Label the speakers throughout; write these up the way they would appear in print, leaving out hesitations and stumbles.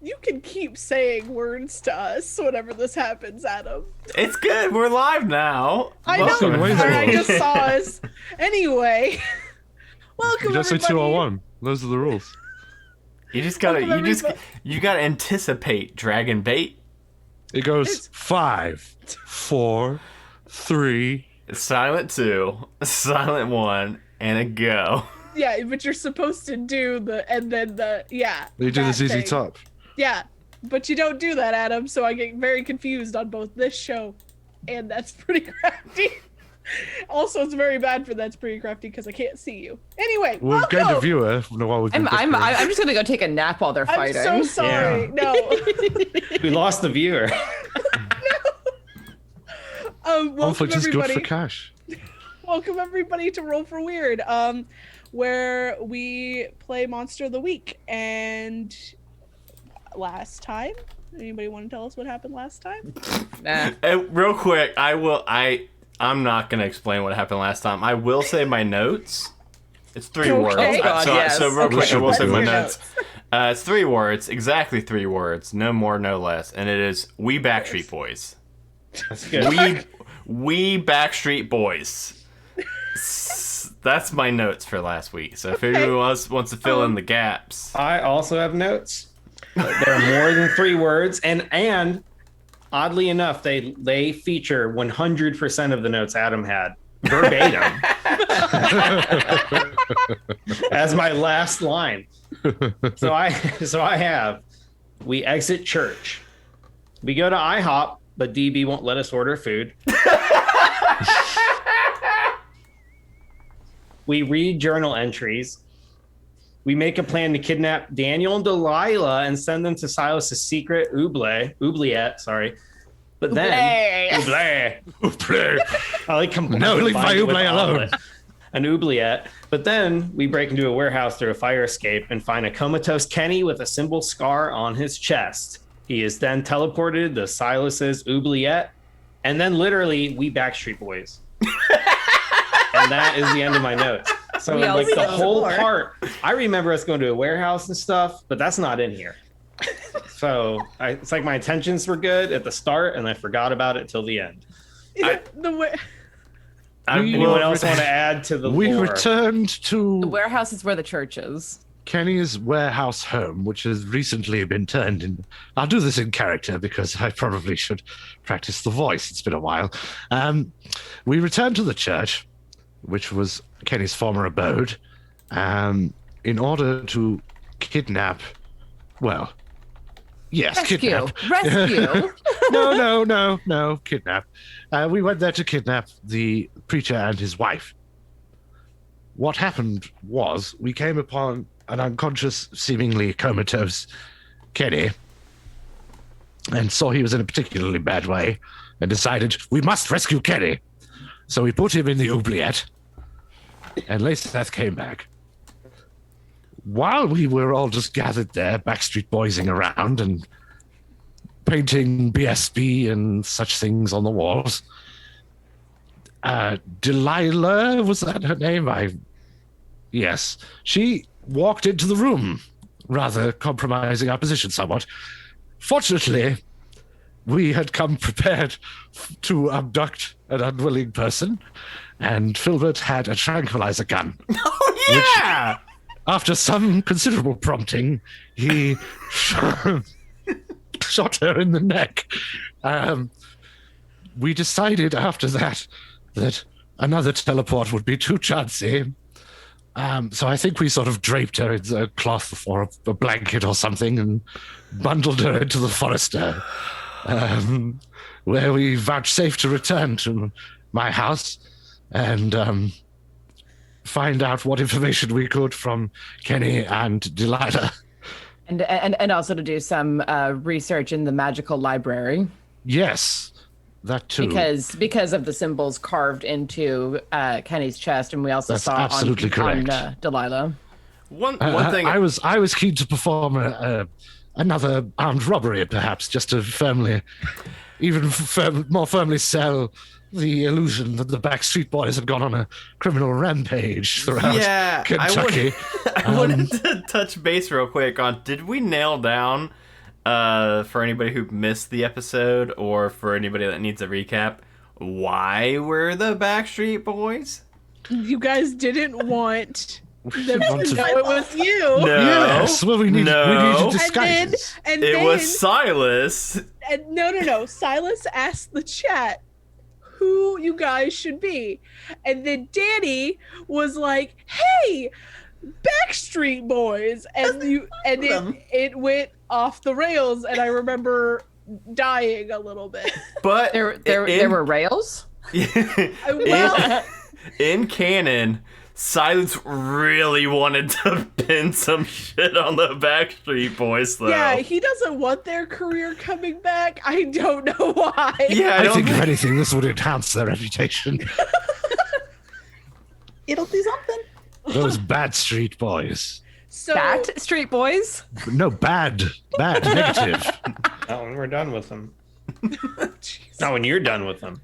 Speaker 1: You can keep saying words to us whenever this happens, Adam.
Speaker 2: It's good. We're live now.
Speaker 1: I know.
Speaker 2: Welcome,
Speaker 1: I just saw us. Anyway, welcome
Speaker 3: You just say
Speaker 1: everybody.
Speaker 3: 201. Those are the rules.
Speaker 2: You just gotta,
Speaker 1: Welcome,
Speaker 2: you gotta anticipate dragon bait.
Speaker 3: It goes 5, 4, 3.
Speaker 2: Silent 2, silent 1, and a go.
Speaker 1: Yeah, but you're supposed to do yeah.
Speaker 3: You do the
Speaker 1: that
Speaker 3: ZZ
Speaker 1: thing.
Speaker 3: Top.
Speaker 1: Yeah, but you don't do that, Adam. So I get very confused on both this show, and That's Pretty Crafty. Also, it's very bad for That's Pretty Crafty because I can't see you. Anyway,
Speaker 3: We've
Speaker 1: welcome.
Speaker 3: gained a viewer while we've been
Speaker 4: I'm just gonna go take a nap while they're
Speaker 1: I'm
Speaker 4: fighting.
Speaker 1: so sorry.
Speaker 5: Yeah.
Speaker 1: No.
Speaker 5: We lost the viewer.
Speaker 1: Welcome
Speaker 3: Conflict is good
Speaker 1: everybody.
Speaker 3: for cash.
Speaker 1: Welcome everybody to Roll for Weird, where we play Monster of the Week. And last time, anybody want to tell us what happened last time?
Speaker 4: Nah.
Speaker 2: Real quick, I'm not gonna explain what happened last time. I will say my notes. It's 3
Speaker 1: Okay.
Speaker 2: words.
Speaker 1: Oh
Speaker 4: God,
Speaker 2: so,
Speaker 4: yes.
Speaker 2: so real quick, I will
Speaker 3: Let's
Speaker 2: say
Speaker 3: do
Speaker 2: my
Speaker 3: it.
Speaker 2: notes. It's 3 words, exactly 3 words, no more, no less, and it is we Backstreet Boys.
Speaker 5: That's good.
Speaker 2: We Backstreet Boys. That's my notes for last week. So if anyone else wants to fill in the gaps,
Speaker 5: I also have notes. There are more than 3 words, and oddly enough, they feature 100% of the notes Adam had verbatim as my last line. So I have, we exit church, we go to IHOP, but DB won't let us order food. We read journal entries. We make a plan to kidnap Daniel and Delilah and send them to Silas's secret oubliette, sorry. But then oubliette. I like
Speaker 3: No, leave my oubliette alone.
Speaker 5: An oubliette. But then we break into a warehouse through a fire escape and find a comatose Kenny with a symbol scar on his chest. He is then teleported to Silas's oubliette, and then literally we Backstreet Boys. And that is the end of my notes. So
Speaker 4: We all
Speaker 5: like the
Speaker 4: said
Speaker 5: whole
Speaker 4: more.
Speaker 5: part, I remember us going to a warehouse and stuff, but that's not in here. So it's like my intentions were good at the start, and I forgot about it till the end.
Speaker 1: The way.
Speaker 5: Anyone else want to add to the
Speaker 3: We
Speaker 5: lore?
Speaker 3: returned
Speaker 4: The
Speaker 3: to
Speaker 4: warehouse is where the church is.
Speaker 3: Kenny's warehouse home, which has recently been turned in. I'll do this in character because I probably should practice the voice. It's been a while. We returned to the church, which was Kenny's former abode, in order to kidnap. Well, yes,
Speaker 4: Rescue.
Speaker 3: kidnap.
Speaker 4: Rescue.
Speaker 3: No, kidnap. We went there to kidnap the preacher and his wife. What happened was we came upon an unconscious, seemingly comatose Kenny and saw he was in a particularly bad way and decided we must rescue Kenny. So we put him in the oubliette and Laceth came back. While we were all just gathered there, Backstreet Boysing around and painting BSB and such things on the walls, Delilah, was that her name? Yes. She walked into the room, rather compromising our position somewhat. Fortunately, we had come prepared to abduct an unwilling person, and Filbert had a tranquilizer gun.
Speaker 2: oh yeah,
Speaker 3: After some considerable prompting, he shot her in the neck. We decided after that another teleport would be too chancy. So I think we sort of draped her in a cloth or a blanket or something and bundled her into the Forester, where we vouchsafed to return to my house and find out what information we could from Kenny and Delilah.
Speaker 4: and also to do some research in the magical library.
Speaker 3: Yes, that too.
Speaker 4: Because of the symbols carved into Kenny's chest, and we also
Speaker 3: That's
Speaker 4: saw
Speaker 3: absolutely correct.
Speaker 4: on Delilah.
Speaker 2: one
Speaker 3: Uh,
Speaker 2: thing.
Speaker 3: I was keen to perform another armed robbery, perhaps, just to firmly, more firmly sell the illusion that the Backstreet Boys had gone on a criminal rampage throughout
Speaker 2: Yeah,
Speaker 3: Kentucky.
Speaker 2: I wanted to touch base real quick on, did we nail down for anybody who missed the episode or for anybody that needs a recap, why were the Backstreet Boys?
Speaker 1: You guys didn't want
Speaker 3: We
Speaker 1: them
Speaker 3: didn't want
Speaker 1: to
Speaker 3: to-
Speaker 1: know it was you.
Speaker 2: No.
Speaker 3: Yes, well, we need to
Speaker 1: And
Speaker 3: disguise
Speaker 1: then,
Speaker 3: it.
Speaker 1: and
Speaker 2: It
Speaker 1: then,
Speaker 2: was Silas.
Speaker 1: and no. Silas asked the chat who you guys should be, and then Danny was like, "Hey, Backstreet Boys," and
Speaker 6: them.
Speaker 1: it went off the rails, and I remember dying a little bit.
Speaker 2: But
Speaker 4: There were rails.
Speaker 1: Well,
Speaker 2: in canon, Silence really wanted to pin some shit on the Backstreet Boys, though.
Speaker 1: yeah, he doesn't want their career coming back. I don't know why.
Speaker 2: Yeah,
Speaker 3: I think, if anything, this would enhance their reputation.
Speaker 6: It'll do something.
Speaker 3: Those bad street boys.
Speaker 1: So
Speaker 4: Bat Street Boys.
Speaker 3: No, bad, negative.
Speaker 5: Not when we're done with them.
Speaker 1: Jeez.
Speaker 5: Not when you're done with them.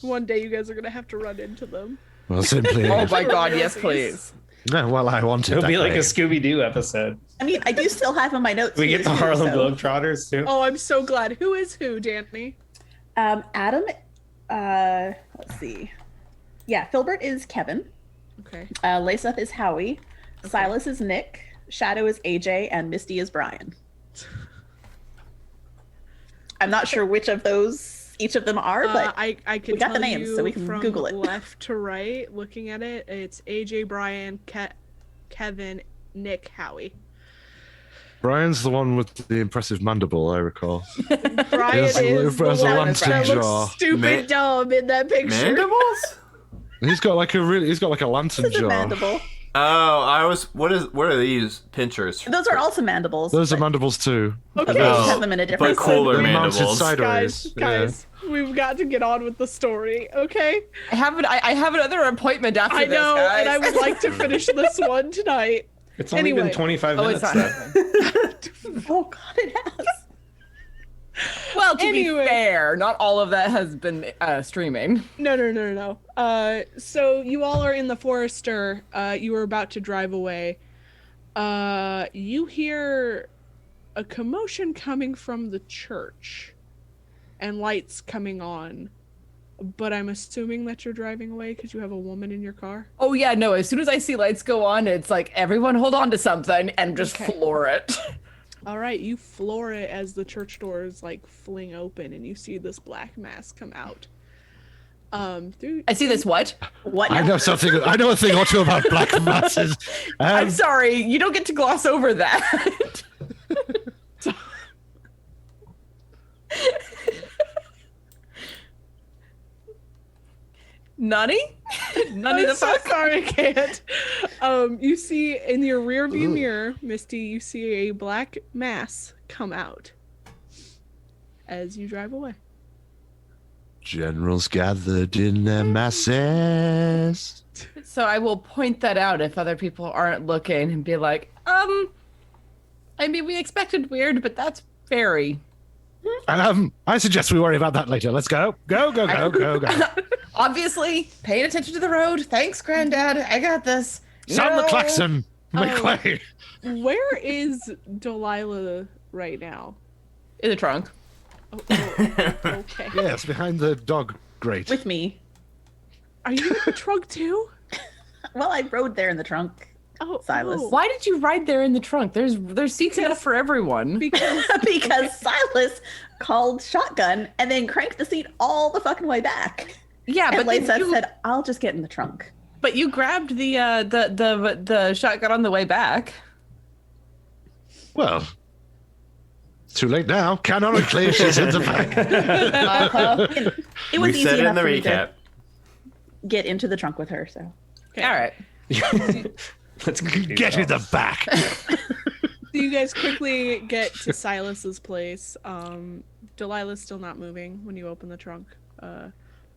Speaker 1: One day you guys are gonna have to run into them.
Speaker 3: Well, simply.
Speaker 4: Oh my God! Yes, please.
Speaker 3: No, well, I wanted
Speaker 5: It'll
Speaker 3: that
Speaker 5: be like
Speaker 3: way.
Speaker 5: a Scooby Doo episode.
Speaker 6: I mean, I do still have in my notes.
Speaker 5: We
Speaker 6: who
Speaker 5: get
Speaker 6: is
Speaker 5: the
Speaker 6: who,
Speaker 5: Harlem
Speaker 6: so.
Speaker 5: Globetrotters too.
Speaker 1: Oh, I'm so glad. Who is who, Danny?
Speaker 6: Adam, let's see. Yeah, Filbert is Kevin.
Speaker 1: Okay.
Speaker 6: Laceth is Howie. Silas is Nick. Shadow is AJ, and Misty is Brian. I'm not sure which of those each of them are, but
Speaker 1: I can
Speaker 6: we got the
Speaker 1: tell
Speaker 6: names,
Speaker 1: you
Speaker 6: so we can
Speaker 1: from
Speaker 6: Google it.
Speaker 1: left to right, looking at it, it's AJ, Brian, Kevin, Nick, Howie.
Speaker 3: Brian's the one with the impressive mandible, I recall.
Speaker 1: Brian
Speaker 3: Yes,
Speaker 1: is the
Speaker 3: as a
Speaker 1: one
Speaker 3: lantern
Speaker 1: that
Speaker 3: jaw.
Speaker 1: looks stupid
Speaker 2: Ma-
Speaker 1: dumb in that picture.
Speaker 2: Mandibles?
Speaker 3: He's got like a lantern
Speaker 6: this is a
Speaker 3: jaw.
Speaker 6: mandible.
Speaker 2: Oh, what are these pinchers?
Speaker 6: Those are also mandibles.
Speaker 3: Those are
Speaker 6: but
Speaker 3: mandibles too.
Speaker 1: Okay.
Speaker 6: they just
Speaker 2: Oh,
Speaker 6: have them in a different
Speaker 2: but cooler
Speaker 3: They're
Speaker 6: way.
Speaker 3: mounted
Speaker 2: mandibles.
Speaker 3: sideways.
Speaker 1: Guys, we've got to get on with the story, okay?
Speaker 4: I have another appointment after
Speaker 1: I
Speaker 4: this,
Speaker 1: know,
Speaker 4: guys.
Speaker 1: and I would like to finish this one tonight.
Speaker 5: It's only
Speaker 1: Anyway.
Speaker 5: been 25
Speaker 4: Oh, it's
Speaker 5: minutes.
Speaker 4: not.
Speaker 5: though.
Speaker 6: Oh God, it has.
Speaker 4: Well, to
Speaker 1: Anyway.
Speaker 4: be fair, not all of that has been streaming.
Speaker 1: No. So you all are in the Forester. You were about to drive away. You hear a commotion coming from the church and lights coming on. But I'm assuming that you're driving away because you have a woman in your car.
Speaker 4: Oh yeah, no. As soon as I see lights go on, it's like everyone hold on to something and just
Speaker 1: Okay.
Speaker 4: floor it.
Speaker 1: All right, you floor it as the church doors like fling open and you see this black mass come out. Through
Speaker 4: I see this. What?
Speaker 6: What?
Speaker 3: I know something. I know a thing or two about black masses.
Speaker 4: I'm sorry. You don't get to gloss over that. Nutty? Nutty
Speaker 1: I'm
Speaker 4: the
Speaker 1: so
Speaker 4: fuck?
Speaker 1: sorry, I can't. You see in your rearview mirror, Misty, you see a black mass come out as you drive away.
Speaker 3: Generals gathered in their masses.
Speaker 4: So I will point that out if other people aren't looking and be like, I mean, we expected weird, but that's fairy.
Speaker 3: I suggest we worry about that later. Let's go. Go.
Speaker 4: Obviously, paying attention to the road. Thanks, Granddad. I got this.
Speaker 3: Sound the
Speaker 4: No.
Speaker 3: klaxon. Make
Speaker 1: Oh.
Speaker 3: way.
Speaker 1: Where is Delilah right now?
Speaker 4: In the trunk.
Speaker 1: Oh, okay.
Speaker 3: Yes, behind the dog grate.
Speaker 6: With me.
Speaker 1: Are you in the trunk too?
Speaker 6: Well, I rode there in the trunk
Speaker 1: Oh,
Speaker 6: Silas.
Speaker 1: oh,
Speaker 4: Why did you ride there in the trunk? There's seats enough for everyone.
Speaker 1: because
Speaker 6: because Silas called shotgun and then cranked the seat all the fucking way back.
Speaker 4: Yeah,
Speaker 6: And
Speaker 4: but then
Speaker 6: Laceth
Speaker 4: you,
Speaker 6: said, "I'll just get in the trunk."
Speaker 4: but you grabbed the shotgun on the way back.
Speaker 3: Well, it's too late now. Canonically, she's in the back.
Speaker 6: It was
Speaker 2: We
Speaker 6: easy
Speaker 2: said in
Speaker 6: enough
Speaker 2: the
Speaker 6: for me to
Speaker 2: recap.
Speaker 6: get into the trunk with her. So
Speaker 4: All right.
Speaker 5: Let's
Speaker 3: Get in the back.
Speaker 1: So you guys quickly get to Silas's place. Delilah's still not moving when you open the trunk.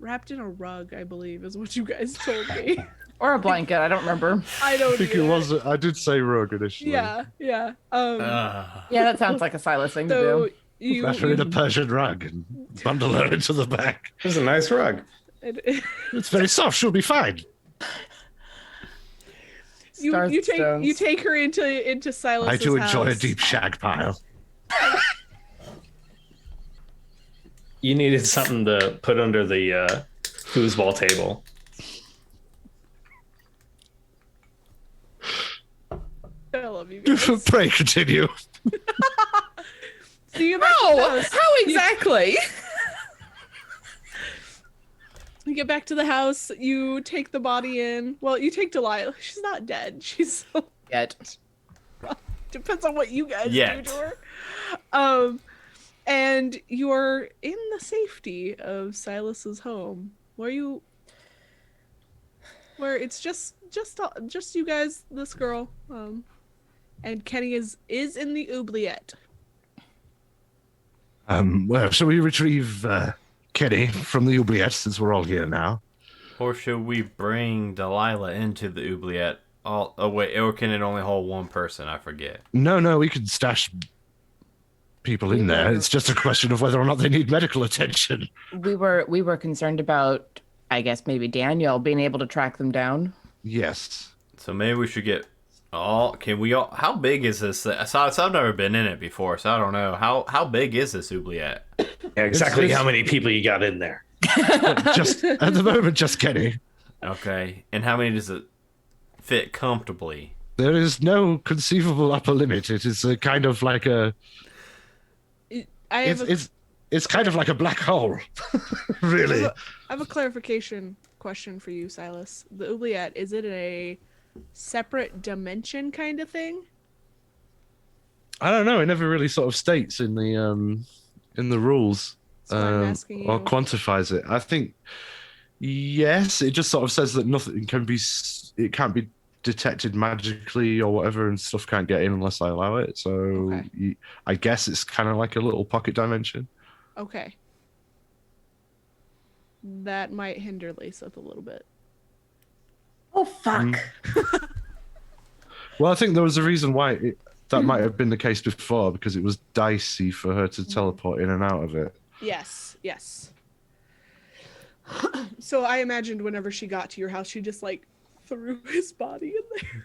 Speaker 1: Wrapped in a rug, I believe, is what you guys told me.
Speaker 4: Or a blanket. I don't remember.
Speaker 1: I don't
Speaker 3: I think it
Speaker 1: either.
Speaker 3: was. I did say rug initially.
Speaker 1: Yeah.
Speaker 4: Yeah, that sounds like a Silas thing to
Speaker 1: So
Speaker 4: do.
Speaker 1: you,
Speaker 3: Let her in a Persian rug and bundle her into the back.
Speaker 5: It was a nice rug.
Speaker 3: It's very soft. She'll be fine.
Speaker 4: Stars
Speaker 1: you
Speaker 4: and stones.
Speaker 1: take her into Silas's
Speaker 3: I do enjoy a
Speaker 1: house.
Speaker 3: deep shag pile.
Speaker 5: You needed something to put under the foosball table.
Speaker 1: I love you guys.
Speaker 3: Pray continue.
Speaker 1: So you get back to the
Speaker 4: How?
Speaker 1: house.
Speaker 4: How exactly?
Speaker 1: You get back to the house. You take the body in. Well, you take Delilah. She's not dead. She's so
Speaker 4: Yet.
Speaker 1: depends on what you guys
Speaker 2: Yet.
Speaker 1: do to her. And you're in the safety of Silas's home, where it's just you guys, this girl, and Kenny is in the oubliette.
Speaker 3: Well, shall we retrieve Kenny from the oubliette since we're all here now?
Speaker 2: Or should we bring Delilah into the oubliette? Oh wait, or can it only hold one person? I forget.
Speaker 3: No, we can stash people in there. It's just a question of whether or not they need medical attention.
Speaker 4: We were concerned about, I guess, maybe Daniel being able to track them down.
Speaker 3: Yes.
Speaker 2: So maybe we should get can we all? How big is this? So I've never been in it before, so I don't know. How big is this oubliette?
Speaker 5: Yeah, exactly
Speaker 3: It's-
Speaker 5: how many people you got in there.
Speaker 3: Just at the moment, just Kenny.
Speaker 2: Okay, and how many does it fit comfortably?
Speaker 3: There is no conceivable upper limit. It is a kind of like a.
Speaker 1: I have
Speaker 3: It's kind of like a black hole, really.
Speaker 1: I have a clarification question for you, Silas. The oubliette, is it a separate dimension kind of thing?
Speaker 3: I don't know. It never really sort of states in the rules
Speaker 1: That's why I'm asking
Speaker 3: or
Speaker 1: you.
Speaker 3: quantifies it. I think yes. It just sort of says that nothing can be. It can't be detected magically or whatever, and stuff can't get in unless I allow it. So
Speaker 1: Okay.
Speaker 3: I guess it's kind of like a little pocket dimension.
Speaker 1: Okay. That might hinder Lyseth a little bit.
Speaker 6: Oh, fuck.
Speaker 3: Well, I think there was a reason why that might have been the case before, because it was dicey for her to teleport in and out of it.
Speaker 1: Yes. So I imagined whenever she got to your house, she just like threw his body in there.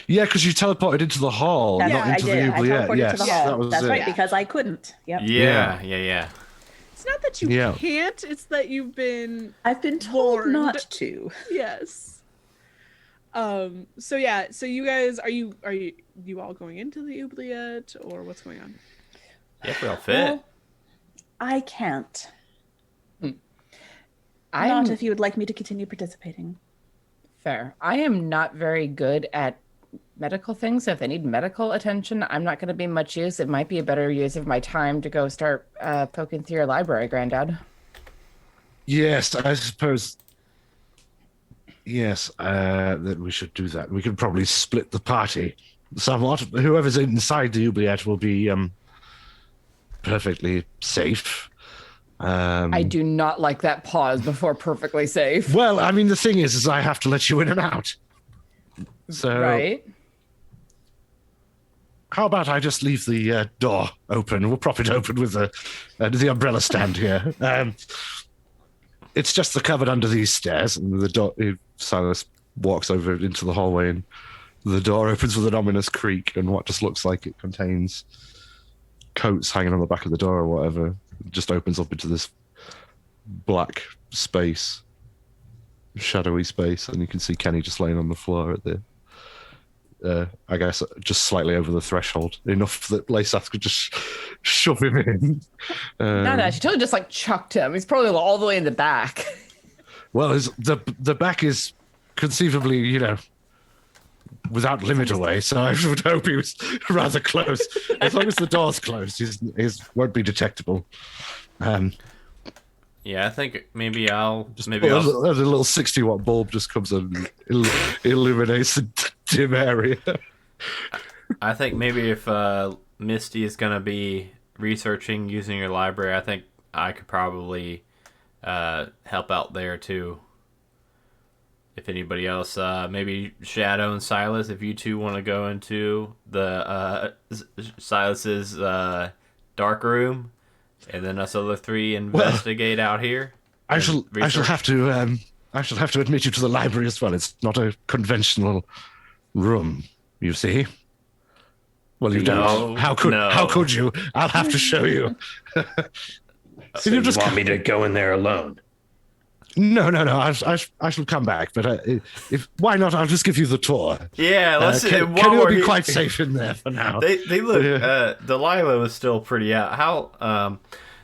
Speaker 3: Yeah, because you teleported into the hall,
Speaker 6: That's
Speaker 3: not
Speaker 6: right,
Speaker 3: into
Speaker 6: I did.
Speaker 3: the
Speaker 6: I
Speaker 3: oubliette.
Speaker 6: teleported
Speaker 3: Yes,
Speaker 6: to the hall.
Speaker 3: that was
Speaker 6: That's
Speaker 3: it.
Speaker 6: right, because I couldn't. Yep.
Speaker 2: Yeah.
Speaker 1: It's not that you
Speaker 3: Yeah.
Speaker 1: can't, it's that you've been
Speaker 6: I've been told
Speaker 1: Warned.
Speaker 6: not to.
Speaker 1: yes. So you guys are you all going into the oubliette or what's going on?
Speaker 2: Yeah, we all fit.
Speaker 6: Well, I can't.
Speaker 4: I'm
Speaker 6: Not if you would like me to continue participating.
Speaker 4: fair. I am not very good at medical things. So if they need medical attention, I'm not going to be much use. It might be a better use of my time to go start poking through your library, Granddad.
Speaker 3: Yes, I suppose. Yes, that we should do that. We could probably split the party somewhat. Whoever's inside the oubliette will be perfectly safe.
Speaker 4: I do not like that pause before perfectly safe.
Speaker 3: Well, I mean, the thing is I have to let you in and out. So,
Speaker 4: Right?
Speaker 3: how about I just leave the door open? We'll prop it open with the umbrella stand here. It's just the cupboard under these stairs, and the door. Silas walks over into the hallway, and the door opens with an ominous creak, and what just looks like it contains coats hanging on the back of the door or whatever. It just opens up into this black space, shadowy space, and you can see Kenny just laying on the floor at the. I guess just slightly over the threshold, enough that Lyseth could just shove him in.
Speaker 4: No, she totally just like chucked him. He's probably all the way in the back.
Speaker 3: Well, the back is conceivably, without limit away, so I would hope he was rather close. As long as the door's closed, he won't be detectable.
Speaker 2: Yeah, I think maybe I'll
Speaker 3: A little 60-watt bulb just comes and illuminates the dim area.
Speaker 2: I think maybe if Misty is gonna be researching using your library, I think I could probably help out there too. If anybody else, maybe Shadow and Silas, if you two want to go into the Silas's dark room, and then us other three investigate out here.
Speaker 3: I shall have to admit you to the library as well. It's not a conventional room, you see. Well, you
Speaker 2: No,
Speaker 3: don't. How could
Speaker 2: no.
Speaker 3: you? I'll have to show you.
Speaker 5: So
Speaker 3: you
Speaker 5: you
Speaker 3: just
Speaker 5: want
Speaker 3: come-
Speaker 5: me to go in there alone?
Speaker 3: No. I shall come back. But if why not? I'll just give you the tour.
Speaker 2: Yeah, let's.
Speaker 3: Kenny
Speaker 2: while
Speaker 3: will
Speaker 2: we're
Speaker 3: be
Speaker 2: he-
Speaker 3: quite safe in there for now.
Speaker 2: They look.
Speaker 3: Yeah.
Speaker 2: Delilah was still pretty out. How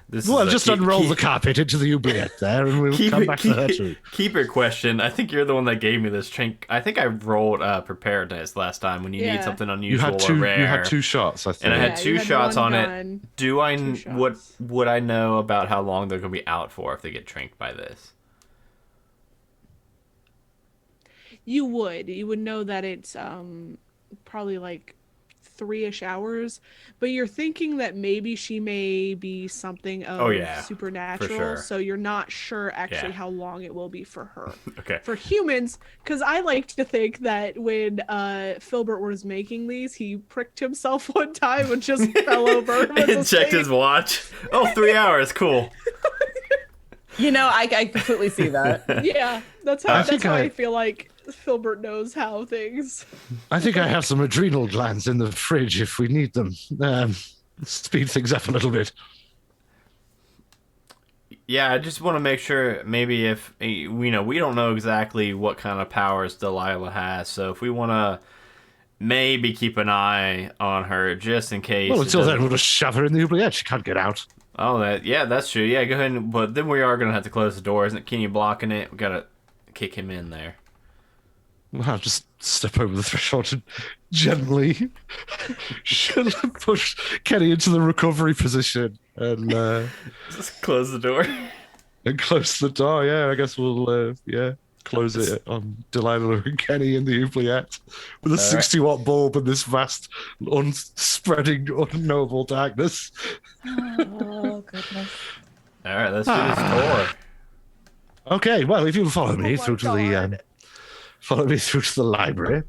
Speaker 2: this
Speaker 3: Well,
Speaker 2: is a
Speaker 3: just
Speaker 2: keep-
Speaker 3: unroll
Speaker 2: keep-
Speaker 3: the carpet into the oubliette there, and we'll come back to her too.
Speaker 2: keep it question. I think you're the one that gave me this drink. I think I rolled preparedness last time when you need
Speaker 1: Yeah.
Speaker 2: something
Speaker 3: You
Speaker 2: unusual
Speaker 3: had two.
Speaker 2: or rare.
Speaker 3: You had 2 shots, I think.
Speaker 2: And I had
Speaker 1: Yeah,
Speaker 2: 2
Speaker 1: you had
Speaker 2: shots
Speaker 1: one
Speaker 2: on
Speaker 1: gun,
Speaker 2: it. Do I
Speaker 1: 2
Speaker 2: what
Speaker 1: shots.
Speaker 2: would I know about how long they're gonna be out for if they get trinked by this?
Speaker 1: You would know that it's probably like 3-ish hours, but you're thinking that maybe she may be something of
Speaker 2: Oh, yeah,
Speaker 1: supernatural,
Speaker 2: for sure.
Speaker 1: so you're not sure actually
Speaker 2: Yeah.
Speaker 1: how long it will be for her.
Speaker 2: Okay.
Speaker 1: For humans, because I like to think that when Filbert was making these, he pricked himself one time and just fell over. and was
Speaker 2: And checked his
Speaker 1: asleep.
Speaker 2: watch. Oh, 3 hours. Cool.
Speaker 4: You know, I completely see that.
Speaker 1: Yeah, that's how.
Speaker 3: I
Speaker 1: That's
Speaker 3: think
Speaker 1: how I
Speaker 3: I-
Speaker 1: feel like Filbert knows how things.
Speaker 3: I think I have some adrenal glands in the fridge if we need them. Speed things up a little bit.
Speaker 2: Yeah, I just want to make sure maybe if we don't know exactly what kind of powers Delilah has, so if we want to maybe keep an eye on her just in case.
Speaker 3: Well,
Speaker 2: it
Speaker 3: until then,
Speaker 2: doesn't-
Speaker 3: we'll just shove her in the oubliette. She can't get out.
Speaker 2: Oh, that's true. Yeah, go ahead. But then we are gonna have to close the door. Isn't it Kenny blocking it? We gotta kick him in there.
Speaker 3: I'll just step over the threshold and gently push Kenny into the recovery position and
Speaker 2: Just close the door.
Speaker 3: close the door. Yeah, I guess we'll close it on Delilah and Kenny in the oubliette with a 60-watt bulb and this vast, spreading, unknowable darkness.
Speaker 4: Oh goodness.
Speaker 2: All right, let's do this tour.
Speaker 3: Okay, well, if you'll follow me
Speaker 1: my
Speaker 3: through to the library.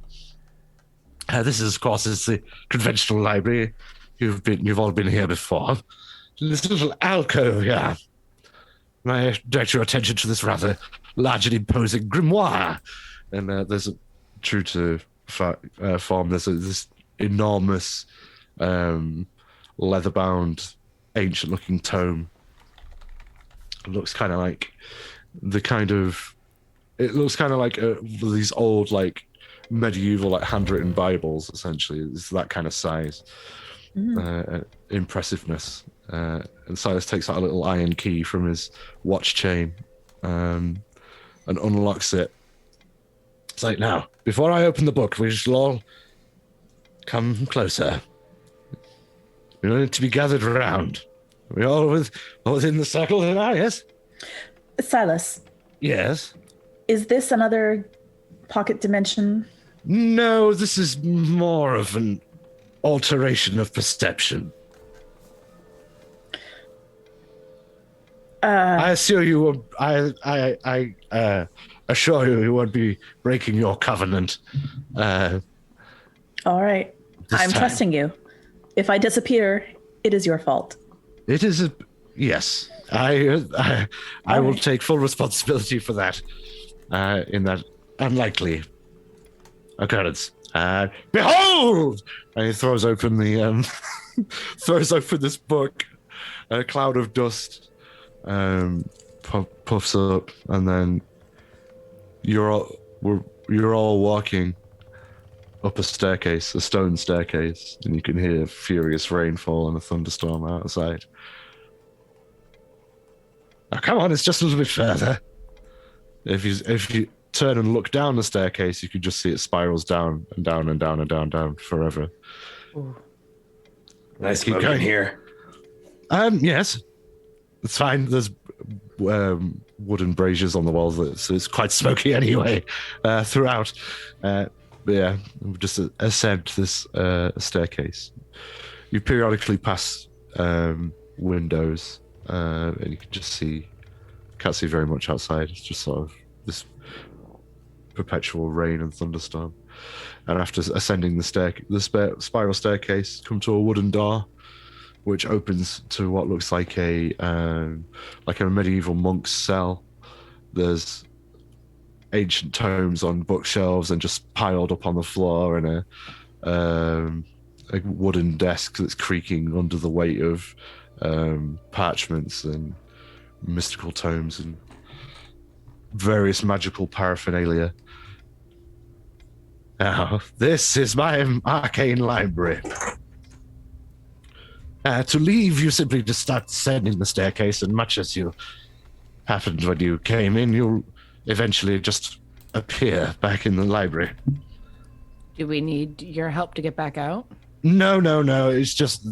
Speaker 3: This is, of course, is the conventional library. You've all been here before. This little alcove here. May I direct your attention to this rather large and imposing grimoire? And there's true to form. There's this enormous, leather-bound, ancient-looking tome. It looks kind of like these old, like, medieval, like, handwritten Bibles, essentially. It's that kind of size. Impressiveness. And Silas takes out a little iron key from his watch chain and unlocks it. It's like, now, before I open the book, we shall all come closer. We need to be gathered around. We all within the circle now, yes?
Speaker 6: Silas,
Speaker 3: Yes.
Speaker 6: is this another pocket dimension?
Speaker 3: No, this is more of an alteration of perception. I assure you, I assure you, won't be breaking your covenant.
Speaker 6: All right.
Speaker 3: This
Speaker 6: I'm
Speaker 3: time.
Speaker 6: trusting you. If I disappear, it is your fault.
Speaker 3: It is a yes. I will
Speaker 6: right.
Speaker 3: take full responsibility for that. In that unlikely occurrence. Behold! And he throws open the this book. A cloud of dust puffs up, and then you're all walking up a staircase, a stone staircase, and you can hear furious rainfall and a thunderstorm outside. Oh, come on, it's just a little bit further. If you turn and look down the staircase, you can just see it spirals down and down and down and down and down forever.
Speaker 5: Nice
Speaker 3: Keep
Speaker 5: smoke
Speaker 3: going.
Speaker 5: in here.
Speaker 3: Yes, it's fine. There's wooden braziers on the walls, so it's quite smoky anyway throughout. But yeah, we'll just ascend this staircase. You periodically pass windows, and you can just can't see very much outside. It's just sort of this perpetual rain and thunderstorm. And after ascending the spiral staircase, come to a wooden door, which opens to what looks like a medieval monk's cell. There's ancient tomes on bookshelves and just piled up on the floor, and a wooden desk that's creaking under the weight of parchments and mystical tomes and various magical paraphernalia. Now, this is my arcane library. To leave, you simply just start descending the staircase, and much as you happened when you came in, you'll eventually just appear back in the library.
Speaker 4: Do we need your help to get back out?
Speaker 3: No. It's just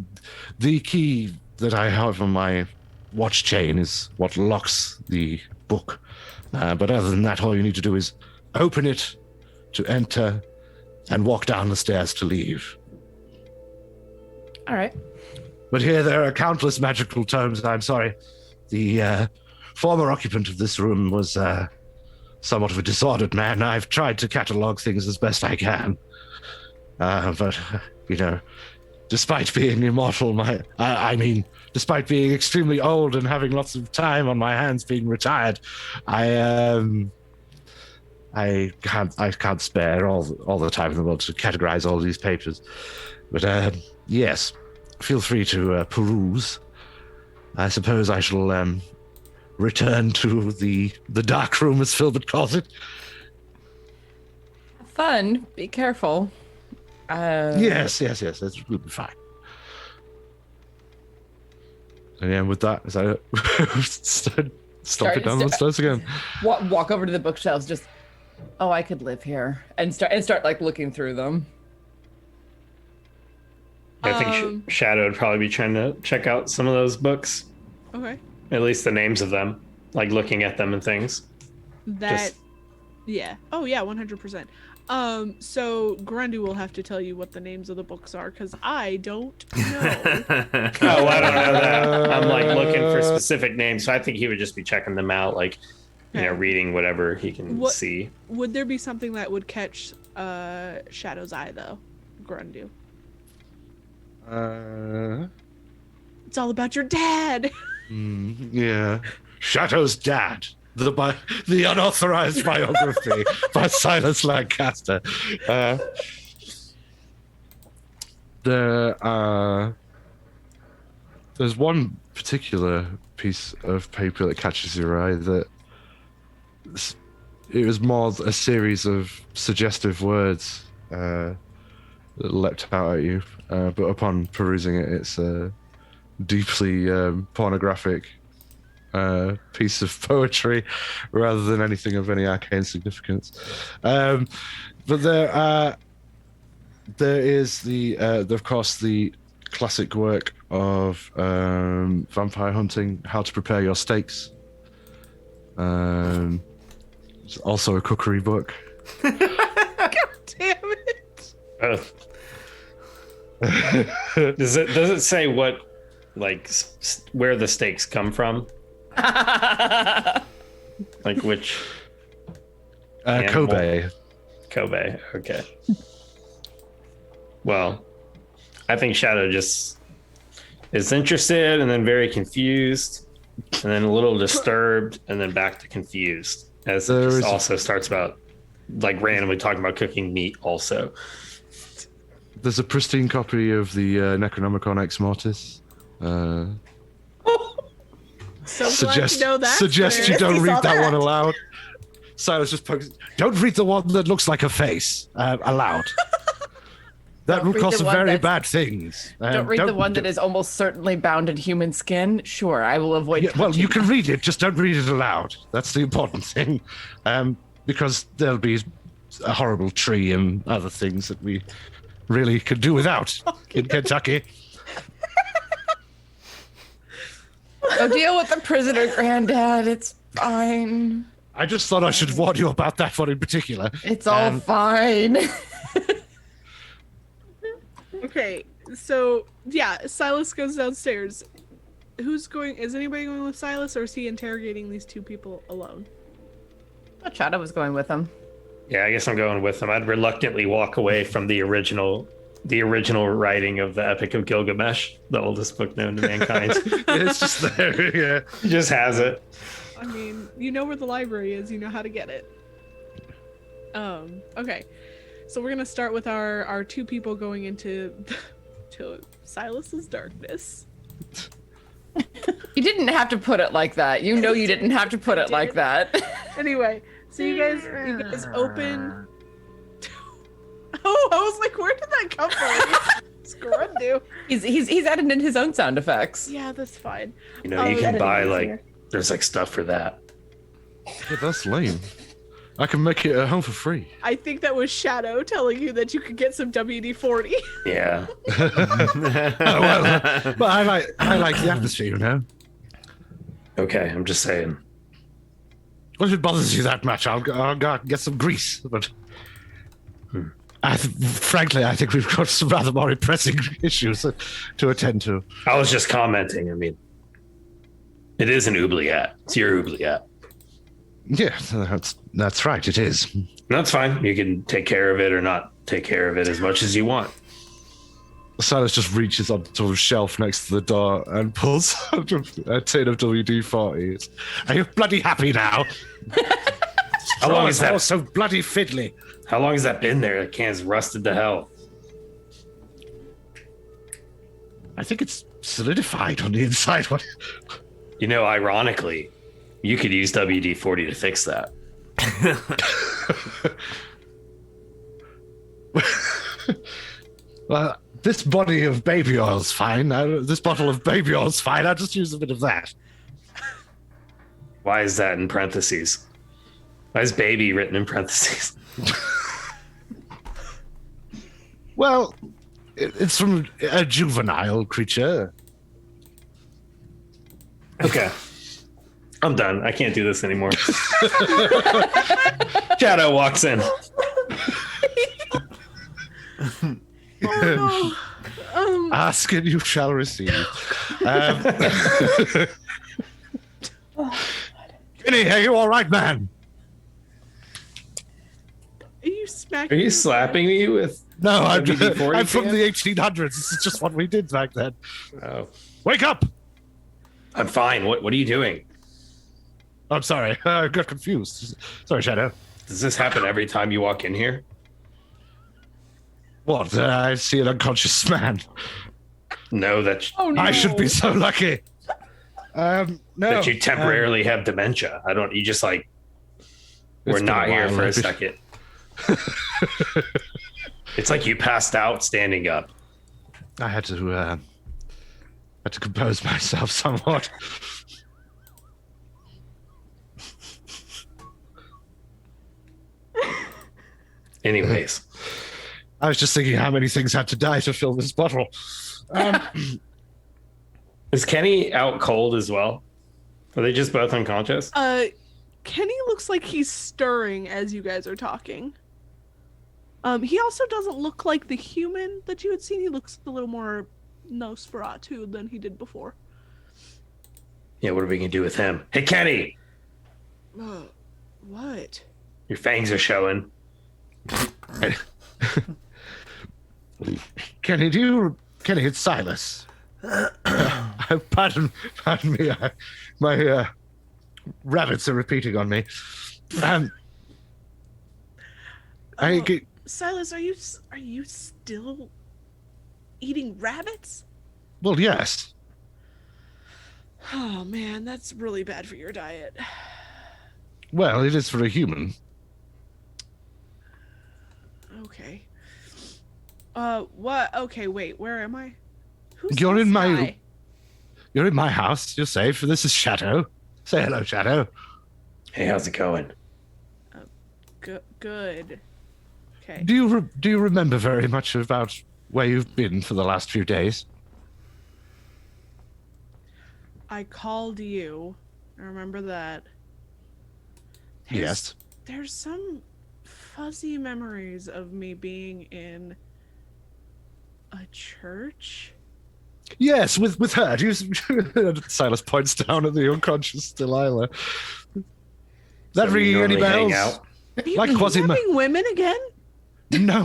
Speaker 3: the key that I have on my watch chain is what locks the book. But other than that, all you need to do is open it to enter and walk down the stairs to leave.
Speaker 4: All right.
Speaker 3: But here there are countless magical tomes. I'm sorry. The former occupant of this room was somewhat of a disordered man. I've tried to catalog things as best I can. But, despite being immortal, despite being extremely old and having lots of time on my hands being retired, I can't spare all the time in the world to categorize all these papers. But yes, feel free to peruse. I suppose I shall return to the dark room, as Philbert calls it.
Speaker 4: Have fun. Be careful.
Speaker 3: Yes, that's will be fine. And yeah, with that, as I stop it down the stairs again.
Speaker 4: Walk over to the bookshelves. Just, I could live here, and start like looking through them.
Speaker 5: I think Shadow would probably be trying to check out some of those books.
Speaker 1: Okay.
Speaker 5: At least the names of them, like looking at them and things.
Speaker 1: Yeah. Oh yeah, 100%. So Grundy will have to tell you what the names of the books are, because I don't know.
Speaker 5: I don't know that. I'm like looking for specific names, so I think he would just be checking them out, like reading whatever he can see.
Speaker 1: Would there be something that would catch Shadow's eye though, Grundy? It's all about your dad.
Speaker 3: Yeah. Shadow's dad. The unauthorized biography by Silas Lancaster. There's one particular piece of paper that catches your eye that it was more a series of suggestive words that leapt out at you, but upon perusing it, it's a deeply pornographic piece of poetry rather than anything of any arcane significance. But there is of course the classic work of vampire hunting, How to Prepare Your Steaks. It's also a cookery book.
Speaker 1: God damn it.
Speaker 5: Does it say what, like, where the steaks come from? Like which?
Speaker 3: Kobe.
Speaker 5: Kobe. Okay. Well, I think Shadow just is interested and then very confused and then a little disturbed and then back to confused as it just also starts about like randomly talking about cooking meat also.
Speaker 3: There's a pristine copy of the Necronomicon Ex Mortis.
Speaker 1: So glad to know that.
Speaker 3: Suggest you don't read that one aloud. Silas just pokes. Don't read the one that looks like a face aloud. That will cause some very bad things.
Speaker 4: Don't read the one that is almost certainly bound in human skin. Sure, I will avoid.
Speaker 3: Yeah, well, you can read it, just don't read it aloud. That's the important thing, because there'll be a horrible tree and other things that we really could do without in Kentucky.
Speaker 4: Go deal with the prisoner, Granddad. It's fine.
Speaker 3: I just thought I should warn you about that one in particular.
Speaker 4: It's all fine.
Speaker 1: Okay, so yeah, Silas goes downstairs. Is anybody going with Silas, or is he interrogating these two people alone?
Speaker 4: I thought Shadow was going with him.
Speaker 5: Yeah, I guess I'm going with him. I'd reluctantly walk away from the original writing of the Epic of Gilgamesh, the oldest book known to mankind.
Speaker 3: It's just there, yeah.
Speaker 5: He just has it.
Speaker 1: I mean, you know where the library is, you know how to get it. Okay. So we're gonna start with our two people going into to Silas's darkness.
Speaker 4: You didn't have to put it like that. You know you didn't have to put it like that.
Speaker 1: Anyway, so you guys open. Oh, I was like, where did that come from? Scrundu.
Speaker 4: He's added in his own sound effects.
Speaker 1: Yeah, that's fine.
Speaker 5: You know, you can
Speaker 6: editing
Speaker 5: buy
Speaker 6: easier.
Speaker 5: there's stuff for that.
Speaker 3: Yeah, that's lame. I can make it at home for free.
Speaker 1: I think that was Shadow telling you that you could get some WD-40.
Speaker 5: Yeah.
Speaker 3: Oh, well, but I like the atmosphere, you know.
Speaker 5: Okay, I'm just saying.
Speaker 3: Well, if it bothers you that much, I'll go and get some grease. But frankly, I think we've got some rather more pressing issues to attend to.
Speaker 5: I was just commenting. I mean, it is an oubliette. It's your oubliette.
Speaker 3: Yeah, that's right. It is.
Speaker 5: That's fine. You can take care of it or not take care of it as much as you want.
Speaker 3: Silas just reaches onto a shelf next to the door and pulls out a tin of WD-40. Are you bloody happy now?
Speaker 5: How long is that?
Speaker 3: So bloody fiddly.
Speaker 5: How long has that been there? The can's rusted to hell.
Speaker 3: I think it's solidified on the inside. What?
Speaker 5: You know, ironically, you could use WD-40 to fix that.
Speaker 3: Well, this body of baby oil's fine. This bottle of baby oil's fine. I'll just use a bit of that.
Speaker 5: Why is that in parentheses? Why is baby written in parentheses?
Speaker 3: Well, it's from a juvenile creature.
Speaker 5: Okay. I'm done. I can't do this anymore. Shadow walks in.
Speaker 1: Oh, no.
Speaker 3: Ask and you shall receive. Kenny, are you all right, man?
Speaker 1: Are you smacking?
Speaker 5: Are you slapping me with?
Speaker 3: No, I'm
Speaker 5: WD-40
Speaker 3: from
Speaker 5: can?
Speaker 3: the 1800s. This is just what we did back then.
Speaker 5: Oh,
Speaker 3: Wake up!
Speaker 5: I'm fine. What are you doing?
Speaker 3: I'm sorry. I got confused. Sorry, Shadow.
Speaker 5: Does this happen every time you walk in here?
Speaker 3: What? I see an unconscious man.
Speaker 5: No, that
Speaker 1: Oh no!
Speaker 3: I should be so lucky. No.
Speaker 5: that you temporarily have dementia. I don't. You just like we're
Speaker 3: been
Speaker 5: not
Speaker 3: a
Speaker 5: here
Speaker 3: while,
Speaker 5: for a
Speaker 3: maybe.
Speaker 5: second. It's like you passed out standing up.
Speaker 3: I had to compose myself somewhat.
Speaker 5: Anyways,
Speaker 3: I was just thinking how many things had to die to fill this bottle.
Speaker 5: is Kenny out cold as well? Are they just both unconscious?
Speaker 1: Kenny looks like he's stirring as you guys are talking. He also doesn't look like the human that you had seen. He looks a little more Nosferatu than he did before.
Speaker 5: Yeah, what are we gonna do with him? Hey, Kenny,
Speaker 1: What?
Speaker 5: your fangs are showing.
Speaker 3: Kenny, it's Silas. Pardon me. My rabbits are repeating on me.
Speaker 1: Silas, are you still eating rabbits?
Speaker 3: Well, yes.
Speaker 1: Oh man, that's really bad for your diet.
Speaker 3: Well, it is for a human.
Speaker 1: Okay. What? Okay, wait. Where am I? Who's
Speaker 3: You're
Speaker 1: this
Speaker 3: in my-
Speaker 1: guy?
Speaker 3: You're in my house. You're safe. This is Shadow. Say hello, Shadow.
Speaker 5: Hey, how's it going?
Speaker 1: Good. Okay.
Speaker 3: Do you remember very much about where you've been for the last few days?
Speaker 1: I called you. I remember that.
Speaker 3: Yes.
Speaker 1: There's some fuzzy memories of me being in a church.
Speaker 3: Yes, with her. Silas points down at the unconscious Delilah. That
Speaker 5: So we
Speaker 3: ringing any
Speaker 5: normally hang
Speaker 3: bells?
Speaker 5: out?
Speaker 1: Are you
Speaker 3: Like Quasima-
Speaker 1: kidnapping women again?
Speaker 3: No.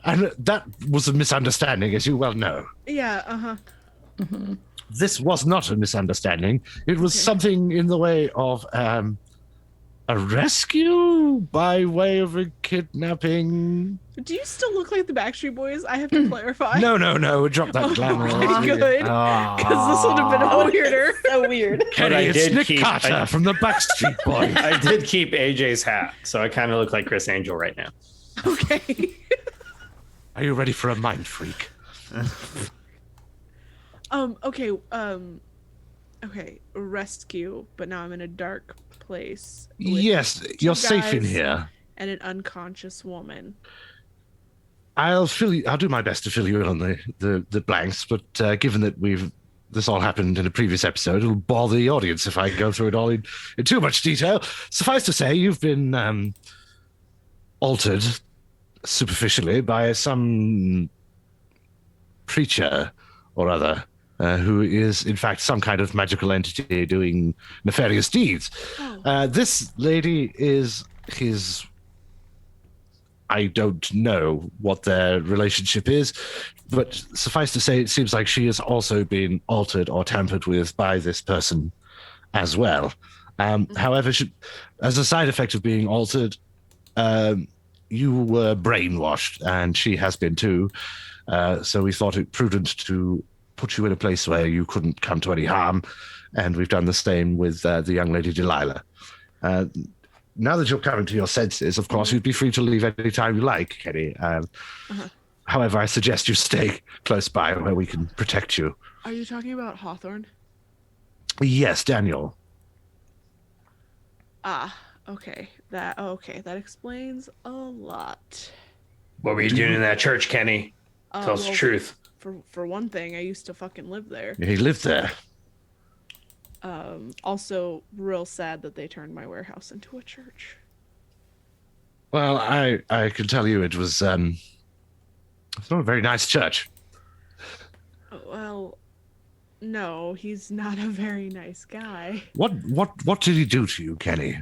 Speaker 3: And that was a misunderstanding, as you well know.
Speaker 1: Yeah, uh-huh.
Speaker 3: This was not a misunderstanding. It was
Speaker 1: Okay.
Speaker 3: something in the way of A rescue by way of a kidnapping?
Speaker 1: Do you still look like the Backstreet Boys? I have to clarify.
Speaker 3: No. Drop that glamour.
Speaker 1: Okay, good. Because this would have been
Speaker 2: Aw.
Speaker 1: weirder.
Speaker 6: So weird.
Speaker 3: Kenny,
Speaker 5: I
Speaker 3: it's
Speaker 5: did
Speaker 3: Nick
Speaker 5: keep-
Speaker 3: Carter
Speaker 5: I-
Speaker 3: from the Backstreet Boys.
Speaker 5: I did keep AJ's hat, so I kind of look like Chris Angel right now.
Speaker 1: Okay.
Speaker 3: Are you ready for a mind freak?
Speaker 1: Okay. Okay. Rescue, but now I'm in a dark place. with
Speaker 3: Yes, you're safe in
Speaker 1: guys.
Speaker 3: here.
Speaker 1: And an unconscious woman.
Speaker 3: I'll do my best to fill you in on the blanks, but given that this all happened in a previous episode, it'll bore the audience if I go through it all in too much detail. Suffice to say, you've been altered superficially by some preacher or other who is, in fact, some kind of magical entity doing nefarious deeds.
Speaker 1: Oh.
Speaker 3: This lady is his. I don't know what their relationship is, but suffice to say, it seems like she has also been altered or tampered with by this person as well. However, as a side effect of being altered, you were brainwashed, and she has been too. So we thought it prudent to put you in a place where you couldn't come to any harm, and we've done the same with the young lady Delilah. Now that you're coming to your senses, of course, you'd be free to leave any time you like, Kenny. However, I suggest you stay close by where we can protect you.
Speaker 1: Are you talking about Hawthorne?
Speaker 3: Yes, Daniel.
Speaker 1: Ah, okay. That explains a lot.
Speaker 5: What were you doing in that church, Kenny? Tell us the
Speaker 1: Well,
Speaker 5: truth.
Speaker 1: For one thing, I used to fucking live there.
Speaker 3: He lived there.
Speaker 1: Also, real sad that they turned my warehouse into a church.
Speaker 3: Well, I can tell you it was it's not a very nice church.
Speaker 1: Well, no, he's not a very nice guy.
Speaker 3: What did he do to you, Kenny?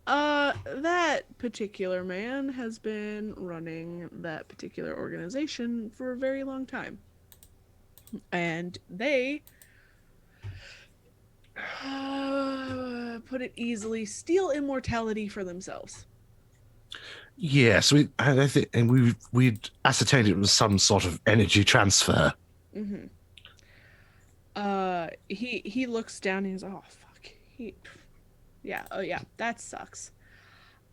Speaker 1: That particular man has been running that particular organization for a very long time. And they, put it easily, steal immortality for themselves.
Speaker 3: Yes, I think, and we'd ascertained it was some sort of energy transfer.
Speaker 1: Mm-hmm. He looks down and he's like, oh fuck. Oh yeah, that sucks.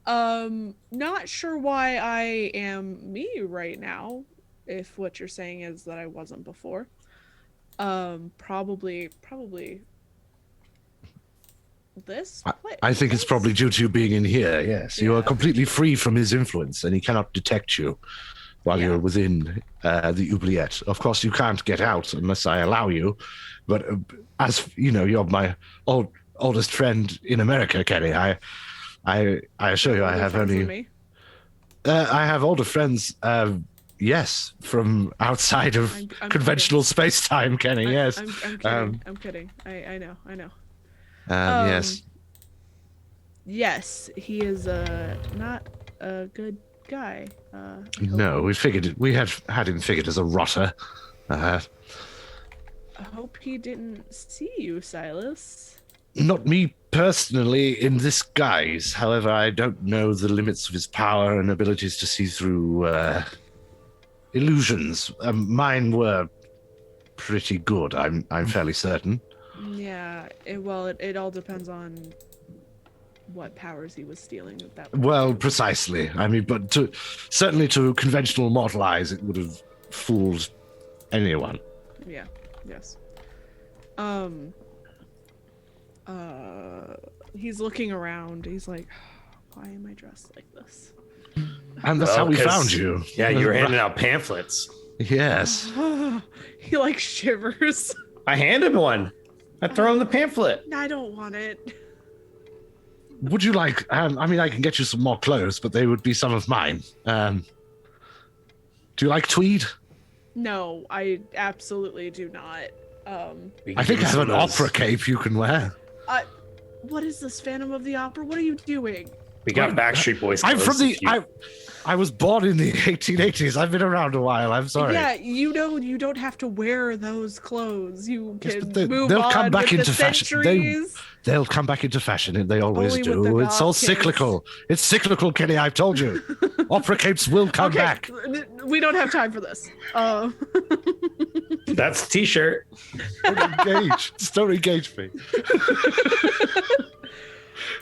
Speaker 1: Not sure why I am me right now, if what you're saying is that I wasn't before. Probably this place.
Speaker 3: I think it's probably due to you being in here, yes. You are
Speaker 1: Yeah.
Speaker 3: completely free from his influence, and he cannot detect you while
Speaker 1: Yeah.
Speaker 3: you're within the oubliette. Of course, you can't get out unless I allow you, but as you know, you're my oldest friend in America, Kenny. I assure you, I
Speaker 1: Older
Speaker 3: have
Speaker 1: friends than
Speaker 3: only...
Speaker 1: me.
Speaker 3: I have older friends, yes, from outside of
Speaker 1: I'm
Speaker 3: conventional space-time, Kenny, yes.
Speaker 1: I'm kidding. I'm kidding. I know.
Speaker 3: Yes.
Speaker 1: Yes, he is not a good guy. I hope.
Speaker 3: No, we had him figured as a rotter.
Speaker 1: I hope he didn't see you, Silas.
Speaker 3: Not me personally in this guise. However, I don't know the limits of his power and abilities to see through illusions. Mine were pretty good, I'm fairly certain.
Speaker 1: Yeah, it all depends on what powers he was stealing at that point.
Speaker 3: Well, precisely. I mean, but certainly to conventional mortal eyes, it would have fooled anyone.
Speaker 1: Yeah, yes. He's looking around. He's like, why am I dressed like this?
Speaker 3: And that's how we
Speaker 5: 'cause-
Speaker 3: found you.
Speaker 5: Yeah, you were handing out pamphlets.
Speaker 3: Yes.
Speaker 1: He like shivers.
Speaker 5: I handed one. I throw him the pamphlet.
Speaker 1: I don't want it.
Speaker 3: Would you like? I mean, I can get you some more clothes, but they would be some of mine. Do you like tweed?
Speaker 1: No, I absolutely do not.
Speaker 5: We
Speaker 3: I
Speaker 5: can
Speaker 3: think
Speaker 5: give
Speaker 3: I
Speaker 5: you
Speaker 3: have an
Speaker 5: some of those-
Speaker 3: opera cape you can wear.
Speaker 1: What is this, Phantom of the Opera? What are you doing?
Speaker 5: We got Backstreet Boys.
Speaker 3: I'm from
Speaker 5: clothes
Speaker 3: the.
Speaker 5: if you-
Speaker 3: I was born in the 1880s. I've been around a while. I'm sorry.
Speaker 1: Yeah, you know, you don't have to wear those clothes. You
Speaker 3: Yes,
Speaker 1: can
Speaker 3: but they-
Speaker 1: move
Speaker 3: they'll
Speaker 1: on
Speaker 3: come back
Speaker 1: with
Speaker 3: into
Speaker 1: the
Speaker 3: fashion.
Speaker 1: centuries.
Speaker 3: They'll come back into fashion, and they always
Speaker 1: Only with the
Speaker 3: do. It's all
Speaker 1: goth kids.
Speaker 3: cyclical. It's cyclical, Kenny. I've told you. Opera capes will come
Speaker 1: Okay,
Speaker 3: back.
Speaker 1: we don't have time for this.
Speaker 5: That's a t-shirt.
Speaker 3: Don't engage. Just don't engage me.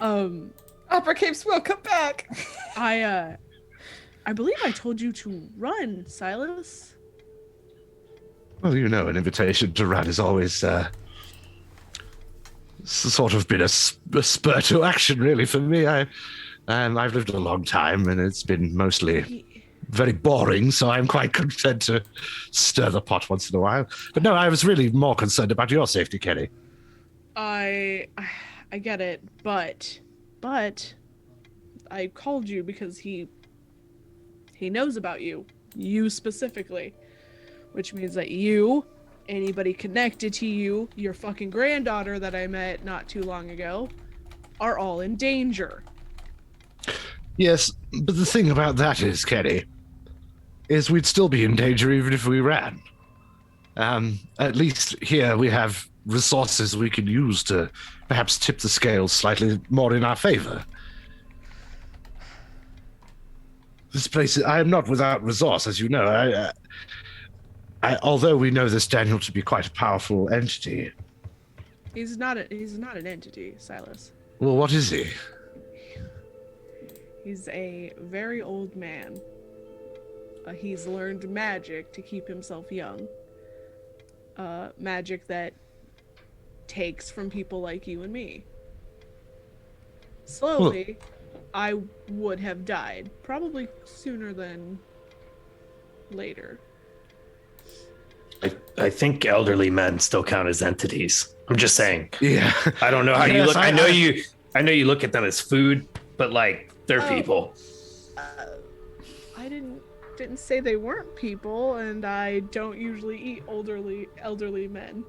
Speaker 4: Opera capes will come back.
Speaker 1: I believe I told you to run, Silas.
Speaker 3: Well, you know, an invitation to run has always sort of been a spur to action, really, for me. I've lived a long time, and it's been mostly very boring, so I'm quite content to stir the pot once in a while. But no, I was really more concerned about your safety, Kenny.
Speaker 1: I get it, but I called you because he knows about you specifically, which means that you, anybody connected to you, your fucking granddaughter that I met not too long ago, are all in danger.
Speaker 3: Yes, but the thing about that is, Kenny, is we'd still be in danger even if we ran. At least here we have resources we can use to perhaps tip the scales slightly more in our favor. This place, I am not without resource, as you know. Although we know this Daniel to be quite a powerful entity.
Speaker 1: He's not an entity, Silas.
Speaker 3: Well, what is he?
Speaker 1: He's a very old man. He's learned magic to keep himself young. Magic that takes from people like you and me. Slowly, I would have died. Probably sooner than later.
Speaker 5: I think elderly men still count as entities. I'm just saying.
Speaker 3: Yeah.
Speaker 5: I don't know how you
Speaker 3: Yes,
Speaker 5: look. I know you look at them as food, but like they're
Speaker 1: Oh.
Speaker 5: people.
Speaker 1: I didn't say they weren't people, and I don't usually eat elderly men.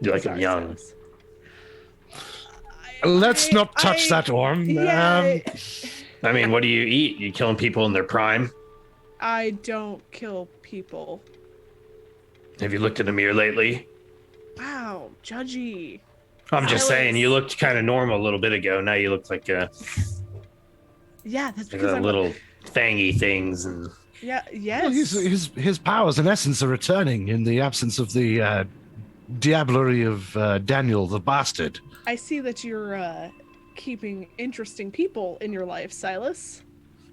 Speaker 5: You like them
Speaker 1: Sorry,
Speaker 5: young.
Speaker 1: Silas.
Speaker 3: Let's not touch that one.
Speaker 1: Yeah,
Speaker 5: I mean, what do you eat? You killing people in their prime?
Speaker 1: I don't kill people.
Speaker 5: Have you looked in the mirror lately?
Speaker 1: Wow, judgy.
Speaker 5: I'm just
Speaker 1: Silas.
Speaker 5: saying, you looked kind of normal a little bit ago. Now you look like
Speaker 1: Yeah, that's because I'm
Speaker 5: little fangy things and.
Speaker 1: Yeah, yes.
Speaker 3: Well, his powers and essence are returning in the absence of the diablerie of Daniel the Bastard.
Speaker 1: I see that you're keeping interesting people in your life, Silas.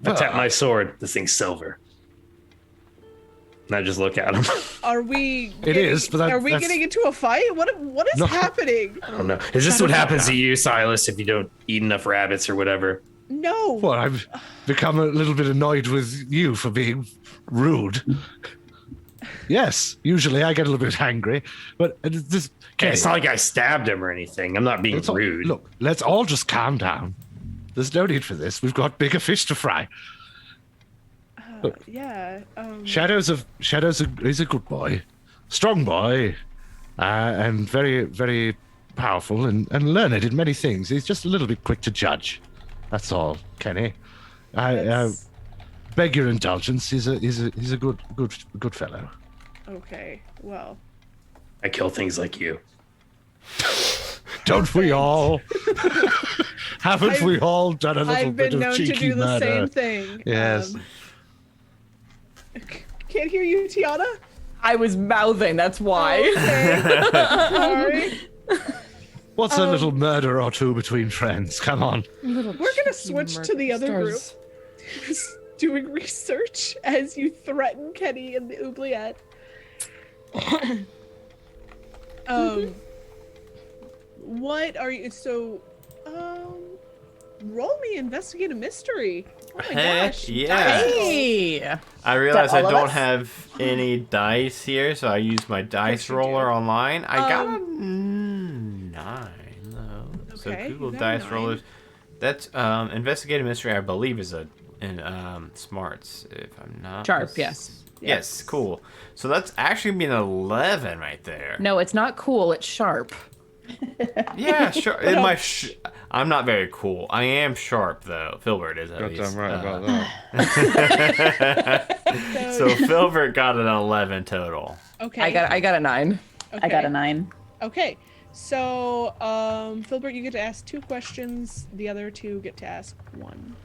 Speaker 5: I tap my sword. This thing's silver. And I just look at him.
Speaker 1: Are we?
Speaker 3: It is, but
Speaker 1: are we
Speaker 3: that's-
Speaker 1: getting into a fight? What is
Speaker 3: No.
Speaker 1: happening?
Speaker 5: I don't know. Is this what happens to you, Silas, if you don't eat enough rabbits or whatever?
Speaker 1: No.
Speaker 3: Well, I've become a little bit annoyed with you for being rude. Yes, usually I get a little bit angry, but this.
Speaker 5: Okay, it's not like I stabbed him or anything. I'm not being
Speaker 3: Let's all-
Speaker 5: rude.
Speaker 3: Look, let's all just calm down. There's no need for this. We've got bigger fish to fry.
Speaker 1: Yeah.
Speaker 3: Shadows is a good boy, strong boy, and very, very powerful and learned in many things. He's just a little bit quick to judge. That's all, Kenny. I
Speaker 1: that's-
Speaker 3: beg your indulgence. He's a good fellow.
Speaker 1: Okay. Well.
Speaker 5: I kill things like you.
Speaker 3: Don't we all? Haven't we all done a little
Speaker 1: I've
Speaker 3: bit
Speaker 1: been
Speaker 3: of
Speaker 1: known
Speaker 3: cheeky
Speaker 1: to do the
Speaker 3: murder?
Speaker 1: same thing.
Speaker 3: Yes.
Speaker 1: Can't hear you, Tiana.
Speaker 4: I was mouthing, that's why.
Speaker 1: Okay. Sorry.
Speaker 3: What's a little murder or two between friends? Come on.
Speaker 1: We're gonna switch to the other group. Who's doing research as you threaten Kenny and the oubliette. What are you? So, roll me investigate a mystery. Oh my
Speaker 2: Heck
Speaker 1: gosh!
Speaker 2: yeah.
Speaker 4: Hey!
Speaker 2: I realize I
Speaker 4: all of
Speaker 2: don't
Speaker 4: us?
Speaker 2: have any dice here, so I use my dice
Speaker 1: you
Speaker 2: roller
Speaker 1: do.
Speaker 2: online. I got a 9 though. So
Speaker 1: Okay,
Speaker 2: Google
Speaker 1: you got a
Speaker 2: dice
Speaker 1: 9.
Speaker 2: rollers. That's investigative mystery. I believe is in smarts, if I'm not.
Speaker 4: Sharp, yes.
Speaker 2: Yes, cool. So that's actually been 11 right there.
Speaker 4: No, it's not cool, it's sharp.
Speaker 2: Yeah, sure. I'm not very cool. I am sharp though. Filbert is at
Speaker 3: Goddamn
Speaker 2: least.
Speaker 3: right about that.
Speaker 2: So Filbert got an 11 total.
Speaker 1: Okay.
Speaker 4: I got a 9.
Speaker 1: Okay.
Speaker 6: I got a 9.
Speaker 1: Okay. So, Filbert, you get to ask 2 questions. The other 2 get to ask 1.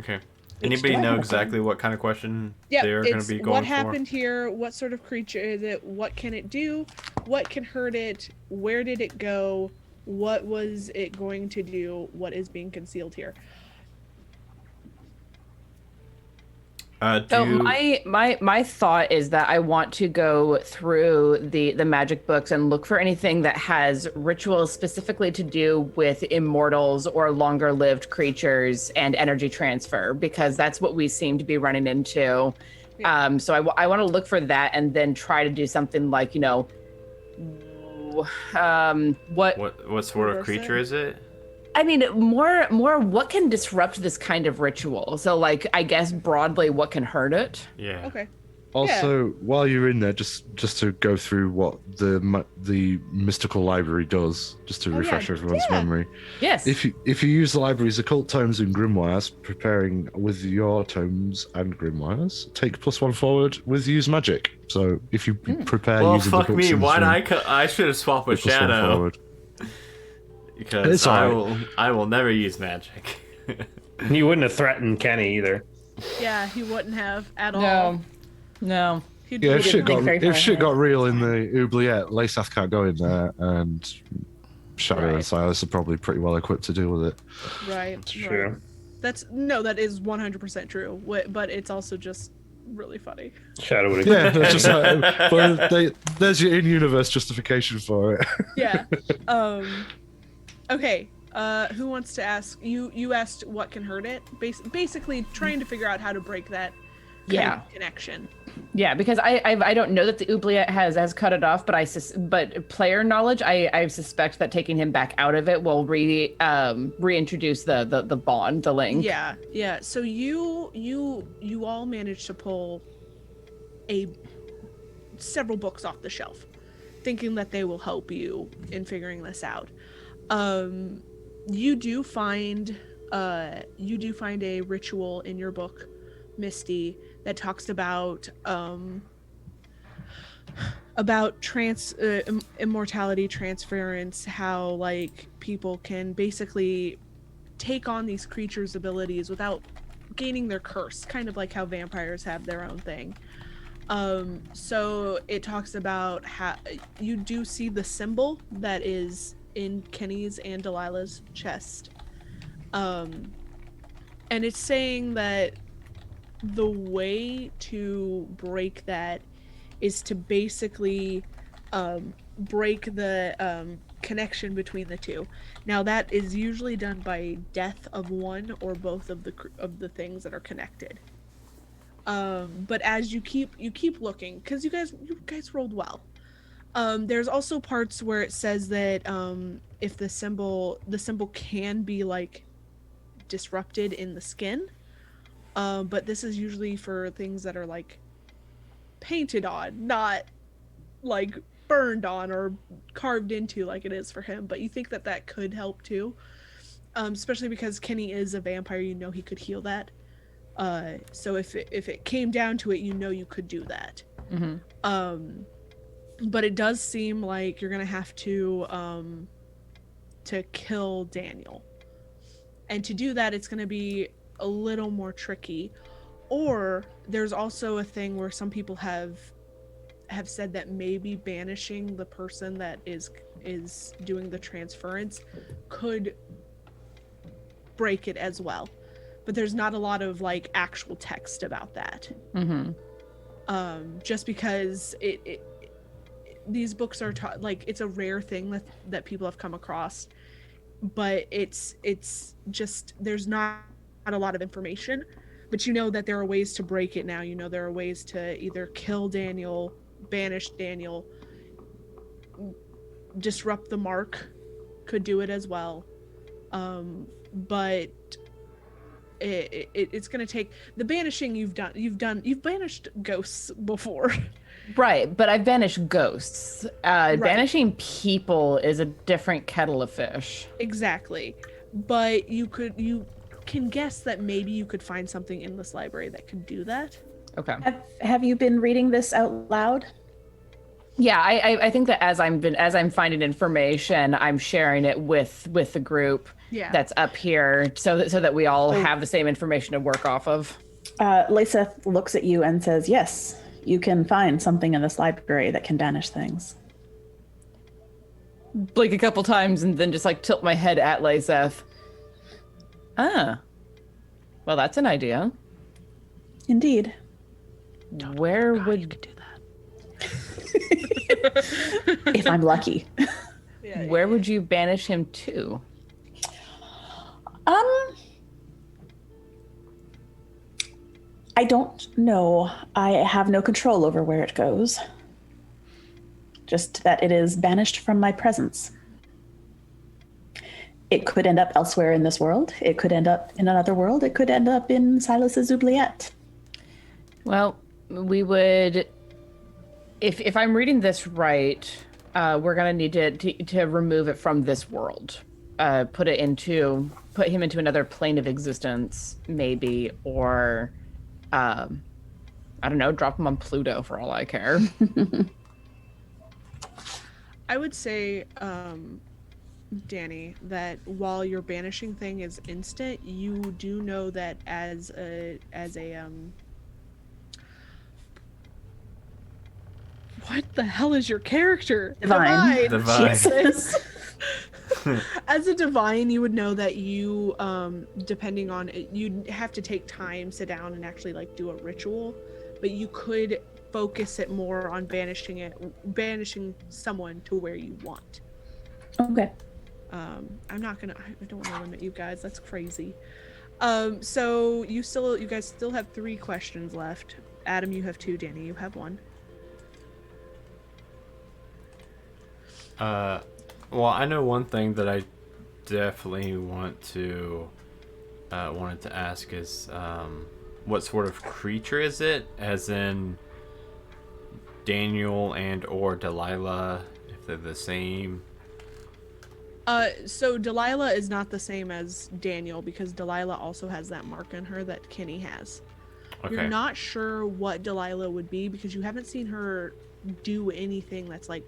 Speaker 2: Okay. Anybody know exactly what kind of question they're going to be going
Speaker 1: what
Speaker 2: for?
Speaker 1: happened here? What sort of creature is it? What can it do? What can hurt it? Where did it go? What was it going to do? What is being concealed here?
Speaker 4: So my thought is that I want to go through the magic books and look for anything that has rituals specifically to do with immortals or longer lived creatures and energy transfer, because that's what we seem to be running into.
Speaker 1: Yeah.
Speaker 4: So I want to look for that and then try to do something like, what
Speaker 2: sort of creature is it?
Speaker 4: I mean, more what can disrupt this kind of ritual? So, like, I guess broadly, what can hurt it?
Speaker 2: Yeah.
Speaker 1: Okay.
Speaker 3: Also, while you're in there, just to go through what the mystical library does, just to refresh everyone's memory.
Speaker 4: Yes.
Speaker 3: If you use the library's occult tomes and grimoires, preparing with your tomes and grimoires, take +1 forward with use magic. So if you prepare
Speaker 2: Well,
Speaker 3: using
Speaker 2: fuck
Speaker 3: the books
Speaker 2: me.
Speaker 3: in this
Speaker 2: Why did
Speaker 3: room,
Speaker 2: I should have swapped with
Speaker 3: take +1
Speaker 2: Shadow.
Speaker 3: forward.
Speaker 2: Because
Speaker 3: It's alright.
Speaker 2: I will never use magic.
Speaker 5: You wouldn't have threatened Kenny either.
Speaker 1: Yeah, he wouldn't have at all.
Speaker 4: No.
Speaker 1: He'd
Speaker 3: Yeah, if
Speaker 1: be-
Speaker 3: shit got
Speaker 4: very far ahead.
Speaker 3: real in the oubliette, Lasath can't go in there, and Shadow and Silas are probably pretty well equipped to deal with it.
Speaker 1: Right.
Speaker 5: True.
Speaker 1: That is 100% true. But it's also just really funny.
Speaker 5: Shadow would have.
Speaker 3: Yeah, that's just there's your in-universe justification for it.
Speaker 1: Yeah. Okay. Who wants to ask? You asked what can hurt it. Basically, trying to figure out how to break that kind of connection.
Speaker 4: Yeah, because I don't know that the oubliette has cut it off, but but player knowledge, I suspect that taking him back out of it will reintroduce the bond, the link.
Speaker 1: Yeah. So you all managed to pull several books off the shelf, thinking that they will help you in figuring this out. You do find a ritual in your book, Misty, that talks about immortality transference, how like people can basically take on these creatures' abilities without gaining their curse, kind of like how vampires have their own thing. So it talks about how you do see the symbol that is in Kenny's and Delilah's chest. And it's saying that the way to break that is to basically break the connection between the two. Now that is usually done by death of one or both of the things that are connected. But as you keep looking, because you guys rolled well. There's also parts where it says that if the symbol can be like disrupted in the skin, but this is usually for things that are like painted on, not like burned on or carved into like it is for him. But you think that could help too, especially because Kenny is a vampire. You know he could heal that. So if it came down to it, you know you could do that.
Speaker 4: Mm-hmm.
Speaker 1: But it does seem like you're gonna have to kill Daniel, and to do that, it's gonna be a little more tricky. Or there's also a thing where some people have said that maybe banishing the person that is doing the transference could break it as well. But there's not a lot of like actual text about that.
Speaker 4: Mm-hmm.
Speaker 1: Just because these books are like it's a rare thing that people have come across, but it's just there's not a lot of information. But you know that there are ways to break it now. You know there are ways to either kill Daniel, banish Daniel, disrupt the mark, could do it as well. But it's gonna take the banishing you've banished ghosts before.
Speaker 4: Right, but I banished ghosts.
Speaker 1: Right.
Speaker 4: Banishing people is a different kettle of fish.
Speaker 1: Exactly. But you can guess that maybe you could find something in this library that could do that.
Speaker 4: Okay.
Speaker 6: Have you been reading this out loud?
Speaker 4: Yeah, I think that as I'm finding information, I'm sharing it with the group
Speaker 1: Yeah.
Speaker 4: that's up here, so that we all have the same information to work off of.
Speaker 6: Lyseth looks at you and says, yes, you can find something in this library that can banish things.
Speaker 4: Blink a couple times and then just like tilt my head at Lyseth. Ah, well, that's an idea.
Speaker 6: Indeed.
Speaker 4: Where
Speaker 1: God, you
Speaker 4: would
Speaker 1: could do that.
Speaker 6: If I'm lucky.
Speaker 4: where would you banish him to?
Speaker 6: I don't know. I have no control over where it goes. Just that it is banished from my presence. It could end up elsewhere in this world. It could end up in another world. It could end up in Silas's oubliette.
Speaker 4: Well, we would, if I'm reading this right, we're gonna need to remove it from this world, put him into another plane of existence, maybe, or, I don't know, drop him on Pluto for all I care.
Speaker 1: I would say, Danny, that while your banishing thing is instant, you do know that as a what the hell is your character?
Speaker 6: Divine. Jesus.
Speaker 1: As a divine, you would know that you, depending on it, you'd have to take time, sit down, and actually like do a ritual. But you could focus it more on banishing someone to where you want.
Speaker 6: Okay.
Speaker 1: I don't want to limit you guys. That's crazy. So you guys still have 3 questions left. Adam, you have 2. Danny, you have 1.
Speaker 2: Well, I know one thing that I definitely wanted to ask is, what sort of creature is it? As in Daniel and or Delilah, if they're the same.
Speaker 1: So Delilah is not the same as Daniel because Delilah also has that mark on her that Kenny has.
Speaker 2: Okay.
Speaker 1: You're not sure what Delilah would be because you haven't seen her do anything that's like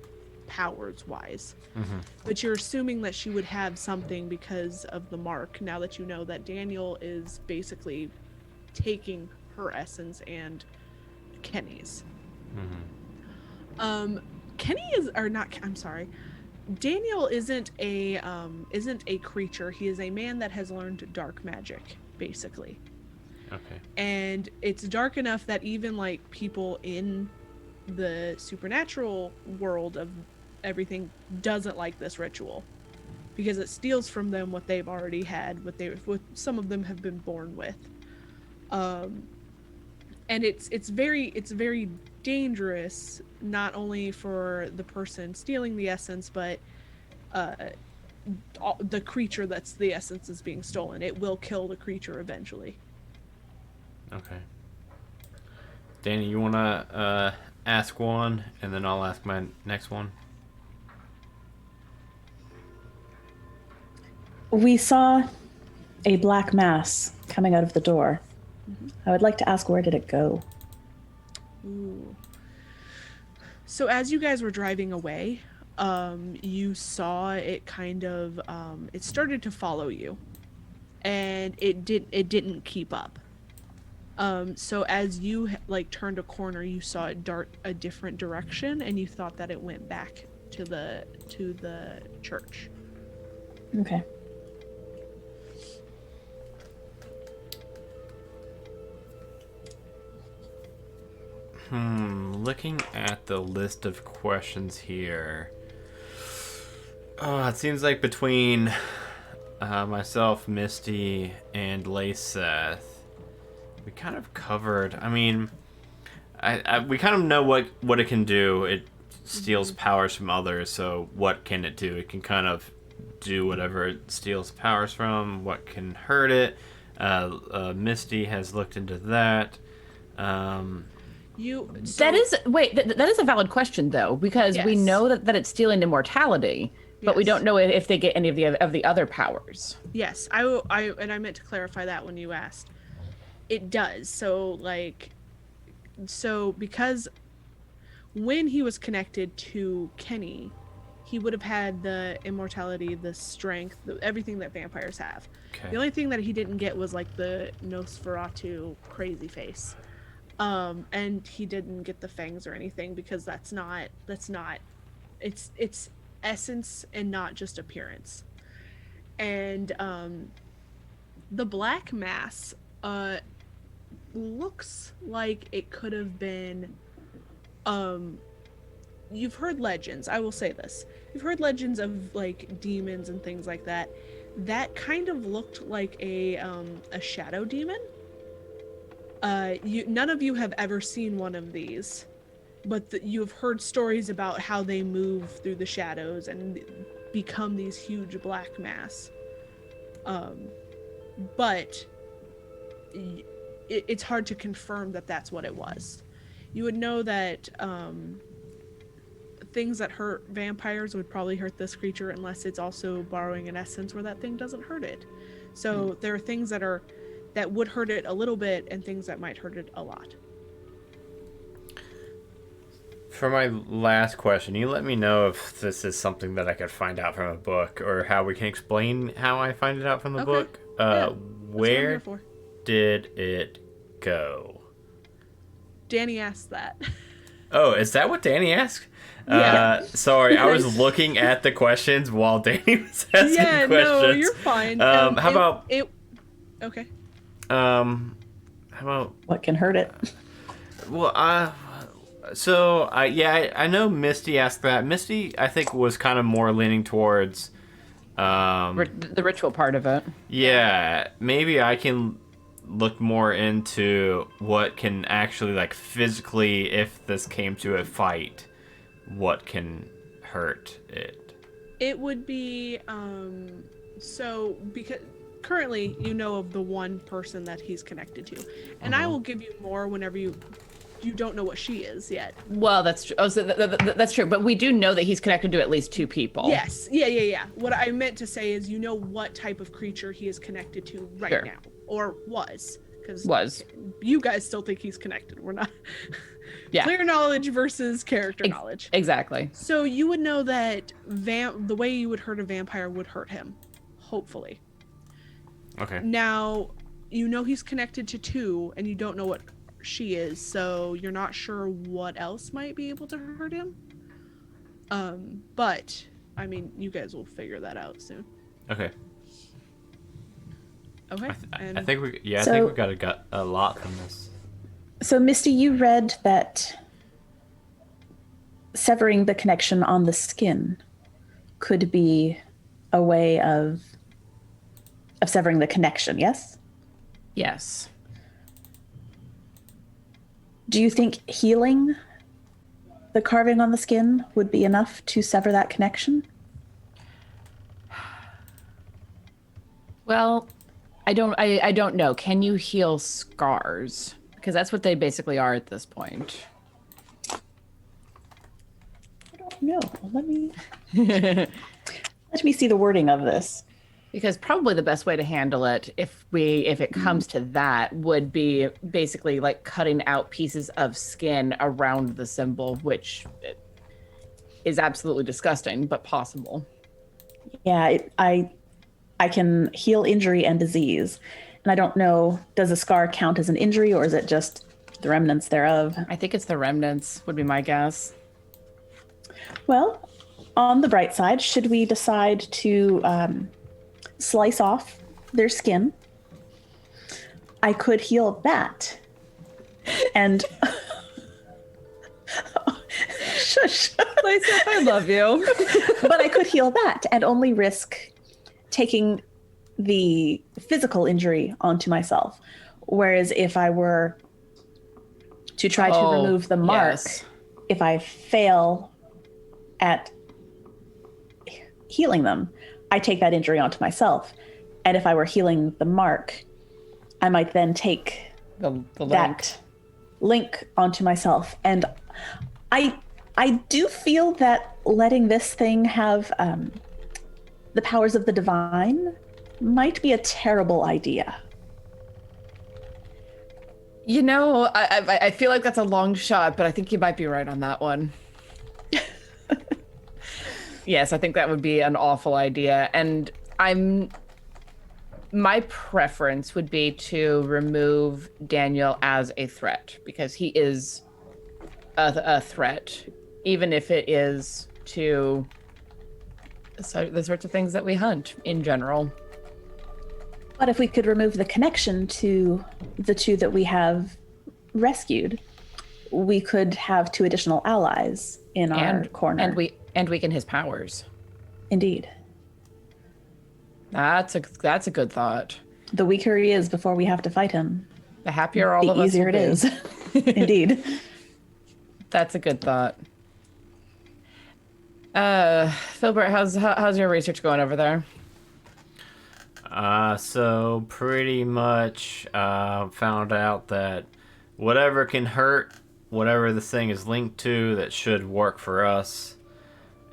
Speaker 1: powers wise.
Speaker 2: Mm-hmm.
Speaker 1: But you're assuming that she would have something because of the mark, now that you know that Daniel is basically taking her essence and Kenny's.
Speaker 2: Mm-hmm.
Speaker 1: Kenny is, or not, I'm sorry. Daniel isn't a creature. He is a man that has learned dark magic, basically.
Speaker 2: Okay.
Speaker 1: And it's dark enough that even like people in the supernatural world of everything doesn't like this ritual because it steals from them what they've already had, what some of them have been born with. And it's very dangerous, not only for the person stealing the essence, but the creature that's the essence is being stolen. It will kill the creature eventually.
Speaker 2: Okay. Danny, you wanna ask one, and then I'll ask my next one.
Speaker 6: We saw a black mass coming out of the door.
Speaker 1: Mm-hmm.
Speaker 6: I would like to ask, where did it go?
Speaker 1: Ooh. So as you guys were driving away, you saw it kind of it started to follow you, and it didn't keep up. So as you like turned a corner, you saw it dart a different direction, and you thought that it went back to the church.
Speaker 6: Okay.
Speaker 2: Looking at the list of questions here. Oh, it seems like between myself, Misty, and Lyseth, we kind of covered. I mean, we kind of know what it can do. It steals powers from others, so what can it do? It can kind of do whatever it steals powers from. What can hurt it? Misty has looked into that.
Speaker 4: That is that is a valid question though, because we
Speaker 1: Yes.
Speaker 4: know that it's stealing immortality, but we
Speaker 1: Yes.
Speaker 4: don't know if they get any of the other powers.
Speaker 1: Yes, I meant to clarify that when you asked. It does. So because when he was connected to Kenny, he would have had the immortality, the strength, everything that vampires have.
Speaker 2: Okay.
Speaker 1: The only thing that he didn't get was like the Nosferatu crazy face. And he didn't get the fangs or anything because that's not it's essence and not just appearance. And the black mass looks like it could have been you've heard legends, I will say this. You've heard legends of like demons and things like that. That kind of looked like a shadow demon. None of you have ever seen one of these, but you've heard stories about how they move through the shadows and become these huge black mass. But it's hard to confirm that that's what it was. You would know that things that hurt vampires would probably hurt this creature unless it's also borrowing an essence where that thing doesn't hurt it. So there are things that would hurt it a little bit and things that might hurt it a lot.
Speaker 2: For my last question, you let me know if this is something that I could find out from a book or how we can explain how I find it out from the
Speaker 1: Okay.
Speaker 2: book.
Speaker 1: Yeah, that's what I'm
Speaker 2: Where
Speaker 1: here for.
Speaker 2: did it go?
Speaker 1: Danny asked that.
Speaker 2: Oh, is that what Danny asked?
Speaker 1: Yeah.
Speaker 2: Sorry, I was
Speaker 1: Nice.
Speaker 2: looking at the questions while Danny was asking
Speaker 1: Yeah,
Speaker 2: questions.
Speaker 1: no, you're fine.
Speaker 2: How about
Speaker 1: okay.
Speaker 2: how about
Speaker 6: What can hurt it?
Speaker 2: well, I know Misty asked that. Misty, I think, was kind of more leaning towards
Speaker 4: The ritual part of it.
Speaker 2: yeah, maybe I can look more into what can actually, like, physically, if this came to a fight, what can hurt it.
Speaker 1: It would be so because currently you know of the one person that he's connected to, and I will give you more whenever you don't know what she is yet.
Speaker 4: Well, that's true. Oh, so that's true. But we do know that he's connected to at least two people.
Speaker 1: Yes, yeah. What I meant to say is you know what type of creature he is connected to right
Speaker 4: Sure.
Speaker 1: now, or was, because
Speaker 4: Was.
Speaker 1: you guys still think he's connected. We're not.
Speaker 4: Yeah.
Speaker 1: Clear knowledge versus character knowledge.
Speaker 4: Exactly.
Speaker 1: So you would know that the way you would hurt a vampire would hurt him, hopefully.
Speaker 2: Okay.
Speaker 1: Now, you know he's connected to two, and you don't know what she is, so you're not sure what else might be able to hurt him. But, I mean, you guys will figure that out soon.
Speaker 2: Okay.
Speaker 1: Okay?
Speaker 2: I think we
Speaker 6: So-
Speaker 2: I think we got a lot from this.
Speaker 6: So, Misty, you read that severing the connection on the skin could be a way of severing the connection, yes?
Speaker 4: Yes.
Speaker 6: Do you think healing the carving on the skin would be enough to sever that connection?
Speaker 4: Well, I don't know. Can you heal scars? Because that's what they basically are at this point.
Speaker 6: I don't know. Let me see the wording of this.
Speaker 4: Because probably the best way to handle it, if it comes to that, would be basically like cutting out pieces of skin around the symbol, which is absolutely disgusting, but possible.
Speaker 6: Yeah, I can heal injury and disease. And I don't know, does a scar count as an injury or is it just the remnants thereof?
Speaker 4: I think it's the remnants, would be my guess.
Speaker 6: Well, on the bright side, should we decide to slice off their skin, I could heal that. And shush.
Speaker 4: Lisa, I love you.
Speaker 6: But I could heal that and only risk taking the physical injury onto myself. Whereas if I were to try to remove the mark,
Speaker 4: yes.
Speaker 6: if I fail at healing them, I take that injury onto myself. And if I were healing the mark, I might then take
Speaker 4: The link.
Speaker 6: that link onto myself, and I do feel that letting this thing have the powers of the divine might be a terrible idea.
Speaker 4: You know, I feel like that's a long shot, but I think you might be right on that one. Yes, I think that would be an awful idea, and my preference would be to remove Daniel as a threat, because he is a threat, even if it is to the sorts of things that we hunt in general.
Speaker 6: But if we could remove the connection to the two that we have rescued, we could have 2 additional allies in our corner.
Speaker 4: And weaken his powers.
Speaker 6: Indeed.
Speaker 4: That's a good thought.
Speaker 6: The weaker he is before we have to fight him,
Speaker 4: The happier all of
Speaker 6: the
Speaker 4: us
Speaker 6: easier
Speaker 4: will
Speaker 6: it
Speaker 4: be.
Speaker 6: is. Indeed.
Speaker 4: That's a good thought. Filbert, how's your research going over there?
Speaker 2: So pretty much found out that whatever can hurt, whatever this thing is linked to, that should work for us.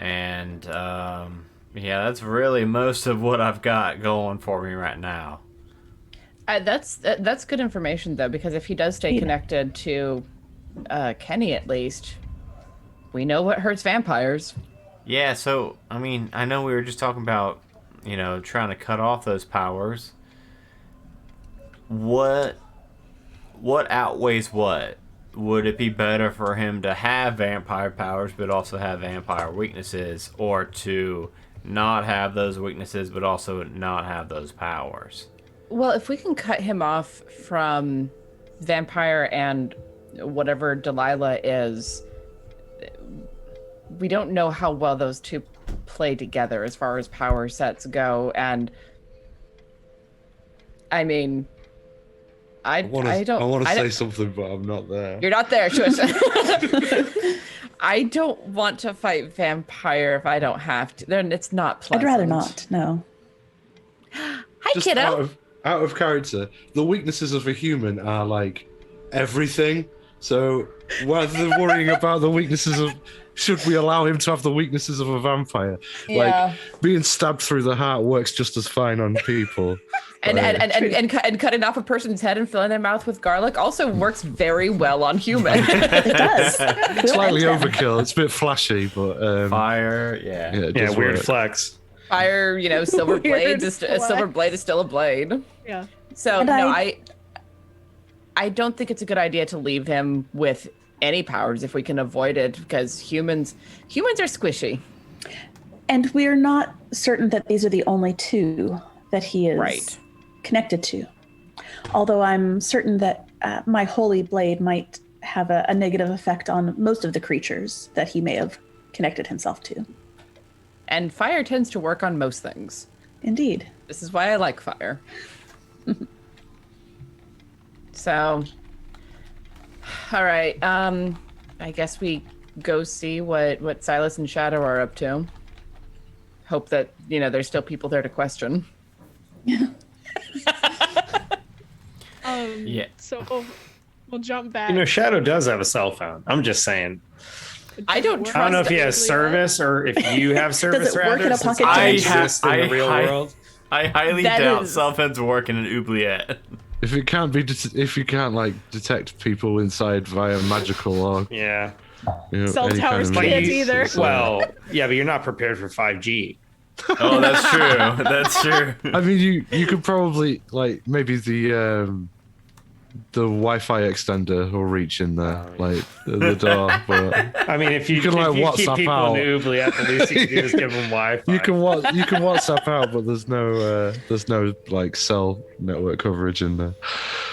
Speaker 2: And yeah, that's really most of what I've got going for me right now.
Speaker 4: That's good information, though, because if he does stay connected to Kenny, at least, we know what hurts vampires.
Speaker 2: Yeah, so, I mean, I know we were just talking about, trying to cut off those powers. What outweighs what? Would it be better for him to have vampire powers but also have vampire weaknesses, or to not have those weaknesses but also not have those powers?
Speaker 4: Well, if we can cut him off from vampire and whatever Delilah is, we don't know how well those two play together as far as power sets go. And I mean, I want
Speaker 3: to say something, but I'm not there.
Speaker 4: You're not there, Shush. I don't want to fight vampire if I don't have to. Then it's not pleasant.
Speaker 6: I'd rather not. No.
Speaker 4: Hi,
Speaker 3: Just
Speaker 4: kiddo.
Speaker 3: Out of character, the weaknesses of a human are like everything. So rather than worrying about the weaknesses of, should we allow him to have the weaknesses of a vampire?
Speaker 4: Yeah.
Speaker 3: Like being stabbed through the heart works just as fine on people.
Speaker 4: And cutting off a person's head and filling their mouth with garlic also works very well on humans.
Speaker 6: It does.
Speaker 3: Slightly overkill. It's a bit flashy, but
Speaker 2: Fire, yeah.
Speaker 3: it
Speaker 5: Yeah,
Speaker 3: does
Speaker 5: weird
Speaker 3: work.
Speaker 5: flex.
Speaker 4: Silver
Speaker 1: Weird
Speaker 4: blade is a silver blade is still a blade.
Speaker 1: Yeah.
Speaker 4: So
Speaker 6: And
Speaker 4: no, I don't think it's a good idea to leave him with any powers if we can avoid it, because humans are squishy.
Speaker 6: And we're not certain that these are the only 2 that he is
Speaker 4: Right.
Speaker 6: connected to. Although I'm certain that my holy blade might have a negative effect on most of the creatures that he may have connected himself to.
Speaker 4: And fire tends to work on most things.
Speaker 6: Indeed.
Speaker 4: This is why I like fire. So, all right. I guess we go see what Silas and Shadow are up to. Hope that, there's still people there to question.
Speaker 2: Yeah.
Speaker 1: So we'll jump back.
Speaker 5: Shadow does have a cell phone. I'm just saying.
Speaker 4: I don't
Speaker 1: Work
Speaker 5: I don't know if he
Speaker 1: exactly
Speaker 5: has service or if you have service.
Speaker 6: Does it work
Speaker 5: rather,
Speaker 6: in a
Speaker 5: since
Speaker 6: pocket
Speaker 5: I
Speaker 6: change?
Speaker 5: exist in the real world.
Speaker 2: I highly
Speaker 4: That
Speaker 2: doubt
Speaker 4: is-
Speaker 2: cell phones work in an oubliette.
Speaker 3: If it can't be, if you can't like detect people inside via magical or
Speaker 5: Yeah.
Speaker 1: Cell
Speaker 3: any
Speaker 1: towers
Speaker 3: kind of
Speaker 1: can't
Speaker 3: means,
Speaker 1: either.
Speaker 3: it's
Speaker 5: Well, yeah, but you're not prepared for 5G.
Speaker 2: Oh, that's true. That's true.
Speaker 3: I mean, you could probably like maybe the Wi-Fi extender will reach in there, like the door. But
Speaker 5: I mean, if you
Speaker 3: can,
Speaker 5: if
Speaker 3: like,
Speaker 5: you keep
Speaker 3: WhatsApp
Speaker 5: people
Speaker 3: out.
Speaker 5: in the oubliette, the least you can do is give them Wi-Fi.
Speaker 3: you can WhatsApp out, but there's no like cell network coverage in there.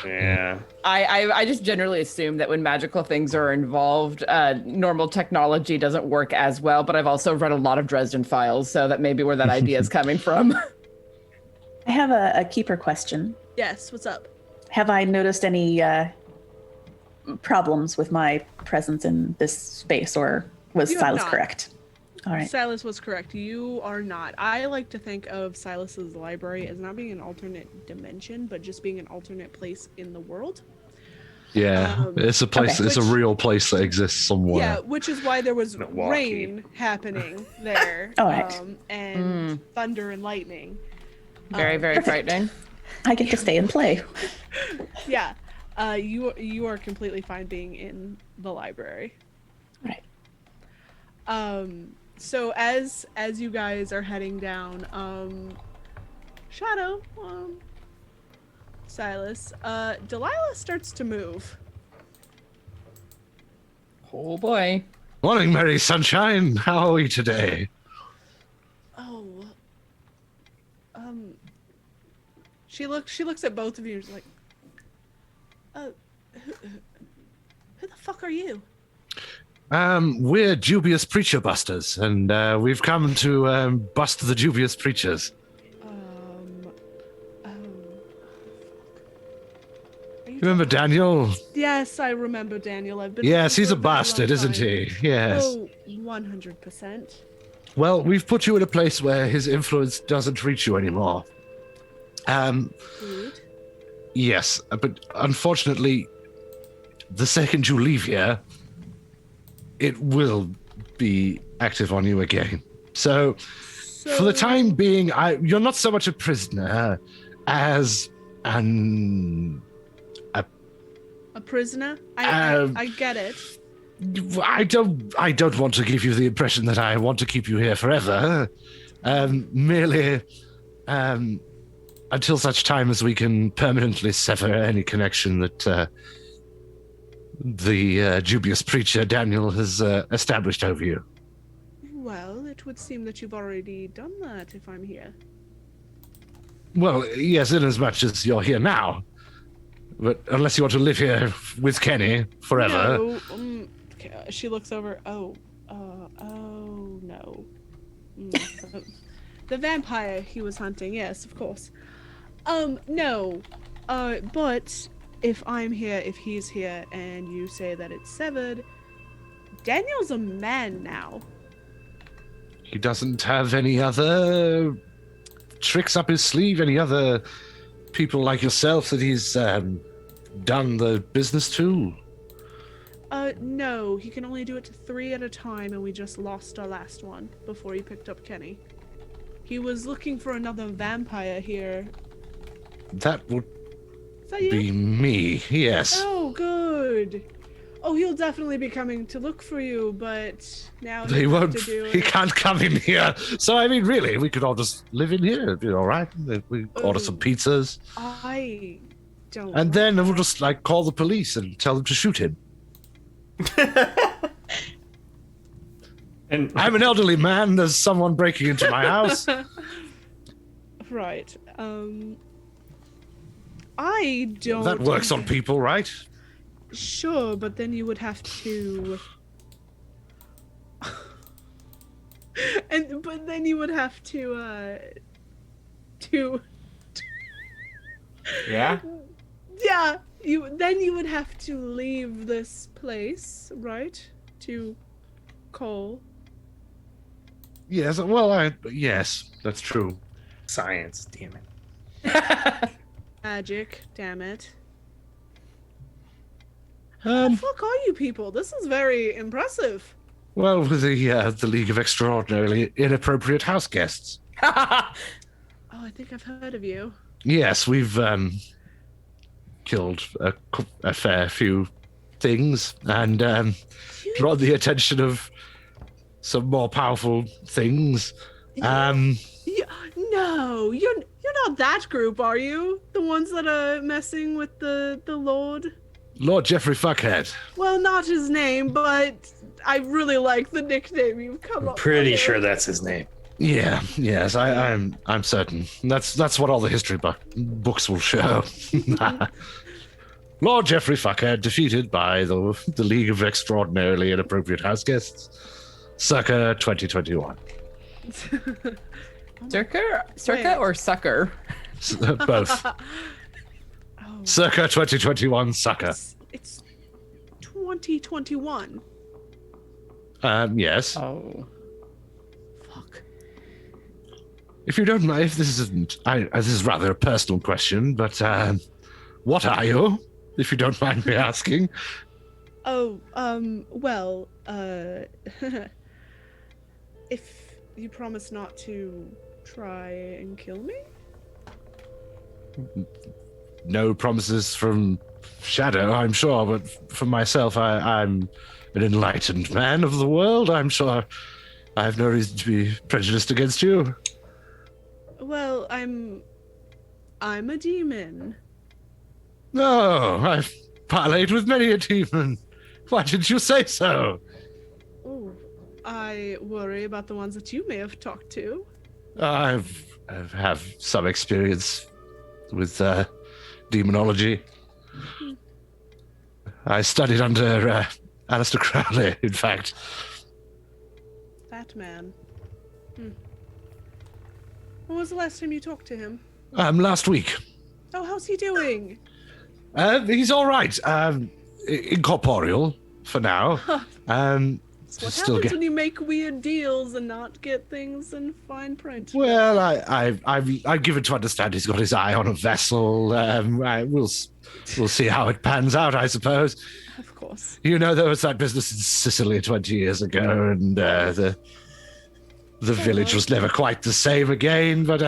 Speaker 5: Yeah.
Speaker 4: I just generally assume that when magical things are involved, normal technology doesn't work as well, but I've also read a lot of Dresden Files, so that may be where that idea is coming from.
Speaker 6: I have a keeper question.
Speaker 1: Yes, what's up?
Speaker 6: Have I noticed any problems with my presence in this space, or was
Speaker 1: You have
Speaker 6: Silas
Speaker 1: not.
Speaker 6: correct? All right.
Speaker 1: Silas was correct. You are not. I like to think of Silas's library as not being an alternate dimension, but just being an alternate place in the world.
Speaker 3: Yeah, it's a place.
Speaker 6: okay.
Speaker 3: It's a real place that exists somewhere.
Speaker 1: Yeah, which is why there was
Speaker 5: Milwaukee.
Speaker 1: rain happening there,
Speaker 6: All right.
Speaker 1: and thunder and lightning.
Speaker 4: Very, very
Speaker 6: Perfect.
Speaker 4: frightening.
Speaker 6: I get to stay and play.
Speaker 1: Yeah, you are completely fine being in the library.
Speaker 6: Right.
Speaker 1: So as you guys are heading down, Shadow, Silas, Delilah starts to move.
Speaker 4: Oh boy.
Speaker 3: Morning, Mary Sunshine. How are we today?
Speaker 1: Oh, she looks at both of you and is like, who the fuck are you?
Speaker 3: We're dubious preacher busters, and we've come to bust the dubious preachers.
Speaker 1: Are you
Speaker 3: Remember Daniel?
Speaker 1: Yes, I remember Daniel. I've been.
Speaker 3: Yes,
Speaker 1: with him
Speaker 3: he's
Speaker 1: for
Speaker 3: a
Speaker 1: very long
Speaker 3: bastard, isn't
Speaker 1: time.
Speaker 3: he? Yes.
Speaker 1: Oh, 100%.
Speaker 3: Well, we've put you in a place where his influence doesn't reach you anymore.
Speaker 1: Good.
Speaker 3: Yes, but unfortunately, the second you leave here, it will be active on you again. So, for the time being, you're not so much a prisoner as an...
Speaker 1: A prisoner? I get it.
Speaker 3: I don't want to give you the impression that I want to keep you here forever. Merely until such time as we can permanently sever any connection that the dubious preacher Daniel has established over you.
Speaker 1: Well, it would seem that you've already done that if I'm here.
Speaker 3: Well, yes, in as much as you're here now. But unless you want to live here with Kenny forever.
Speaker 1: No, she looks over. Oh no. The vampire he was hunting, yes, of course. No. But if I'm here, if he's here, and you say that it's severed, Daniel's a man now.
Speaker 3: He doesn't have any other tricks up his sleeve, any other people like yourself that he's done the business to?
Speaker 1: No, he can only do it to 3 at a time, and we just lost our last one before he picked up Kenny. He was looking for another vampire here.
Speaker 3: That would
Speaker 1: Is that you?
Speaker 3: be me, yes.
Speaker 1: Oh, good. Oh, he'll definitely be coming to look for you, but now
Speaker 3: They
Speaker 1: you have
Speaker 3: won't,
Speaker 1: to do
Speaker 3: he
Speaker 1: it.
Speaker 3: can't come in here. So, I mean, really, we could all just live in here. It'd be all right. We order some pizzas.
Speaker 1: I don't.
Speaker 3: And
Speaker 1: like
Speaker 3: then we'll
Speaker 1: that.
Speaker 3: just, like, call the police and tell them to shoot him.
Speaker 5: And
Speaker 3: I'm an elderly man. There's someone breaking into my house.
Speaker 1: Right. I don't.
Speaker 3: That works on people, right?
Speaker 1: Sure, but then you would have to. But then you would have to.
Speaker 2: Yeah?
Speaker 1: Yeah, you would have to leave this place, right? To Cole.
Speaker 3: Yes, well, yes, that's true.
Speaker 5: science, damn it.
Speaker 1: Magic, damn it. What
Speaker 3: Um,
Speaker 1: the fuck are you people? This is very impressive.
Speaker 3: well, with the League of Extraordinarily Inappropriate House Guests.
Speaker 1: Oh, I think I've heard of you.
Speaker 3: Yes, we've killed a fair few things and drawn the attention of some more powerful things.
Speaker 1: No, you're not that group, are you? The ones that are messing with the Lord?
Speaker 3: Lord Jeffrey Fuckhead.
Speaker 1: Well, not his name, but I really like the nickname you've come up
Speaker 5: Pretty
Speaker 1: with.
Speaker 5: sure that's his name.
Speaker 3: Yeah, yes, I'm certain. That's what all the history books will show. Lord Jeffrey Fuckhead defeated by the League of Extraordinarily Inappropriate House Guests, circa 2021.
Speaker 4: Circa
Speaker 1: Wait.
Speaker 4: or sucker?
Speaker 3: Both.
Speaker 1: Oh,
Speaker 3: Circa 2021 sucker.
Speaker 1: it's 2021.
Speaker 3: Yes.
Speaker 4: Oh.
Speaker 1: Fuck.
Speaker 3: If you don't mind, if this isn't, this is rather a personal question, but what are you? if you don't mind me asking.
Speaker 1: Oh, well, if you promise not to try and kill me?
Speaker 3: No promises from Shadow, I'm sure, but for myself, I'm an enlightened man of the world. I'm sure I have no reason to be prejudiced against you.
Speaker 1: Well, I'm a demon.
Speaker 3: No, I've parleyed with many a demon. Why didn't you say so?
Speaker 1: Oh, I worry about the ones that you may have talked to.
Speaker 3: I have some experience with demonology. I studied under Aleister Crowley, in fact.
Speaker 1: That man. When was the last time you talked to him?
Speaker 3: Last week.
Speaker 1: Oh, how's he doing?
Speaker 3: He's all right. Incorporeal for now.
Speaker 1: That's what
Speaker 3: Still
Speaker 1: happens when you make weird deals and not get things in fine print.
Speaker 3: Well, I've given to understand he's got his eye on a vessel. We'll see how it pans out, I suppose.
Speaker 1: Of course.
Speaker 3: You know, there was that business in Sicily 20 years ago, and the village was never quite the same again. But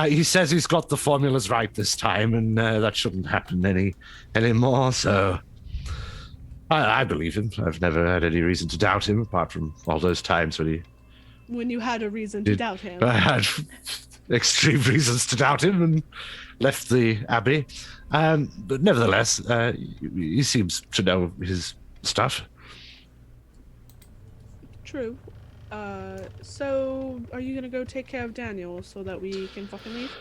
Speaker 3: he says he's got the formulas right this time, and that shouldn't happen anymore. So I believe him. I've never had any reason to doubt him, apart from all those times
Speaker 1: when you had a reason to doubt him.
Speaker 3: I had extreme reasons to doubt him and left the abbey. But nevertheless, he seems to know his stuff.
Speaker 1: True. So are you gonna go take care of Daniel so that we can fucking leave?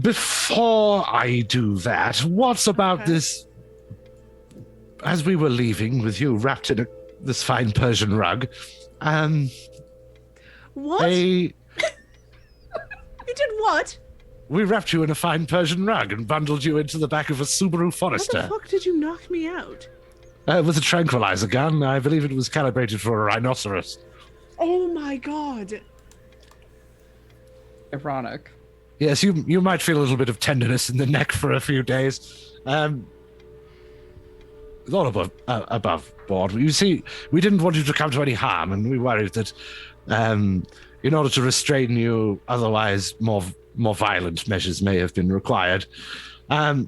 Speaker 3: Before I do that, what's about this? As we were leaving with you wrapped in this fine Persian rug,
Speaker 1: what? You did what?
Speaker 3: We wrapped you in a fine Persian rug and bundled you into the back of a Subaru Forester.
Speaker 1: How the fuck did you knock me out?
Speaker 3: With a tranquilizer gun. I believe it was calibrated for a rhinoceros.
Speaker 1: Oh my god.
Speaker 7: Ironic.
Speaker 3: Yes, you might feel a little bit of tenderness in the neck for a few days. Not above board. You see, we didn't want you to come to any harm, and we worried that in order to restrain you, otherwise more violent measures may have been required. But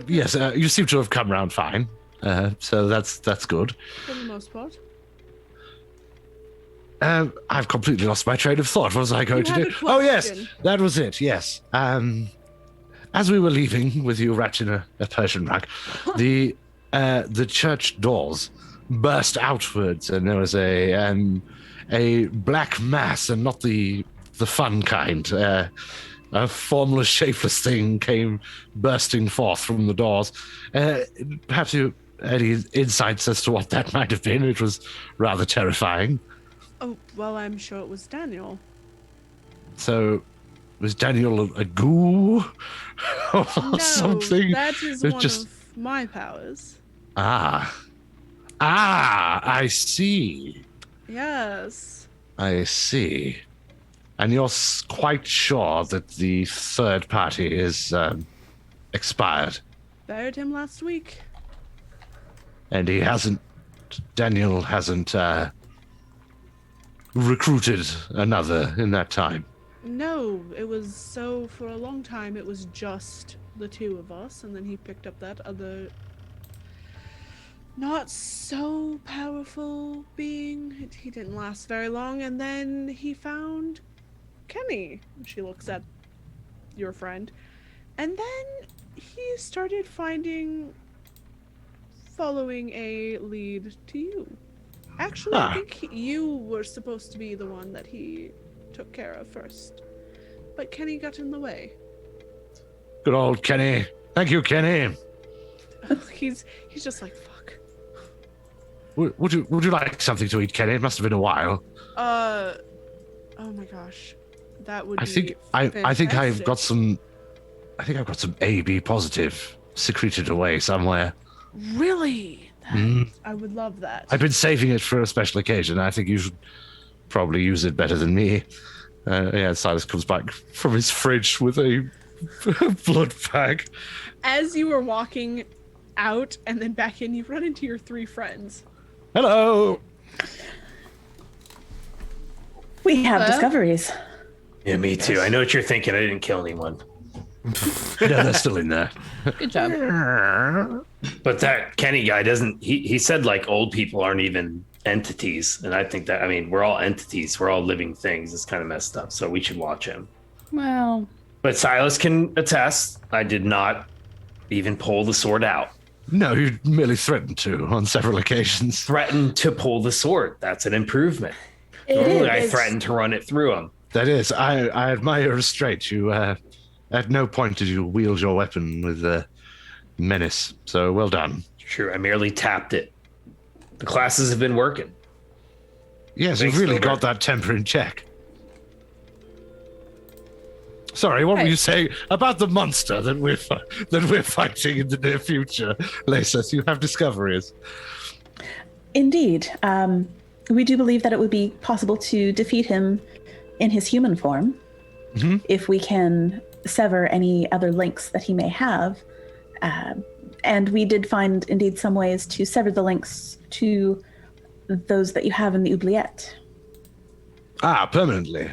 Speaker 3: yes, you seem to have come round fine, so that's good.
Speaker 1: For the most part.
Speaker 3: I've completely lost my train of thought. What was I going to do? Oh yes, that was it. Yes. As we were leaving with you wrapped in a Persian rug, the church doors burst outwards, and there was a black mass, and not the fun kind. A formless, shapeless thing came bursting forth from the doors. Perhaps you had any insights as to what that might have been? It was rather terrifying.
Speaker 1: Oh, well, I'm sure it was Daniel.
Speaker 3: So, was Daniel a ghoul or something?
Speaker 1: That is one of my powers.
Speaker 3: I see.
Speaker 1: Yes.
Speaker 3: I see. And you're quite sure that the third party is expired?
Speaker 1: Buried him last week.
Speaker 3: And Daniel hasn't recruited another in that time?
Speaker 1: No, for a long time it was just the two of us, and then he picked up that other not so powerful being. He didn't last very long, and then he found Kenny. She looks at your friend, and then he started following a lead to you. Actually, I think you were supposed to be the one that he took care of first, but Kenny got in the way.
Speaker 3: Good old Kenny. Thank you, Kenny.
Speaker 1: He's just like, fuck.
Speaker 3: Would you like something to eat, Kenny? It must have been a while.
Speaker 1: Oh my gosh, that would.
Speaker 3: I think I've got some. I think I've got some AB positive secreted away somewhere.
Speaker 1: Really? I would love that.
Speaker 3: I've been saving it for a special occasion. I think you should probably use it better than me. Silas comes back from his fridge with a Blood bag.
Speaker 1: As you are walking out and then back in, you've run into your 3 friends.
Speaker 3: Hello.
Speaker 6: We have discoveries.
Speaker 5: Yeah, me too. I know what you're thinking. I didn't kill anyone.
Speaker 3: No, they're still in there.
Speaker 4: Good job.
Speaker 5: But that Kenny guy doesn't, he said like old people aren't even entities. And I think that, I mean, we're all entities. We're all living things. It's kind of messed up. So we should watch him.
Speaker 4: Well,
Speaker 5: But Silas can attest, I did not even pull the sword out.
Speaker 3: No, you merely threatened to on several occasions.
Speaker 5: Threatened to pull the sword. That's an improvement.
Speaker 6: It
Speaker 5: Normally I
Speaker 6: is.
Speaker 5: threatened to run it through him.
Speaker 3: That is, I admire your restraint. You, at no point did you wield your weapon with menace. So well done.
Speaker 5: True, I merely tapped it. The classes have been working.
Speaker 3: Yes,
Speaker 5: Thanks,
Speaker 3: you've really
Speaker 5: Silver.
Speaker 3: got that temper in check. Sorry, what were you saying about the monster that we're fighting in the near future? Lasus, you have discoveries.
Speaker 6: Indeed. We do believe that it would be possible to defeat him in his human form if we can sever any other links that he may have. And we did find, indeed, some ways to sever the links to those that you have in the oubliette.
Speaker 3: Ah, permanently.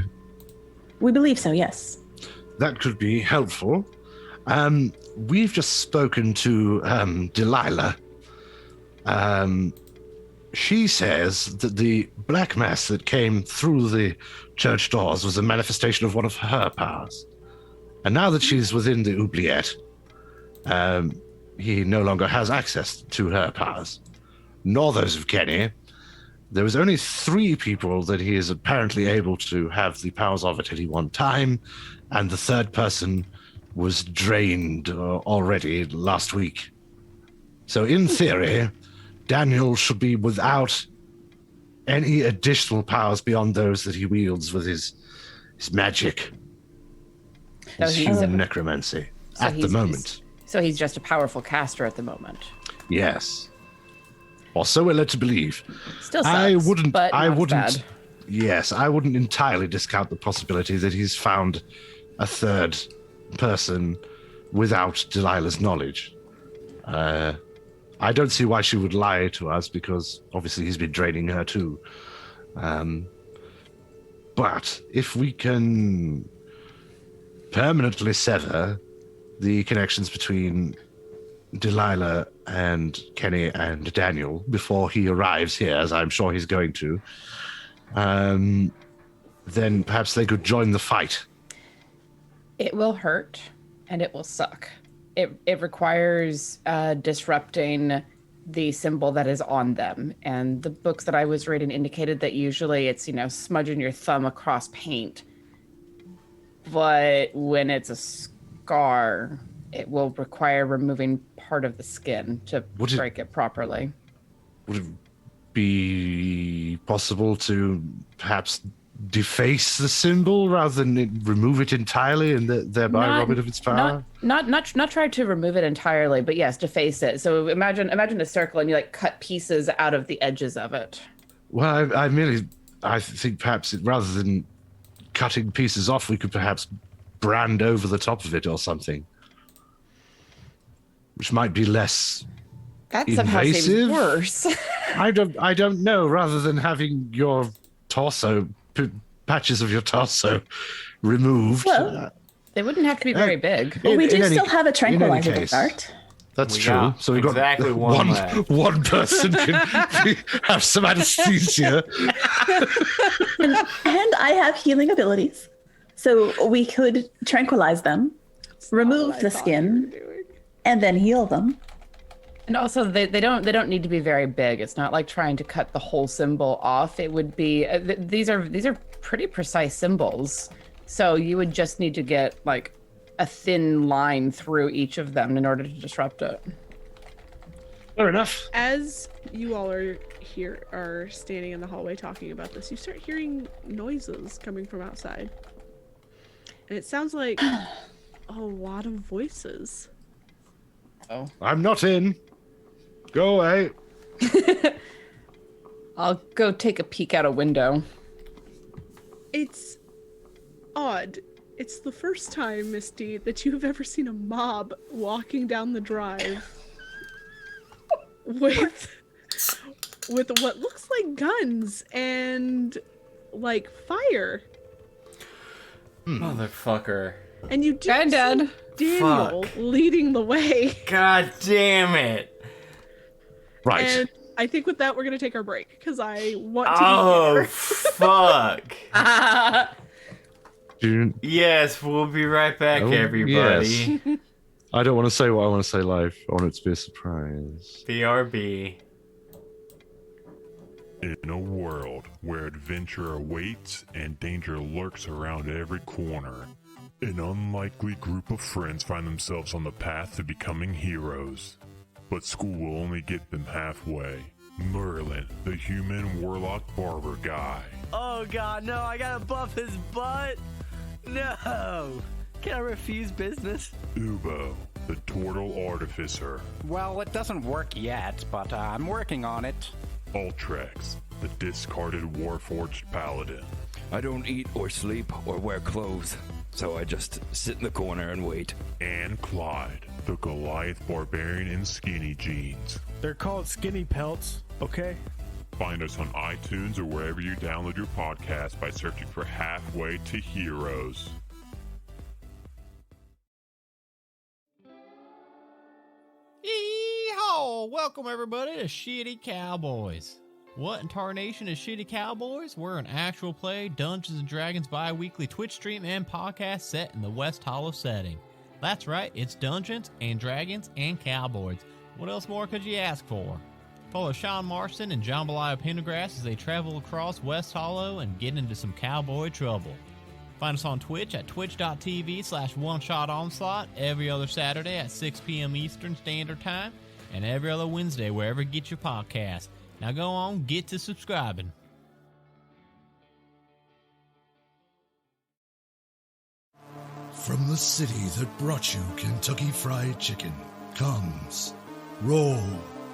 Speaker 6: We believe so, yes.
Speaker 3: That could be helpful. We've just spoken to Delilah. She says that the black mass that came through the church doors was a manifestation of one of her powers. And now that she's within the oubliette, he no longer has access to her powers, nor those of Kenny. There was only 3 people that he is apparently able to have the powers of at any one time, and the 3rd person was drained already last week. So in theory, Daniel should be without any additional powers beyond those that he wields with his magic, his human necromancy at the moment.
Speaker 4: So he's just a powerful caster at the moment.
Speaker 3: Yes. Or so we're led to believe.
Speaker 4: Still sucks,
Speaker 3: I wouldn't.
Speaker 4: but
Speaker 3: I
Speaker 4: not
Speaker 3: wouldn't.
Speaker 4: bad.
Speaker 3: Yes, I wouldn't entirely discount the possibility that he's found a 3rd person without Delilah's knowledge. I don't see why she would lie to us because obviously he's been draining her too. But if we can permanently sever the connections between Delilah and Kenny and Daniel before he arrives here, as I'm sure he's going to, then perhaps they could join the fight.
Speaker 4: It will hurt and it will suck. It requires disrupting the symbol that is on them. And the books that I was reading indicated that usually it's, smudging your thumb across paint. But when it's a scar, it will require removing part of the skin to break it properly.
Speaker 3: Would it be possible to perhaps deface the symbol rather than remove it entirely and thereby rob it of its power?
Speaker 4: Not try to remove it entirely, but yes, deface it. So imagine a circle and you cut pieces out of the edges of it.
Speaker 3: Well, I think perhaps rather than cutting pieces off, we could perhaps brand over the top of it or something, which might be less
Speaker 4: that somehow
Speaker 3: invasive.
Speaker 4: Seems worse.
Speaker 3: I don't know. Rather than having your torso, patches of your torso removed.
Speaker 6: Well,
Speaker 4: they wouldn't have to be very big.
Speaker 6: Well, we do still have a tranquilizer to start.
Speaker 3: That's true. So we've
Speaker 2: exactly
Speaker 3: got
Speaker 2: one left.
Speaker 3: one person can have some anesthesia.
Speaker 6: And I have healing abilities. So we could tranquilize them, remove the skin, and then heal them.
Speaker 4: And also, they don't need to be very big. It's not like trying to cut the whole symbol off. It would be these are pretty precise symbols. So you would just need to get a thin line through each of them in order to disrupt it.
Speaker 3: Fair enough.
Speaker 1: As you all are standing in the hallway talking about this, you start hearing noises coming from outside. And it sounds like a lot of voices.
Speaker 4: Oh.
Speaker 3: I'm not in. Go away.
Speaker 4: I'll go take a peek out a window.
Speaker 1: It's odd. It's the first time, Misty, that you've ever seen a mob walking down the drive with what looks like guns and like fire.
Speaker 2: Motherfucker.
Speaker 1: And you do
Speaker 4: Granddad.
Speaker 1: see Daniel leading the way.
Speaker 2: God damn it.
Speaker 3: Right.
Speaker 1: And I think with that we're gonna take our break because I want to
Speaker 2: Oh,
Speaker 1: be here.
Speaker 2: fuck.
Speaker 3: You-
Speaker 2: Yes, we'll be right back,
Speaker 3: Oh,
Speaker 2: everybody.
Speaker 3: yes. I don't want to say what I want to say live. I want it to be a surprise.
Speaker 2: BRB.
Speaker 7: In a world where adventure awaits and danger lurks around every corner, an unlikely group of friends find themselves on the path to becoming heroes. But school will only get them halfway. Merlin, the human warlock barber guy.
Speaker 8: Oh god, no, I gotta buff his butt? No! Can I refuse business?
Speaker 7: Ubo, the turtle artificer.
Speaker 9: Well, it doesn't work yet, but I'm working on it.
Speaker 7: Ultrex, the discarded warforged paladin.
Speaker 10: I don't eat or sleep or wear clothes, so I just sit in the corner and wait.
Speaker 7: And Clyde, the Goliath barbarian in skinny jeans.
Speaker 8: They're called skinny pelts, okay?
Speaker 7: Find us on iTunes or wherever you download your podcast by searching for Halfway to Heroes.
Speaker 11: Yeehaw! Welcome everybody to Shitty Cowboys. What in tarnation is Shitty Cowboys? We're an actual play Dungeons & Dragons bi-weekly Twitch stream and podcast set in the West Hollow setting. That's right, it's Dungeons and Dragons and Cowboys. What else more could you ask for? Follow Sean Marston and Jambalaya Pendergrass as they travel across West Hollow and get into some cowboy trouble. Find us on Twitch at twitch.tv/OneShotOnslaught every other Saturday at 6 p.m. Eastern Standard Time and every other Wednesday wherever you get your podcast. Now go on, get to subscribing.
Speaker 12: From the city that brought you Kentucky Fried Chicken comes Roll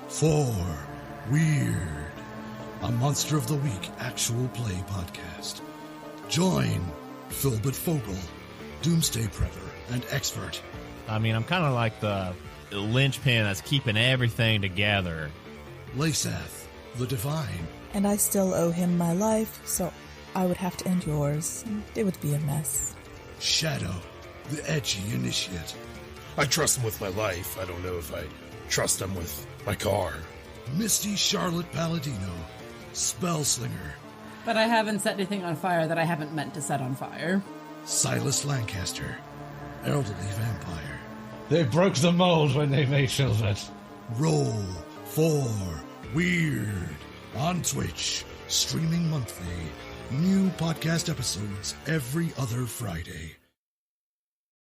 Speaker 12: for Weird, a Monster of the Week actual play podcast. Join Philbert Fogel, Doomsday Prepper and Expert.
Speaker 11: I mean, I'm kind of like the linchpin that's keeping everything together.
Speaker 12: Lasath, the Divine.
Speaker 13: And I still owe him my life, so I would have to end yours. It would be a mess.
Speaker 12: Shadow, the Edgy Initiate.
Speaker 14: I trust him with my life. I don't know if I trust him with my car.
Speaker 12: Misty Charlotte Palladino, Spellslinger.
Speaker 15: But I haven't set anything on fire that I haven't meant to set on fire.
Speaker 12: Silas Lancaster, Elderly Vampire.
Speaker 3: They broke the mold when they made Filbert.
Speaker 12: Roll for Weird on Twitch, streaming monthly. New podcast episodes every other Friday.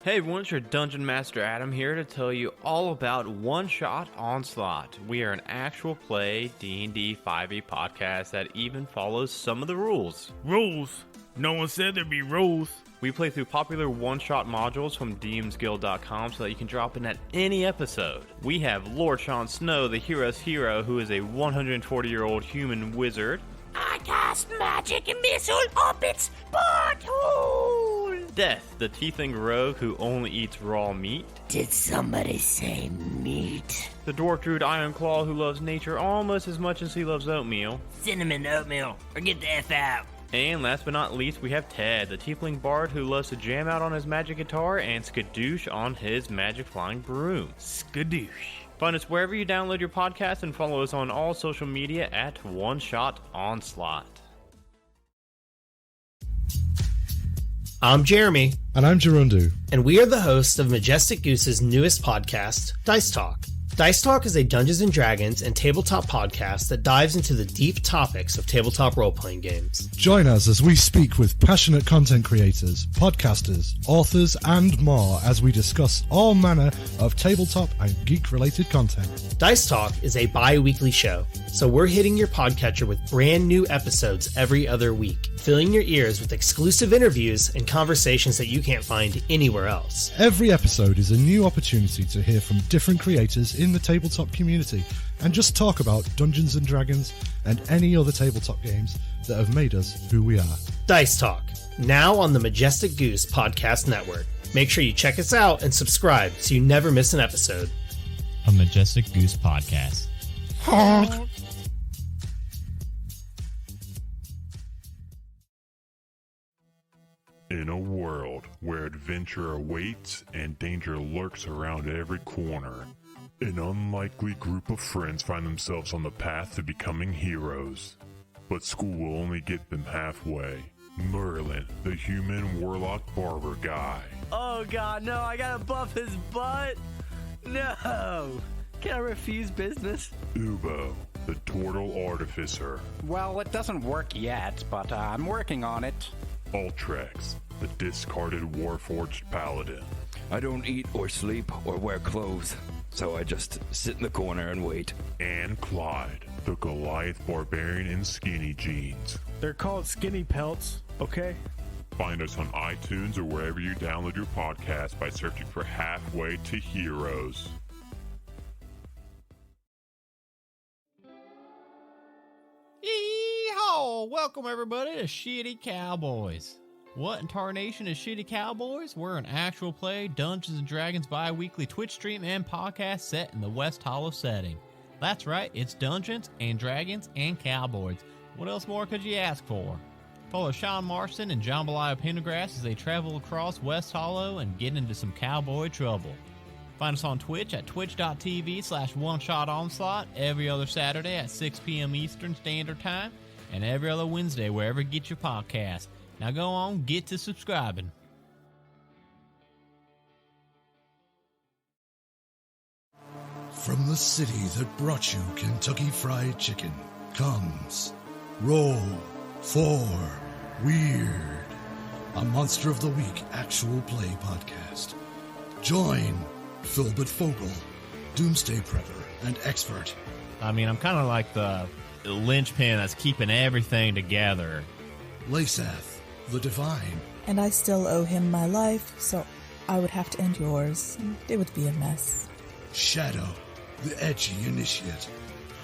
Speaker 2: Hey everyone, it's your Dungeon Master Adam here to tell you all about One Shot Onslaught. We are an actual play D&D 5e podcast that even follows some of the rules.
Speaker 8: Rules? No one said there'd be rules.
Speaker 2: We play through popular one-shot modules from DMsGuild.com so that you can drop in at any episode. We have Lord Sean Snow, the hero's hero, who is a 140-year-old human wizard.
Speaker 16: I cast magic and missile up its butthole!
Speaker 2: Death, the tiefling rogue who only eats raw meat.
Speaker 16: Did somebody say meat?
Speaker 2: The dwarf druid Ironclaw who loves nature almost as much as he loves oatmeal.
Speaker 16: Cinnamon oatmeal, or get the F out.
Speaker 2: And last but not least, we have Ted, the tiefling bard who loves to jam out on his magic guitar and skadoosh on his magic flying broom.
Speaker 8: Skadoosh.
Speaker 2: Find us wherever you download your podcast and follow us on all social media at One Shot Onslaught.
Speaker 17: I'm Jeremy.
Speaker 3: And I'm Gerundu.
Speaker 17: And we are the hosts of Majestic Goose's newest podcast, Dice Talk. Dice Talk is a Dungeons & Dragons and tabletop podcast that dives into the deep topics of tabletop role-playing games.
Speaker 12: Join us as we speak with passionate content creators, podcasters, authors, and more as we discuss all manner of tabletop and geek-related content.
Speaker 17: Dice Talk is a bi-weekly show, so we're hitting your podcatcher with brand new episodes every other week, filling your ears with exclusive interviews and conversations that you can't find anywhere else.
Speaker 12: Every episode is a new opportunity to hear from different creators in in the tabletop community and just talk about Dungeons and Dragons and any other tabletop games that have made us who we are.
Speaker 17: Dice Talk, now on the Majestic Goose Podcast Network. Make sure you check us out and subscribe so you never miss an episode.
Speaker 11: A Majestic Goose Podcast.
Speaker 7: In a world where adventure awaits and danger lurks around every corner, an unlikely group of friends find themselves on the path to becoming heroes. But school will only get them halfway. Merlin, the human warlock barber guy.
Speaker 8: Oh god, no, I gotta buff his butt. No. Can I refuse business?
Speaker 7: Ubo, the turtle artificer.
Speaker 9: Well, it doesn't work yet, but I'm working on it.
Speaker 7: Ultrex, the discarded warforged paladin.
Speaker 10: I don't eat or sleep or wear clothes, so I just sit in the corner and wait.
Speaker 7: And Clyde, the Goliath barbarian in skinny jeans.
Speaker 18: They're called skinny pelts, okay?
Speaker 7: Find us on iTunes or wherever you download your podcast by searching for Halfway to Heroes.
Speaker 11: Yeehaw! Welcome everybody to Shitty Cowboys. What in tarnation is Shitty Cowboys? We're an actual play Dungeons & Dragons bi-weekly Twitch stream and podcast set in the West Hollow setting. That's right, it's Dungeons and Dragons and Cowboys. What else more could you ask for? Follow Sean Marston and Jambalaya Pendergrass as they travel across West Hollow and get into some cowboy trouble. Find us on Twitch at twitch.tv/OneShotOnslaught every other Saturday at 6 p.m. Eastern Standard Time and every other Wednesday wherever you get your podcast. Now go on, get to subscribing.
Speaker 12: From the city that brought you Kentucky Fried Chicken comes Roll for Weird, a Monster of the Week actual play podcast. Join Philbert Fogel, Doomsday Prepper and Expert.
Speaker 11: I mean, I'm kind of like the linchpin that's keeping everything together.
Speaker 12: Lasath, the Divine.
Speaker 13: And I still owe him my life, so I would have to end yours. It would be a mess.
Speaker 12: Shadow, the Edgy Initiate.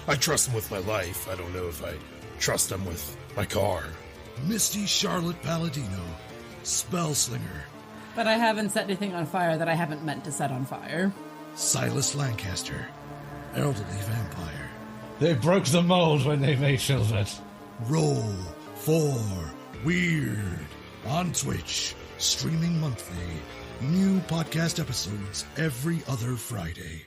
Speaker 14: I trust him with my life. I don't know if I trust him with my car.
Speaker 12: Misty Charlotte Palladino, Spellslinger.
Speaker 15: But I haven't set anything on fire that I haven't meant to set on fire.
Speaker 12: Silas Lancaster, Elderly Vampire.
Speaker 3: They broke the mold when they made Filbert.
Speaker 12: Roll for Weird on Twitch, streaming monthly. New podcast episodes every other Friday.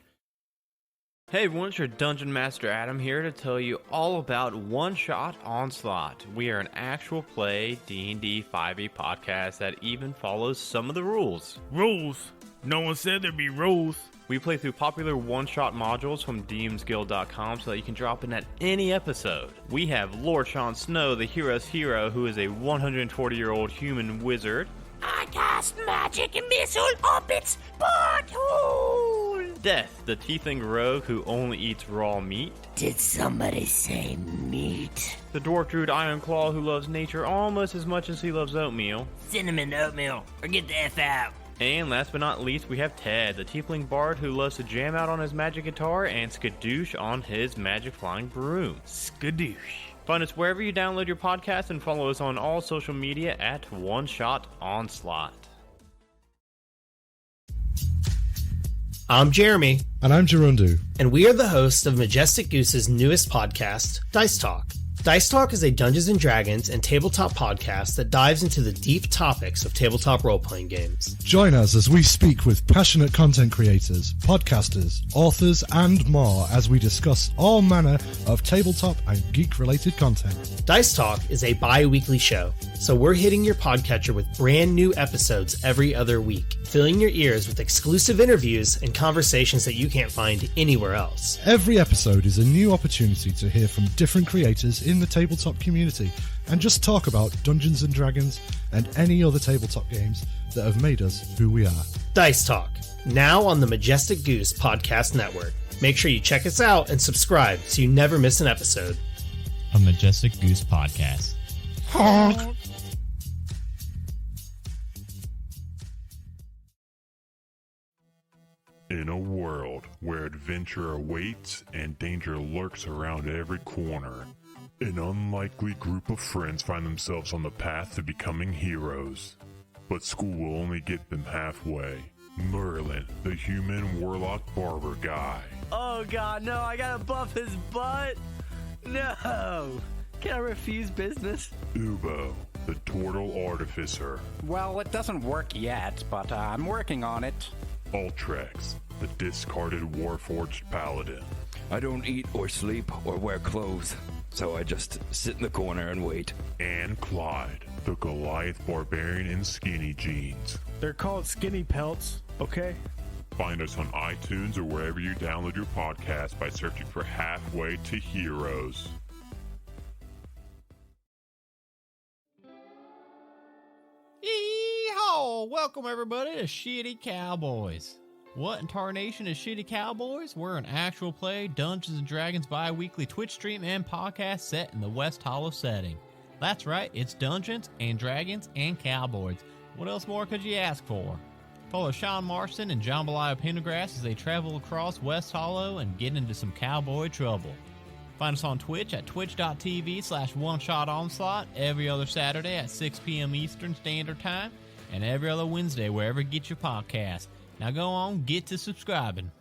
Speaker 2: Hey everyone, it's your Dungeon Master Adam here to tell you all about One Shot Onslaught. We are an actual play D&D 5e podcast that even follows some of the rules.
Speaker 18: Rules? No one said there'd be rules.
Speaker 2: We play through popular one-shot modules from DMsGuild.com so that you can drop in at any episode. We have Lord Sean Snow, the hero's hero, who is a 140-year-old human wizard.
Speaker 16: I cast magic and missile up its butthole!
Speaker 2: Death, the tiefling rogue who only eats raw meat.
Speaker 16: Did somebody say meat?
Speaker 2: The dwarf druid Ironclaw who loves nature almost as much as he loves oatmeal.
Speaker 16: Cinnamon oatmeal, or get the F out.
Speaker 2: And last but not least, we have Ted, the tiefling bard who loves to jam out on his magic guitar and skadoosh on his magic flying broom.
Speaker 18: Skadoosh.
Speaker 2: Find us wherever you download your podcast and follow us on all social media at One Shot Onslaught.
Speaker 17: I'm Jeremy.
Speaker 12: And I'm Gerundu.
Speaker 17: And we are the hosts of Majestic Goose's newest podcast, Dice Talk. Dice Talk is a Dungeons & Dragons and tabletop podcast that dives into the deep topics of tabletop role-playing games.
Speaker 12: Join us as we speak with passionate content creators, podcasters, authors, and more as we discuss all manner of tabletop and geek-related content.
Speaker 17: Dice Talk is a bi-weekly show, so we're hitting your podcatcher with brand new episodes every other week, filling your ears with exclusive interviews and conversations that you can't find anywhere else.
Speaker 12: Every episode is a new opportunity to hear from different creators in the tabletop community and just talk about Dungeons & Dragons and any other tabletop games that have made us who we are.
Speaker 17: Dice Talk, now on the Majestic Goose Podcast Network. Make sure you check us out and subscribe so you never miss an episode.
Speaker 11: A Majestic Goose Podcast.
Speaker 7: In a world where adventure awaits and danger lurks around every corner. An unlikely group of friends find themselves on the path to becoming heroes, but school will only get them halfway. Merlin, the human warlock barber guy.
Speaker 8: Oh god, no, I gotta buff his butt. No. Can I refuse business?
Speaker 7: Ubo, the turtle artificer.
Speaker 9: Well, it doesn't work yet, but I'm working on it.
Speaker 7: Ultrex, the discarded warforged paladin.
Speaker 10: I don't eat or sleep or wear clothes, so I just sit in the corner and wait.
Speaker 7: And Clyde, the Goliath barbarian in skinny jeans.
Speaker 18: They're called skinny pelts, okay?
Speaker 7: Find us on iTunes or wherever you download your podcast by searching for Halfway to Heroes.
Speaker 11: Yeehaw! Welcome everybody to Shitty Cowboys. What in tarnation is Shitty Cowboys? We're an actual play Dungeons & Dragons bi-weekly Twitch stream and podcast set in the West Hollow setting. That's right, it's Dungeons and Dragons and Cowboys. What else more could you ask for? Follow Sean Marston and Jambalaya Pendergrass as they travel across West Hollow and get into some cowboy trouble. Find us on Twitch at twitch.tv/OneShotOnslaught every other Saturday at 6 p.m. Eastern Standard Time and every other Wednesday wherever you get your podcast. Now go on, get to subscribing.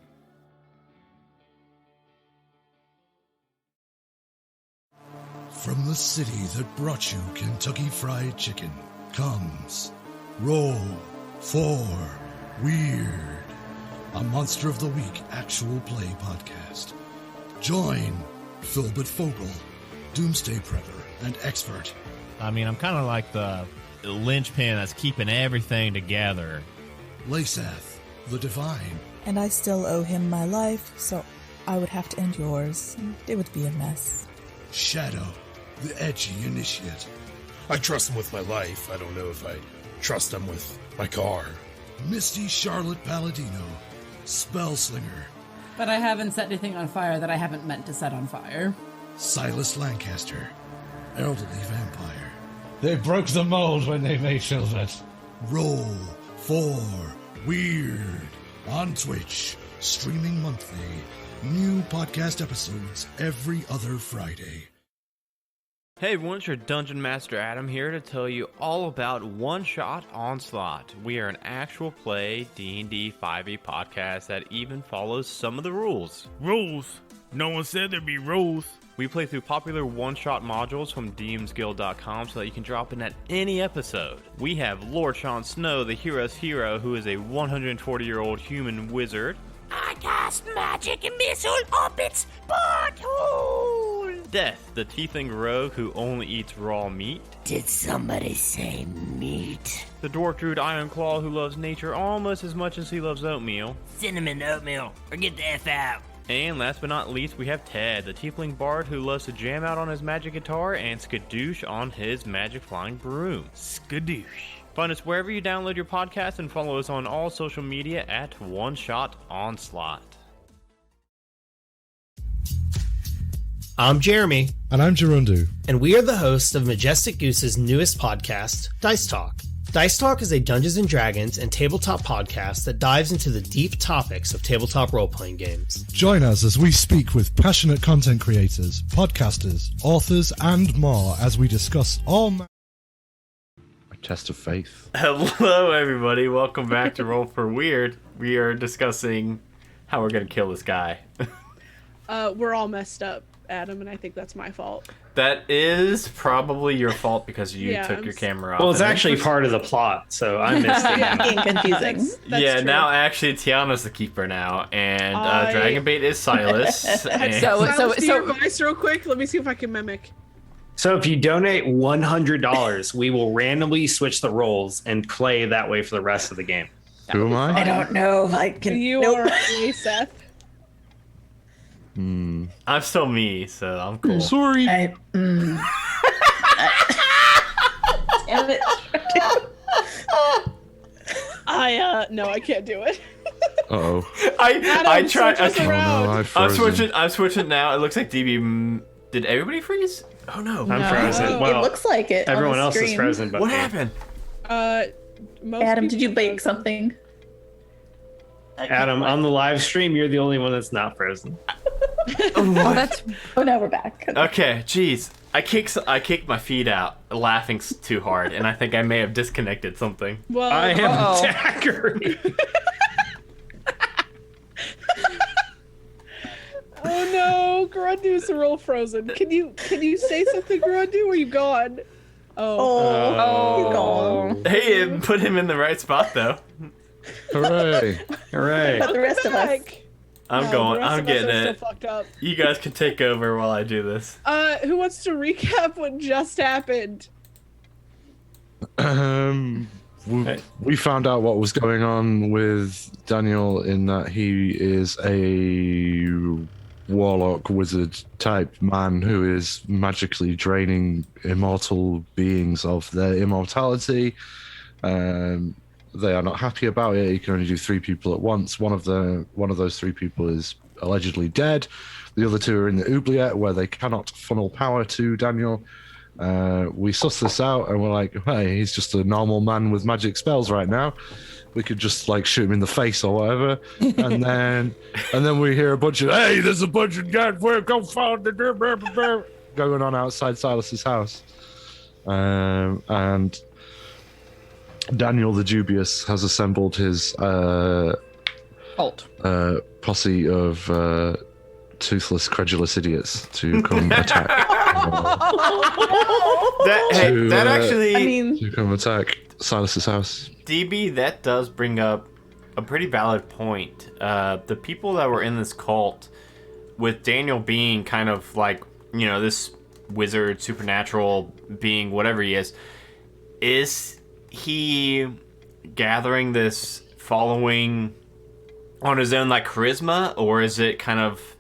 Speaker 12: From the city that brought you Kentucky Fried Chicken comes Roll for Weird, a Monster of the Week actual play podcast. Join Philbert Fogel, Doomsday Prepper and Expert.
Speaker 11: I mean, I'm kind of like the linchpin that's keeping everything together.
Speaker 12: Lasath, the Divine.
Speaker 13: And I still owe him my life, so I would have to end yours. It would be a mess.
Speaker 12: Shadow, the Edgy Initiate.
Speaker 14: I trust him with my life. I don't know if I trust him with my car.
Speaker 12: Misty Charlotte Palladino, Spellslinger.
Speaker 15: But I haven't set anything on fire that I haven't meant to set on fire.
Speaker 12: Silas Lancaster, Elderly Vampire.
Speaker 3: They broke the mold when they made Filbert.
Speaker 12: Roll for Weird on Twitch, streaming monthly. New podcast episodes every other Friday.
Speaker 2: Hey everyone, it's your Dungeon Master Adam here to tell you all about One Shot Onslaught. We are an actual play D&D 5e podcast that even follows some of the rules.
Speaker 18: Rules? No one said there'd be rules.
Speaker 2: We play through popular one-shot modules from dmsguild.com so that you can drop in at any episode. We have Lord Sean Snow, the hero's hero, who is a 140-year-old human wizard.
Speaker 16: I cast magic and missile up its butthole!
Speaker 2: Death, the tiefling rogue who only eats raw meat.
Speaker 16: Did somebody say meat?
Speaker 2: The dwarf druid Ironclaw who loves nature almost as much as he loves oatmeal.
Speaker 16: Cinnamon oatmeal, or get the F out.
Speaker 2: And last but not least, we have Ted, the tiefling bard who loves to jam out on his magic guitar and skadoosh on his magic flying broom.
Speaker 18: Skadoosh.
Speaker 2: Find us wherever you download your podcast and follow us on all social media at One Shot Onslaught.
Speaker 17: I'm Jeremy.
Speaker 3: And I'm Gerundu.
Speaker 17: And we are the hosts of Majestic Goose's newest podcast, Dice Talk. Dice Talk is a Dungeons & Dragons and tabletop podcast that dives into the deep topics of tabletop role-playing games.
Speaker 12: Join us as we speak with passionate content creators, podcasters, authors, and more as we discuss all
Speaker 3: Test of faith.
Speaker 2: Hello everybody, welcome back to Roll for Weird. We are discussing how we're going to kill this guy.
Speaker 1: We're all messed up, Adam, and I think that's my fault.
Speaker 2: That is probably your fault because you took your camera off.
Speaker 5: Well, it's actually part of the plot, so I missed it.
Speaker 6: Getting confusing.
Speaker 2: That's
Speaker 1: true.
Speaker 2: Now actually Tiana's the keeper now, and Dragonbait is Silas. and...
Speaker 1: Silas, do your voice real quick. Let me see if I can mimic.
Speaker 5: So if you donate $100, we will randomly switch the roles and play that way for the rest of the game.
Speaker 3: Who am I?
Speaker 6: I don't know if I can.
Speaker 1: You are Seth.
Speaker 2: I'm still me, so I'm cool.
Speaker 3: Sorry.
Speaker 6: Damn it.
Speaker 1: No, I can't do it.
Speaker 3: Uh-oh.
Speaker 2: I tried.
Speaker 1: Switch us around.
Speaker 2: I'm switching now. It looks like DB. Did everybody freeze? Oh no.
Speaker 5: I'm frozen. Well,
Speaker 6: it looks like it.
Speaker 5: Everyone
Speaker 6: on the
Speaker 5: else is
Speaker 6: screen.
Speaker 5: frozen, but
Speaker 2: What
Speaker 5: me.
Speaker 2: happened?
Speaker 1: Most
Speaker 6: Adam, did
Speaker 1: people
Speaker 6: you bake something?
Speaker 5: Adam, on the live stream, you're the only one that's not frozen.
Speaker 6: Oh, now we're back.
Speaker 2: Okay, jeez. I kicked my feet out, laughing too hard, and I think I may have disconnected something.
Speaker 1: Well,
Speaker 5: I am Daiquiri.
Speaker 1: Oh no, Grundu's real frozen. Can you say something, Grundu? Or are you gone?
Speaker 6: Oh.
Speaker 2: Hey, it put him in the right spot though.
Speaker 3: Hooray!
Speaker 5: Hooray!
Speaker 6: But the rest of us.
Speaker 2: I'm going. I'm getting
Speaker 1: Still
Speaker 2: it.
Speaker 1: fucked up.
Speaker 2: You guys can take over while I do this.
Speaker 1: Who wants to recap what just happened?
Speaker 3: We found out what was going on with Daniel in that he is a warlock wizard type man who is magically draining immortal beings of their immortality. They are not happy about it. He can only do 3 people at once. One of those 3 people is allegedly dead. The other 2 are in the oubliette where they cannot funnel power to Daniel. We suss this out and we're like, hey, he's just a normal man with magic spells right now. We could just like shoot him in the face or whatever. And then we hear a bunch of, hey, there's a bunch of guys where go find the going on outside Silas's house. And Daniel the Dubious has assembled his posse of toothless, credulous idiots to come attack. To come attack Silas's house.
Speaker 2: DB, that does bring up a pretty valid point. The people that were in this cult, with Daniel being kind of like, this wizard, supernatural being, whatever he is he gathering this following on his own, like charisma, or is it kind of,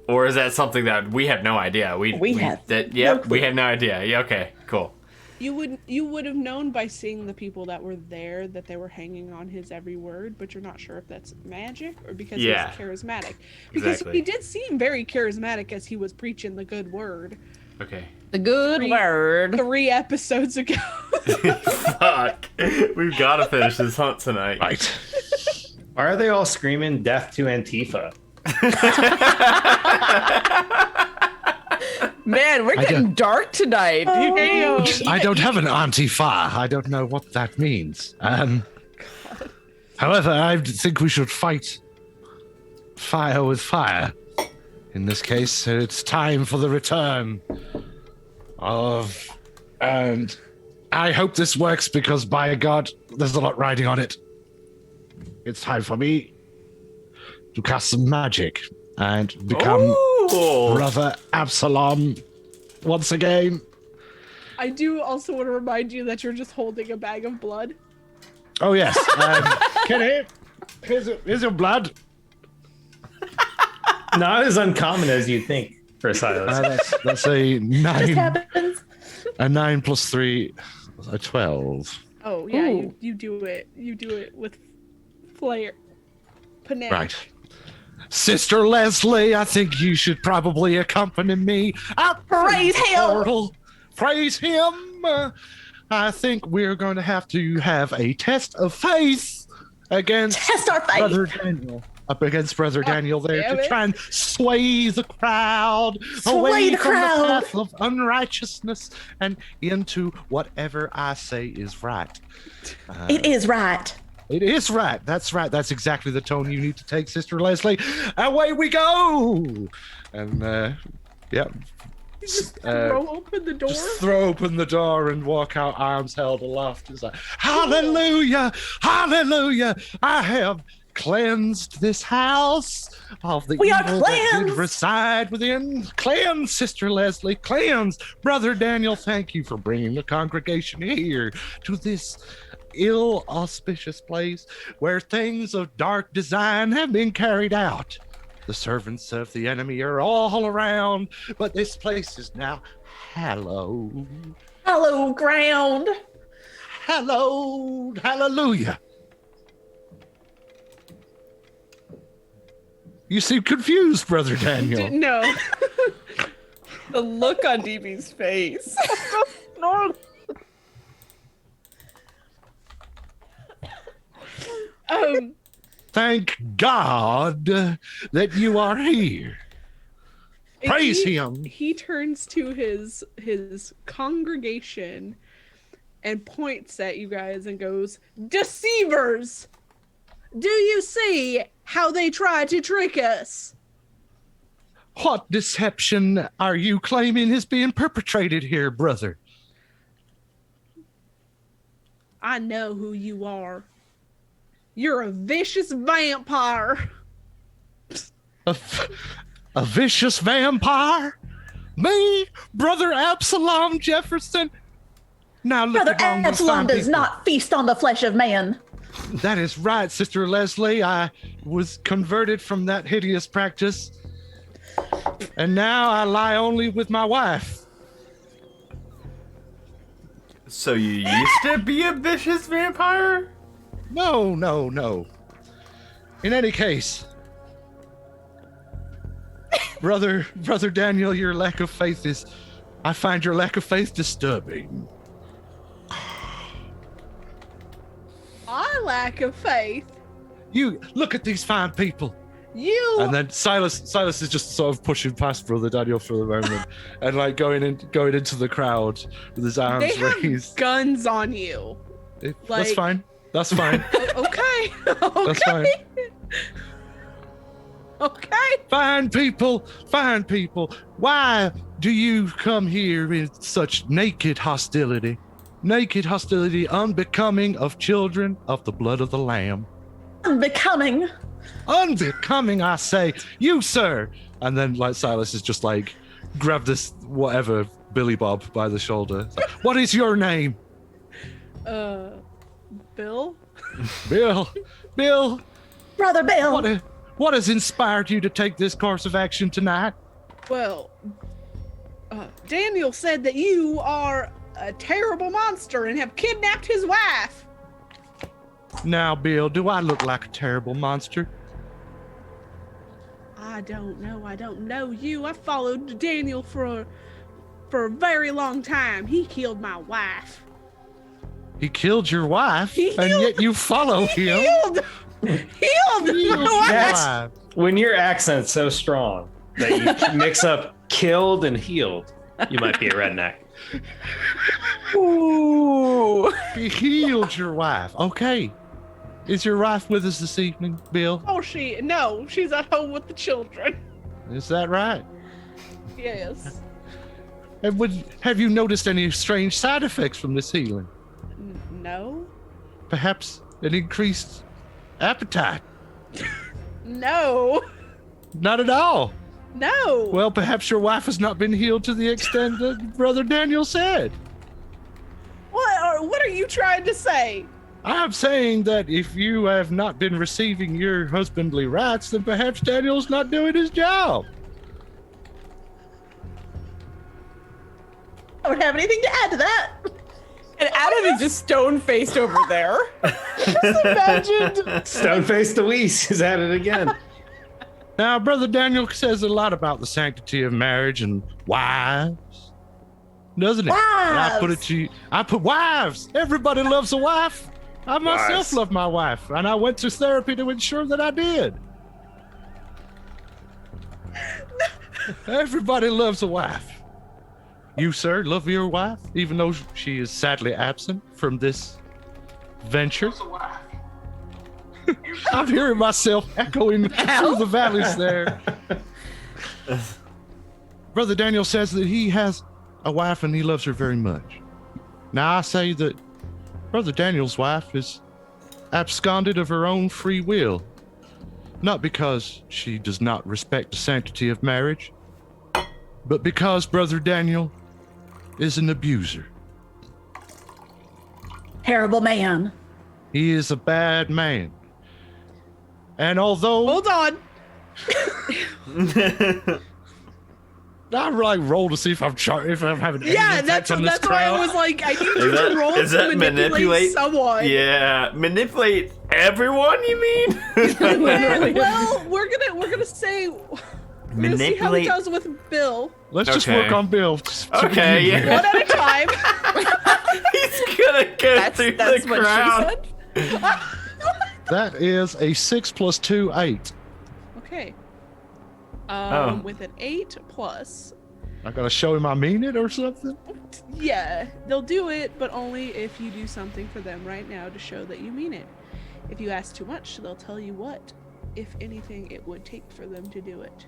Speaker 2: or is that something that we have no idea? We have no idea. Yeah, okay, cool.
Speaker 1: You would have known by seeing the people that were there that they were hanging on his every word, but you're not sure if that's magic or because he's charismatic. Because he did seem very charismatic as he was preaching the good word.
Speaker 2: Okay.
Speaker 4: The good word.
Speaker 1: 3 episodes ago.
Speaker 2: Fuck. We've got to finish this hunt tonight.
Speaker 3: Right.
Speaker 5: Why are they all screaming death to Antifa?
Speaker 4: Man, we're getting dark tonight.
Speaker 3: I don't have an Antifa. I don't know what that means. However, I think we should fight fire with fire. In this case, it's time for the return of... And I hope this works because, by God, there's a lot riding on it. It's time for me to cast some magic and become Brother Absalom once again.
Speaker 1: I do also want to remind you that you're just holding a bag of blood.
Speaker 3: Oh, yes. Kenny, here's your blood.
Speaker 5: Not as uncommon as you think for Silas.
Speaker 3: That's a 9.
Speaker 6: Just happens.
Speaker 3: A 9 plus 3, a 12.
Speaker 1: Oh yeah, you do it. You do it with flair. Panache.
Speaker 3: Right. Sister Leslie, I think you should probably accompany me.
Speaker 6: Praise him.
Speaker 3: Praise him. I think we're going to have a test of faith against Brother Daniel. Up against Brother Daniel there to try and sway the crowd away from the path of unrighteousness and into whatever I say is right.
Speaker 6: It is right.
Speaker 3: It is right. That's right. That's exactly the tone you need to take, Sister Leslie. Away we go. And
Speaker 1: Just throw open the door.
Speaker 3: Just throw open the door and walk out, arms held aloft. It's like, hallelujah, hallelujah! I have cleansed this house of the evil that did reside within. Cleanse, Sister Leslie, cleanse. Brother Daniel, thank you for bringing the congregation here to this ill auspicious place where things of dark design have been carried out. The servants of the enemy are all around, but this place is now hallowed.
Speaker 6: Hallowed ground.
Speaker 3: Hallowed. Hallelujah. You seem confused, Brother Daniel.
Speaker 1: No.
Speaker 4: The look on DB's face.
Speaker 1: No.
Speaker 3: Thank God that you are here. Praise him.
Speaker 1: He turns to his congregation and points at you guys and goes, "Deceivers! Do you see how they try to trick us?"
Speaker 3: What deception are you claiming is being perpetrated here, brother?
Speaker 1: I know who you are. You're a vicious vampire.
Speaker 3: A vicious vampire? Me, Brother Absalom Jefferson? Now look
Speaker 6: Brother
Speaker 3: at all these
Speaker 6: Absalom
Speaker 3: fine
Speaker 6: does
Speaker 3: people.
Speaker 6: not feast on the flesh of man.
Speaker 3: That is right, Sister Leslie. I was converted from that hideous practice. And now I lie only with my wife.
Speaker 2: So you used to be a vicious vampire?
Speaker 3: No. In any case, Brother Daniel, your lack of faith I find your lack of faith disturbing.
Speaker 1: I lack of faith.
Speaker 3: You look at these fine people. And then Silas is just sort of pushing past Brother Daniel for the moment and like going into the crowd with his arms
Speaker 1: They have
Speaker 3: raised.
Speaker 1: guns on you.
Speaker 3: That's fine. That's fine.
Speaker 1: Okay.
Speaker 3: That's fine.
Speaker 1: Okay.
Speaker 3: Fine people. Why do you come here in such naked hostility? Naked hostility unbecoming of children of the blood of the Lamb.
Speaker 6: Unbecoming, I say. You, sir. And then like Silas is just like, grab this whatever Billy Bob by the shoulder. Like, what is your name?
Speaker 1: Bill?
Speaker 3: Bill.
Speaker 6: Brother Bill.
Speaker 3: What has inspired you to take this course of action tonight?
Speaker 1: Well, Daniel said that you are a terrible monster and have kidnapped his wife.
Speaker 3: Now, Bill, do I look like a terrible monster?
Speaker 1: I don't know you. I followed Daniel for a very long time. He killed my wife.
Speaker 3: He killed your wife, and yet you follow him.
Speaker 1: Healed my wife.
Speaker 5: When your accent's so strong that you mix up killed and healed, you might be a redneck.
Speaker 3: Ooh. He healed your wife. Okay. Is your wife with us this evening, Bill?
Speaker 1: Oh, no, she's at home with the children.
Speaker 3: Is that right?
Speaker 1: Yes.
Speaker 3: And have you noticed any strange side effects from this healing?
Speaker 1: No.
Speaker 3: Perhaps an increased appetite?
Speaker 1: No.
Speaker 3: Not at all.
Speaker 1: No.
Speaker 3: Well, perhaps your wife has not been healed to the extent that Brother Daniel said.
Speaker 1: What are you trying to say?
Speaker 3: I'm saying that if you have not been receiving your husbandly rights, then perhaps Daniel's not doing his job.
Speaker 6: I don't have anything to add to that.
Speaker 4: And Adam is just stone-faced over there.
Speaker 1: Just imagine.
Speaker 5: Stone-faced Luis is at it again.
Speaker 3: Now, Brother Daniel says a lot about the sanctity of marriage and wives, doesn't it?
Speaker 6: Wives.
Speaker 3: And I put wives. Everybody loves a wife. I myself love my wife, and I went to therapy to ensure that I did. Everybody loves a wife. You, sir, love your wife, even though she is sadly absent from this venture. I'm hearing myself echoing through the valleys there. Brother Daniel says that he has a wife and he loves her very much. Now I say that Brother Daniel's wife is absconded of her own free will, not because she does not respect the sanctity of marriage, but because Brother Daniel is an abuser.
Speaker 6: Terrible man.
Speaker 3: He is a bad man. And although...
Speaker 1: Hold on.
Speaker 3: I like roll to see if I'm having any
Speaker 1: Yeah,
Speaker 3: impact
Speaker 1: that's
Speaker 3: on this
Speaker 1: why I
Speaker 3: crowd.
Speaker 1: was like, I need you to roll to manipulate someone.
Speaker 2: Yeah, manipulate everyone. You mean?
Speaker 1: Well, we're gonna say we're gonna see how he
Speaker 2: Manipulate-
Speaker 1: does with Bill.
Speaker 3: Let's just
Speaker 2: Okay.
Speaker 3: work on Bill.
Speaker 2: Okay, yeah.
Speaker 1: One at a time.
Speaker 2: He's gonna go through
Speaker 4: That's
Speaker 2: the
Speaker 4: what
Speaker 2: crowd.
Speaker 4: she said.
Speaker 3: That is a 6 + 2, 8.
Speaker 1: Okay.
Speaker 2: Oh.
Speaker 1: With an 8 plus.
Speaker 3: I gotta show him I mean it or something?
Speaker 1: Yeah, they'll do it, but only if you do something for them right now to show that you mean it. If you ask too much, they'll tell you what, if anything, it would take for them to do it.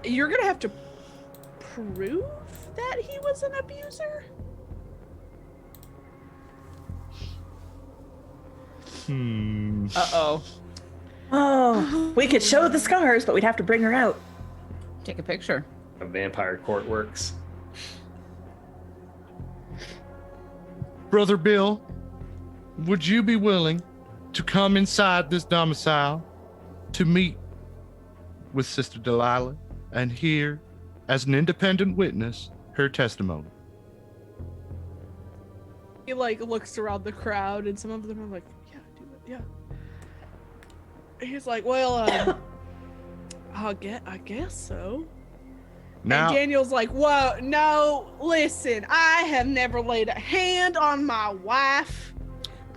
Speaker 1: You're gonna have to prove that he was an abuser?
Speaker 4: Uh-oh.
Speaker 6: Oh, we could show the scars, but we'd have to bring her out.
Speaker 4: Take a picture.
Speaker 5: A vampire court works.
Speaker 3: Brother Bill, would you be willing to come inside this domicile to meet with Sister Delilah and hear, as an independent witness, her testimony?
Speaker 1: He like looks around the crowd, and some of them are like, "Yeah, do it, yeah." He's like, "Well, I guess so."
Speaker 3: Now,
Speaker 1: and Daniel's like, "Whoa, no, listen, I have never laid a hand on my wife.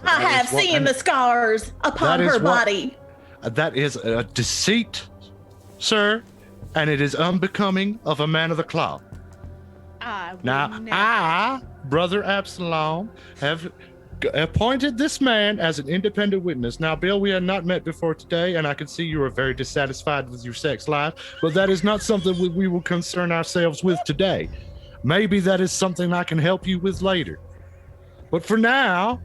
Speaker 6: I have seen the scars upon her body."
Speaker 3: That is a deceit, sir, and it is unbecoming of a man of the cloth. I, Brother Absalom, have appointed this man as an independent witness. Now, Bill, we have not met before today, and I can see you are very dissatisfied with your sex life, but that is not something we will concern ourselves with today. Maybe that is something I can help you with later. But for now,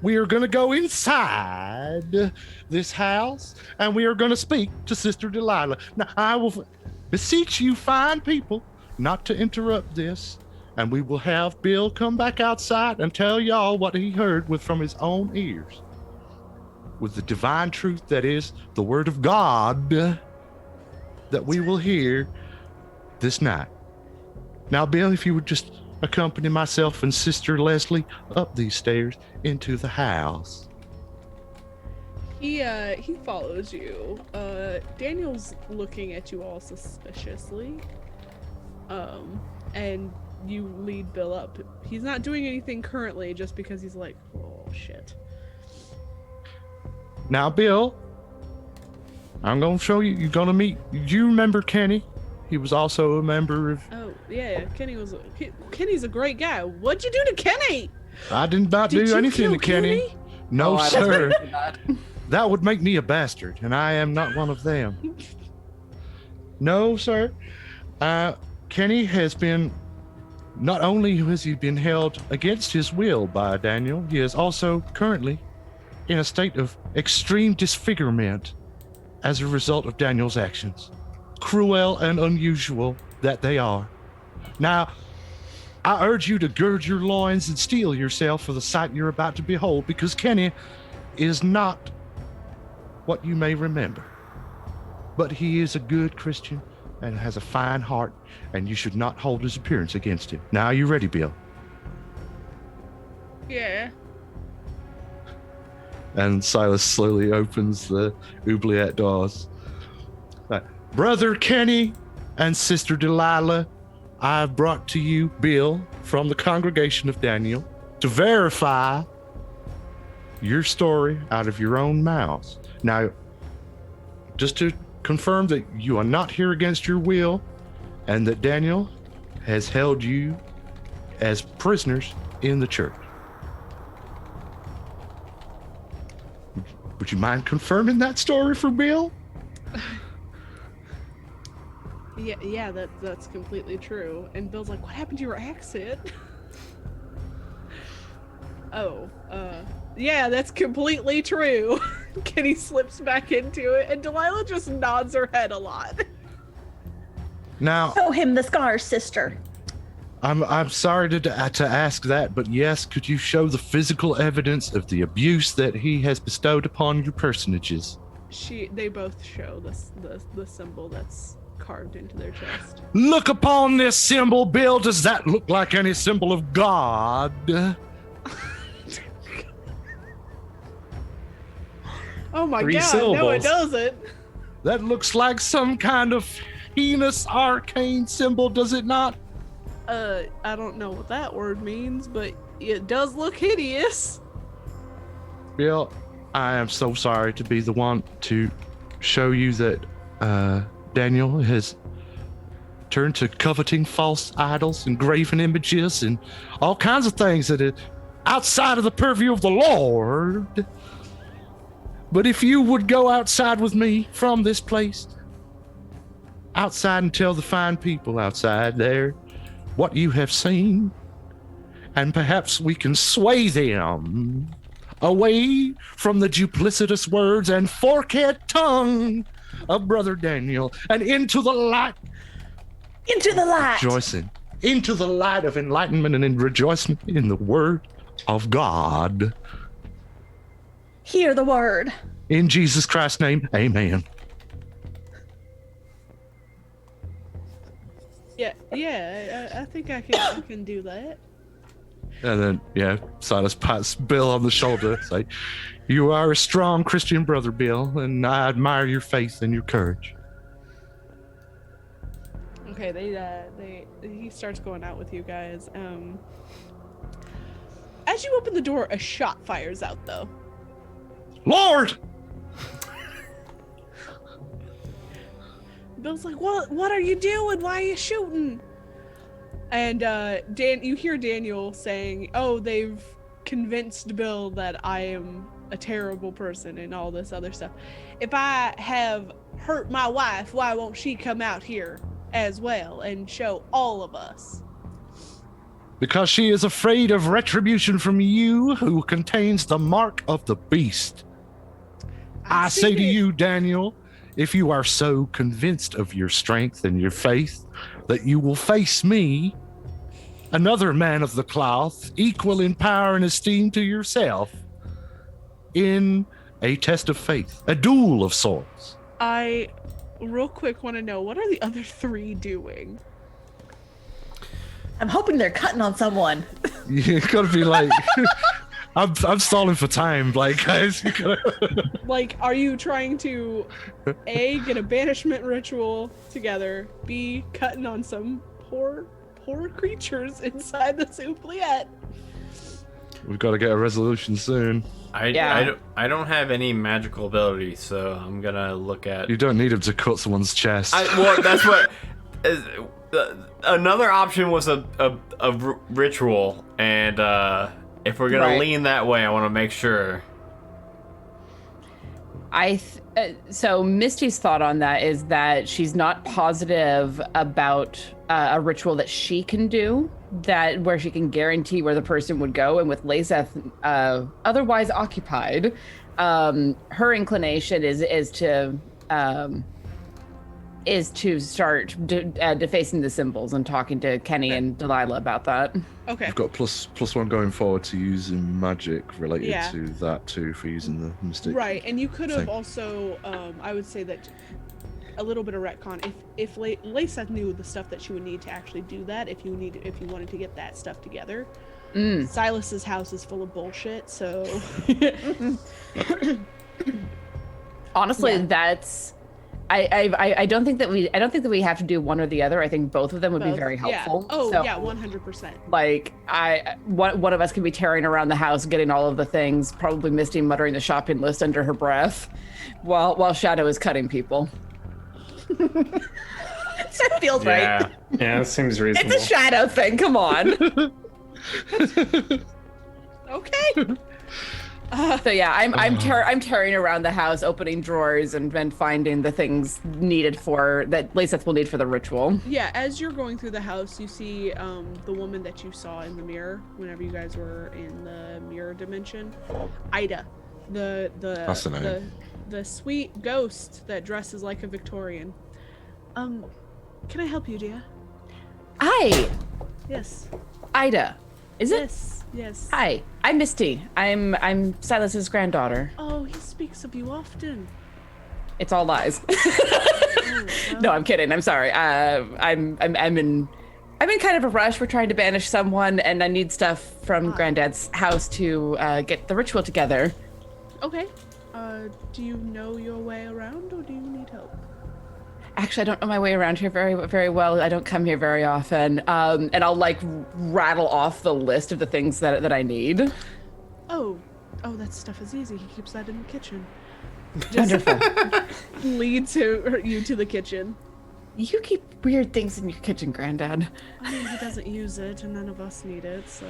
Speaker 3: we are going to go inside this house, and we are going to speak to Sister Delilah. Now, I will beseech you fine people not to interrupt this, and we will have Bill come back outside and tell y'all what he heard from his own ears, with the divine truth that is the word of God that we will hear this night. Now, Bill, if you would just accompany myself and Sister Leslie up these stairs into the house.
Speaker 1: He follows you. Daniel's looking at you all suspiciously. And you lead Bill up. He's not doing anything currently, just because he's like, "Oh shit."
Speaker 3: Now, Bill, I'm gonna show you. You're gonna meet. Do you remember Kenny? He was also a member of.
Speaker 1: Oh yeah, Kenny's a great guy. What'd you do to Kenny?
Speaker 3: I did not do anything to Kenny. No, sir. That would make me a bastard, and I am not one of them. No, sir. Kenny has been. Not only has he been held against his will by Daniel, he is also currently in a state of extreme disfigurement as a result of Daniel's actions. Cruel and unusual that they are. Now, I urge you to gird your loins and steel yourself for the sight you're about to behold, because Kenny is not what you may remember. But he is a good Christian and has a fine heart, and you should not hold his appearance against him. Now, are you ready, Bill?
Speaker 1: Yeah.
Speaker 3: And Silas slowly opens the oubliette doors. Brother Kenny and Sister Delilah, I have brought to you Bill from the congregation of Daniel to verify your story out of your own mouths. Now, just to confirm that you are not here against your will, and that Daniel has held you as prisoners in the church. Would you mind confirming that story for Bill?
Speaker 1: Yeah, that's completely true. And Bill's like, "What happened to your accent?" Yeah, that's completely true. Kenny slips back into it, and Delilah just nods her head a lot.
Speaker 3: Now,
Speaker 6: show him the scars, sister.
Speaker 3: I'm sorry to ask that, but yes, could you show the physical evidence of the abuse that he has bestowed upon your personages?
Speaker 1: They both show the symbol that's carved into their chest.
Speaker 3: Look upon this symbol, Bill. Does that look like any symbol of God?
Speaker 1: Oh my
Speaker 3: 3
Speaker 1: God,
Speaker 3: syllables.
Speaker 1: no it doesn't.
Speaker 3: That looks like some kind of heinous arcane symbol, does it not?
Speaker 1: I don't know what that word means, but it does look hideous.
Speaker 3: Bill, I am so sorry to be the one to show you that Daniel has turned to coveting false idols and graven images and all kinds of things that are outside of the purview of the Lord. But if you would go outside with me from this place, outside and tell the fine people outside there what you have seen, and perhaps we can sway them away from the duplicitous words and forked tongue of Brother Daniel and into the light.
Speaker 6: Into the light.
Speaker 3: Rejoicing. Into the light of enlightenment and in rejoicing in the word of God.
Speaker 6: Hear the word.
Speaker 3: In Jesus Christ's name, amen.
Speaker 1: Yeah, I think I can do that.
Speaker 3: And then, Silas pats Bill on the shoulder. Say, you are a strong Christian brother, Bill, and I admire your faith and your courage.
Speaker 1: Okay, he starts going out with you guys. As you open the door, a shot fires out, though.
Speaker 3: Lord!
Speaker 1: Bill's like, what are you doing? Why are you shooting? And you hear Daniel saying, oh, they've convinced Bill that I am a terrible person and all this other stuff. If I have hurt my wife, why won't she come out here as well and show all of us?
Speaker 3: Because she is afraid of retribution from you, who contains the mark of the beast. I say to you, Daniel, if you are so convinced of your strength and your faith that you will face me, another man of the cloth, equal in power and esteem to yourself, in a test of faith, a duel of swords.
Speaker 1: I, real quick, want to know, what are the other three doing?
Speaker 6: I'm hoping they're cutting on someone.
Speaker 3: You gotta be like, I'm stalling for time, like, guys. You gotta...
Speaker 1: Like, are you trying to A, get a banishment ritual together, B, cutting on some poor creatures inside the oubliette?
Speaker 3: We've got to get a resolution soon.
Speaker 2: I don't have any magical abilities, so I'm gonna look at.
Speaker 3: You don't need him to cut someone's chest.
Speaker 2: Well, that's what. Another option was a ritual, and if we're gonna lean that way, I want to make sure.
Speaker 4: So Misty's thought on that is that she's not positive about a ritual that she can do, that where she can guarantee where the person would go, and with Laseth otherwise occupied, her inclination is to start defacing the symbols and talking to Kenny and Delilah about that.
Speaker 1: Okay.
Speaker 3: You've got plus one going forward to using magic related to that too for using the mystic.
Speaker 1: Right, and you could have also, I would say that a little bit of retcon. If Laseth knew the stuff that she would need to actually do that, if you wanted to get that stuff together. Silas's house is full of bullshit, so.
Speaker 4: Honestly, that's. I don't think that we have to do one or the other. I think both of them would be very helpful.
Speaker 1: Yeah. Oh,
Speaker 4: so,
Speaker 1: yeah, 100%.
Speaker 4: Like one of us can be tearing around the house, getting all of the things. Probably Misty muttering the shopping list under her breath, while Shadow is cutting people.
Speaker 6: That feels right.
Speaker 5: Yeah, that seems reasonable.
Speaker 4: It's a Shadow thing. Come on.
Speaker 1: Okay.
Speaker 4: So yeah, I'm tearing around the house, opening drawers and finding the things needed that Laseth will need for the ritual.
Speaker 1: Yeah, as you're going through the house, you see the woman that you saw in the mirror whenever you guys were in the mirror dimension, Ida,
Speaker 3: That's the name.
Speaker 1: the sweet ghost that dresses like a Victorian. Can I help you, dear?
Speaker 4: Hi.
Speaker 1: Yes.
Speaker 4: Ida. Is it?
Speaker 1: Yes.
Speaker 4: Hi, I'm Misty. I'm Silas's granddaughter.
Speaker 1: Oh, he speaks of you often.
Speaker 4: It's all lies. No, I'm kidding. I'm sorry. I'm in kind of a rush. We're trying to banish someone, and I need stuff from Granddad's house to get the ritual together.
Speaker 1: Okay. Do you know your way around, or do you need help?
Speaker 4: Actually, I don't know my way around here very, very well. I don't come here very often. And I'll rattle off the list of the things that I need.
Speaker 1: Oh, Oh, that stuff is easy. He keeps that in the kitchen.
Speaker 4: Wonderful.
Speaker 1: Leads you to the kitchen.
Speaker 4: You keep weird things in your kitchen, Granddad.
Speaker 1: I mean, he doesn't use it, and none of us need it, so...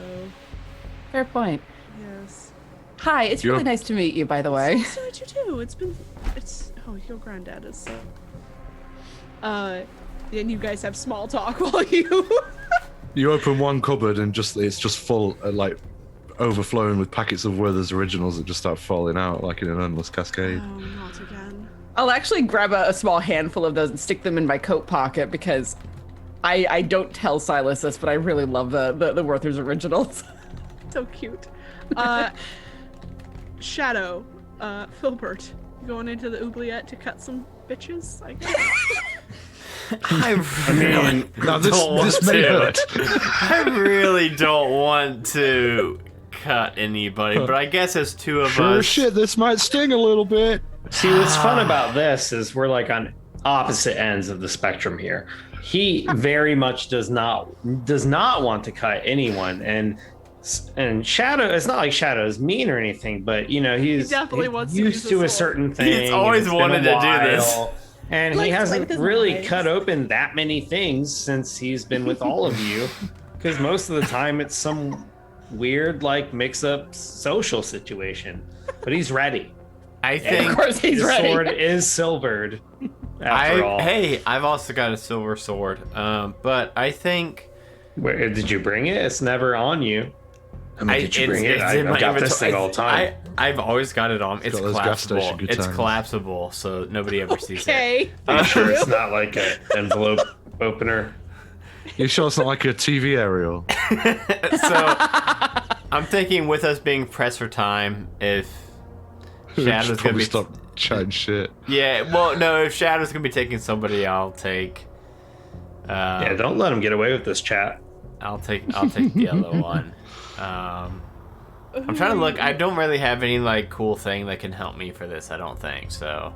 Speaker 4: Fair point.
Speaker 1: Yes.
Speaker 4: Hi, it's really nice to meet you, by the way.
Speaker 1: So nice to meet you, too. Oh, your granddad is so... and you guys have small talk while you...
Speaker 3: You open one cupboard and it's just full, like, overflowing with packets of Werther's Originals that just start falling out like in an endless cascade.
Speaker 1: Oh, not again.
Speaker 4: I'll actually grab a small handful of those and stick them in my coat pocket because I don't tell Silas this, but I really love the Werther's Originals.
Speaker 1: So cute. Shadow, Filbert, going into the oubliette to cut some bitches, I guess.
Speaker 2: I mean, this may hurt. I really don't want to cut anybody, but I guess as two of us.
Speaker 3: Shit, this might sting a little bit.
Speaker 5: See, what's fun about this is we're like on opposite ends of the spectrum here. He very much does not want to cut anyone, and Shadow. It's not like Shadow is mean or anything, but you know he
Speaker 1: definitely wants
Speaker 5: used to a certain thing.
Speaker 2: He's always wanted to do this.
Speaker 5: And he hasn't really cut open that many things since he's been with all of you. Because most of the time it's some weird, like, mix-up social situation. But he's ready.
Speaker 2: I think
Speaker 4: of course he's ready.
Speaker 5: The sword is silvered, after all.
Speaker 2: Hey, I've also got a silver sword. But I think...
Speaker 5: Where did you bring it? It's never on you.
Speaker 2: I mean,
Speaker 5: did you bring it? I've got this thing all the time.
Speaker 2: I've always got it on. It's collapsible. It's
Speaker 3: times.
Speaker 2: collapsible, so nobody ever sees it.
Speaker 1: Okay.
Speaker 5: Are you sure it's not like an envelope opener?
Speaker 3: You sure it's not like a TV aerial?
Speaker 2: So I'm thinking, with us being pressed for time, if Shadow's gonna be
Speaker 3: stop chatting shit.
Speaker 2: Yeah, well, no, if Shadow's gonna be taking somebody, I'll take.
Speaker 5: Yeah, don't let him get away with this chat.
Speaker 2: I'll take the other one. I'm trying to look. I don't really have any like cool thing that can help me for this. I don't think so.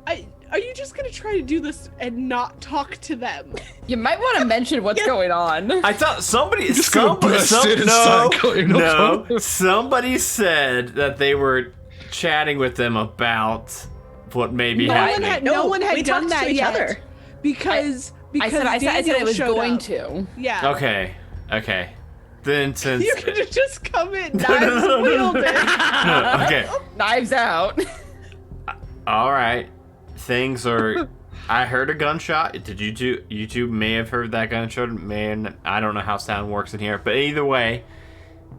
Speaker 1: Are you just gonna try to do this and not talk to them?
Speaker 4: You might want to mention what's going on.
Speaker 2: I thought somebody somebody said that they were chatting with them about what may be happening.
Speaker 1: No one had
Speaker 6: we
Speaker 1: done
Speaker 6: talked
Speaker 1: that
Speaker 6: to each
Speaker 1: yet.
Speaker 6: other.
Speaker 1: Because
Speaker 4: I said I was
Speaker 1: Daniel
Speaker 4: going
Speaker 1: showed up.
Speaker 4: to.
Speaker 1: Yeah.
Speaker 2: Okay. Then since
Speaker 1: You could have just come in, knives wielded.
Speaker 2: okay.
Speaker 4: Knives out.
Speaker 2: All right. Things are. I heard a gunshot. Did you two may have heard that gunshot? Man, I don't know how sound works in here, but either way,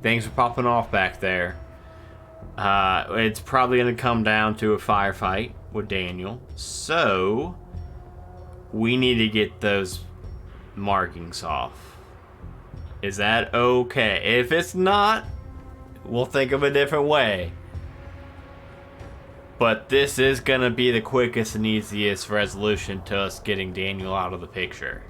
Speaker 2: things are popping off back there. It's probably gonna come down to a firefight with Daniel. So we need to get those markings off. Is that okay? If it's not, we'll think of a different way. But this is gonna be the quickest and easiest resolution to us getting Daniel out of the picture.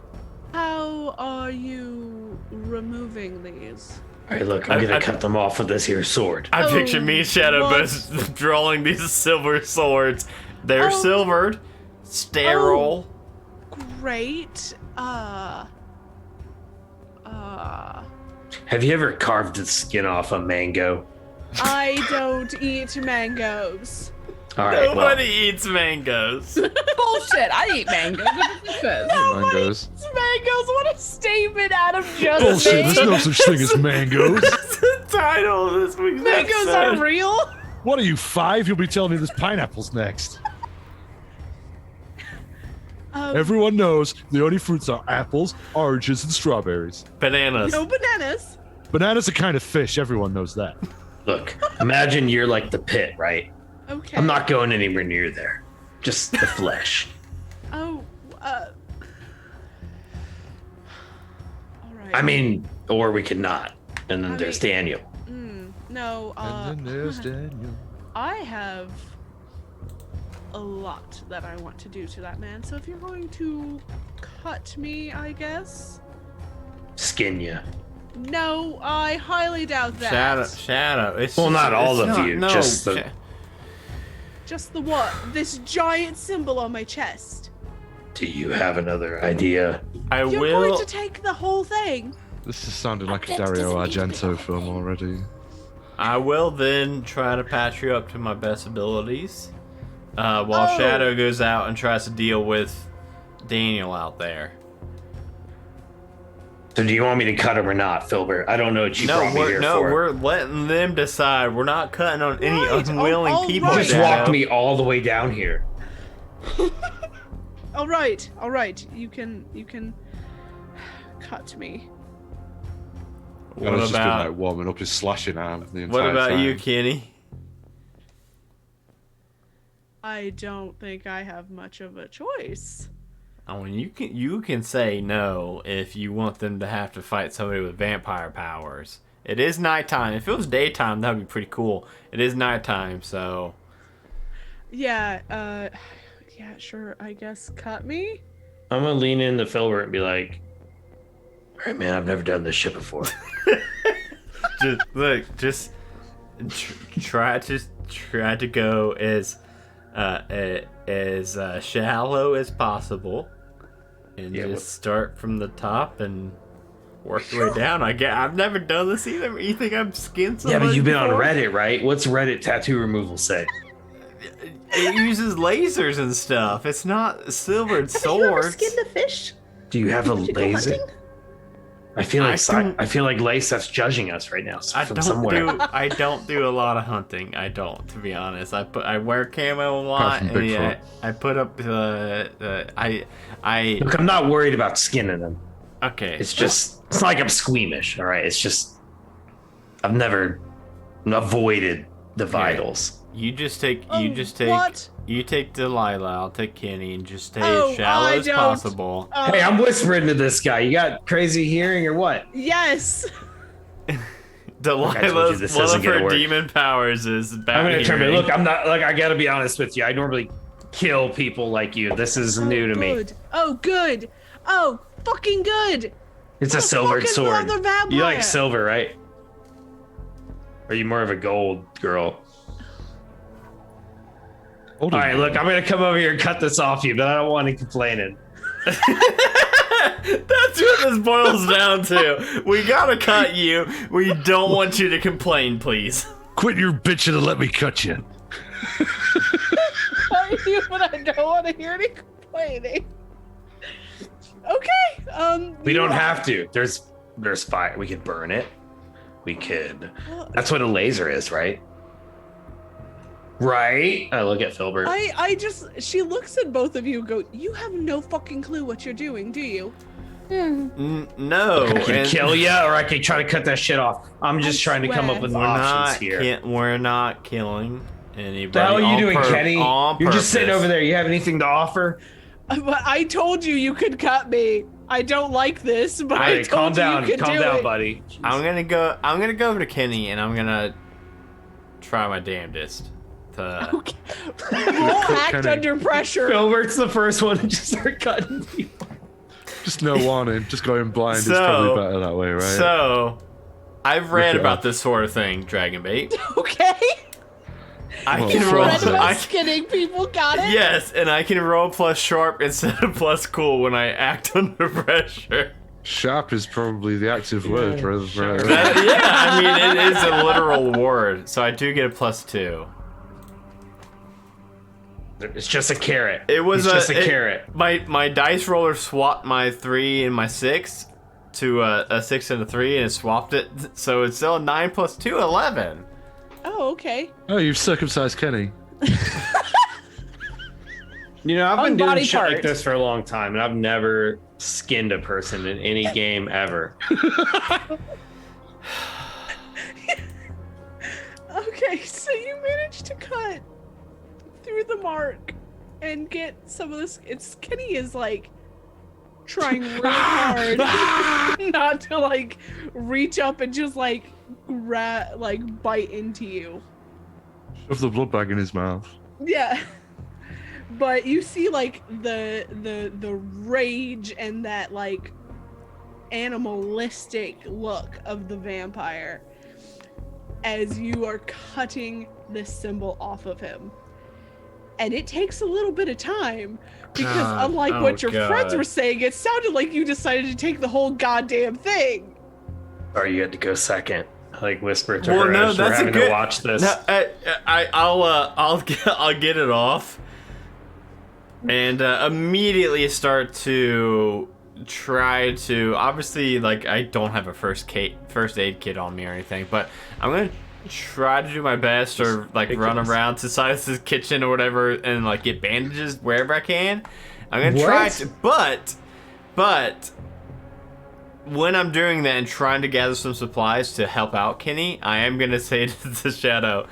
Speaker 1: How are you removing these?
Speaker 5: All right, look, I'm gonna cut them off with this here sword.
Speaker 2: I picture me and Shadow both drawing these silver swords. They're silvered, sterile.
Speaker 1: Great.
Speaker 5: Have you ever carved the skin off a mango?
Speaker 1: I don't eat mangoes.
Speaker 5: All right,
Speaker 2: Nobody eats mangoes.
Speaker 4: Bullshit. I eat mangoes.
Speaker 3: Mangoes.
Speaker 1: It's mangoes. What a statement, Adam just
Speaker 3: Bullshit,
Speaker 1: made.
Speaker 3: there's no such thing as mangoes.
Speaker 2: That's the title of this week's
Speaker 1: Mangoes
Speaker 2: episode.
Speaker 1: are real.
Speaker 3: What are you, 5? You'll be telling me there's pineapples next. Everyone knows the only fruits are apples, oranges, and strawberries.
Speaker 2: Bananas.
Speaker 1: No bananas.
Speaker 3: Bananas are kind of fish. Everyone knows that.
Speaker 5: Look, imagine you're like the pit, right?
Speaker 1: Okay.
Speaker 5: I'm not going anywhere near there. Just the flesh.
Speaker 1: Oh, all right.
Speaker 5: I mean, or we could not. And then there's Daniel.
Speaker 1: No,
Speaker 3: And then there's Daniel.
Speaker 1: I have a lot that I want to do to that man, so if you're going to cut me, I guess.
Speaker 5: Skin you.
Speaker 1: No, I highly doubt that.
Speaker 2: Shadow. It's
Speaker 5: Well,
Speaker 2: just-
Speaker 5: not all
Speaker 2: it's
Speaker 5: of
Speaker 2: not-
Speaker 5: you,
Speaker 2: No,
Speaker 5: just the-
Speaker 1: Just the what? This giant symbol on my chest.
Speaker 5: Do you have another idea?
Speaker 2: I
Speaker 1: You're
Speaker 2: will.
Speaker 1: going to take the whole thing.
Speaker 3: This is sounding like a Dario Argento film already.
Speaker 2: I will then try to patch you up to my best abilities, while Shadow goes out and tries to deal with Daniel out there.
Speaker 5: So do you want me to cut him or not, Filbert? I don't know what you brought me here for.
Speaker 2: No, we're letting them decide. We're not cutting on any unwilling people.
Speaker 5: Just
Speaker 2: Shadow.
Speaker 5: walked me all the way down here.
Speaker 1: All right. You can cut me.
Speaker 3: I was just been like warming up his slashing arm the entire
Speaker 2: What about
Speaker 3: time.
Speaker 2: you, Kenny?
Speaker 1: I don't think I have much of a choice.
Speaker 2: I mean, you can say no if you want them to have to fight somebody with vampire powers. It is nighttime. If it was daytime, that'd be pretty cool. It is nighttime, so.
Speaker 1: Yeah. Yeah. Sure. I guess cut me.
Speaker 5: I'm gonna lean into Filbert and be like, "All right, man. I've never done this shit before."
Speaker 2: Try to go as shallow as possible, and just start from the top and work your way down. I've never done this either. You think I'm skinned somebody?
Speaker 5: Yeah, but you've been on
Speaker 2: before?
Speaker 5: Reddit, right? What's Reddit tattoo removal say?
Speaker 2: It uses lasers and stuff. It's not silvered swords.
Speaker 6: You ever skinned a fish?
Speaker 5: Do you have a
Speaker 6: Did you go
Speaker 5: laser?
Speaker 6: hunting?
Speaker 5: I feel like Lyseth's judging us right now from somewhere.
Speaker 2: I don't do a lot of hunting. I don't, to be honest. I wear camo a lot. And yeah, I put up I
Speaker 5: Look, I'm not worried about skinning them.
Speaker 2: Okay.
Speaker 5: It's not like I'm squeamish. All right. It's just I've never avoided the vitals.
Speaker 2: You take Delilah, I'll take Kenny, and just stay as shallow as possible.
Speaker 5: Hey, I'm whispering to this guy. You got crazy hearing or what?
Speaker 1: Yes.
Speaker 2: Delilah's one of her demon powers is bad
Speaker 5: I'm gonna turn
Speaker 2: hearing.
Speaker 5: it. Look, I'm not like I gotta be honest with you. I normally kill people like you. This is new to me.
Speaker 1: Oh, good. Oh, fucking good.
Speaker 5: It's a silvered
Speaker 1: fucking
Speaker 5: sword.
Speaker 1: mother vampire.
Speaker 5: You like silver, right? Or are you more of a gold girl? All right, look, I'm gonna come over here and cut this off you, but I don't want any complaining.
Speaker 2: That's what this boils down to. We gotta cut you. We don't want you to complain, please.
Speaker 3: Quit your bitching and let me cut you.
Speaker 1: But I don't want to hear any complaining. Okay.
Speaker 5: We don't have to. There's fire. We could burn it. We could. That's what a laser is, right? Right? I look at Filbert.
Speaker 1: She looks at both of you and go, you have no fucking clue what you're doing, do you?
Speaker 2: No.
Speaker 5: I can kill you, or I can try to cut that shit off. I'm just trying to come up with options here.
Speaker 2: We're not killing anybody.
Speaker 5: The hell are you doing, Kenny?
Speaker 2: On
Speaker 5: You're just sitting
Speaker 2: purpose.
Speaker 5: over there. You have anything to offer?
Speaker 1: But I told you could cut me. I don't like this, but I told
Speaker 5: calm down,
Speaker 1: you could
Speaker 5: calm
Speaker 1: do
Speaker 5: down,
Speaker 1: it.
Speaker 5: buddy.
Speaker 2: I'm gonna go over to Kenny and I'm gonna try my damnedest to
Speaker 1: Roll act under pressure.
Speaker 5: Filbert's the first one to just start cutting people.
Speaker 3: Just no warning. Just going blind is probably better that way, right?
Speaker 2: So, I've read
Speaker 3: Rip it
Speaker 2: about
Speaker 3: off.
Speaker 2: this sort of thing, Dragonbait.
Speaker 1: Okay.
Speaker 2: I
Speaker 3: Well,
Speaker 2: can
Speaker 3: fuck.
Speaker 2: roll.
Speaker 1: Read about
Speaker 2: I,
Speaker 1: skinning people, got it?
Speaker 2: yes, and I can roll plus sharp instead of plus cool when I act under pressure.
Speaker 3: Sharp is probably the active word rather than
Speaker 2: Yeah, I mean it is a literal word, so I do get a +2.
Speaker 5: It's just a carrot.
Speaker 2: It was
Speaker 5: just a carrot.
Speaker 2: My dice roller swapped my 3 and my 6 to a 6 and a 3, and it swapped it, so it's still a 9 + 2, 11.
Speaker 1: Oh, okay.
Speaker 3: Oh, you've circumcised Kenny.
Speaker 5: You know, I've been
Speaker 1: On
Speaker 5: doing
Speaker 1: body
Speaker 5: shit like
Speaker 1: part.
Speaker 5: this for a long time, and I've never skinned a person in any game ever.
Speaker 1: Okay, so you managed to cut through the mark and get some of this. Kenny is like trying really hard not to like reach up and just like bite into you.
Speaker 3: Shove the blood bag in his mouth.
Speaker 1: Yeah. But you see like the rage and that like animalistic look of the vampire as you are cutting this symbol off of him. And it takes a little bit of time because unlike what your friends were saying, it sounded like you decided to take the whole goddamn thing.
Speaker 5: Or you had to go second. like whisper to her as we're having to watch this.
Speaker 2: No, I'll get it off, and immediately start to try to. Obviously, like I don't have a first aid kit on me or anything, but I'm gonna try to do my best, or like run around to Silas's kitchen or whatever, and like get bandages wherever I can. I'm gonna try to, but. When I'm doing that and trying to gather some supplies to help out Kenny, I am gonna say to Shadow,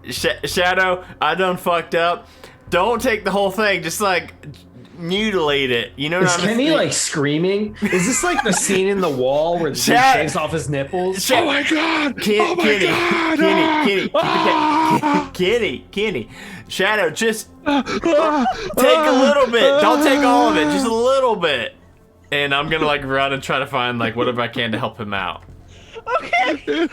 Speaker 2: Shadow, I done fucked up. Don't take the whole thing. Just like mutilate it. You know what I'm saying?
Speaker 5: Is Kenny like screaming? Is this like the scene in The Wall where the dude shaves off his nipples?
Speaker 3: Oh my god!
Speaker 2: Kenny. Shadow, just take a little bit. Don't take all of it. Just a little bit. And I'm gonna like run and try to find like whatever I can to help him out.
Speaker 1: Okay.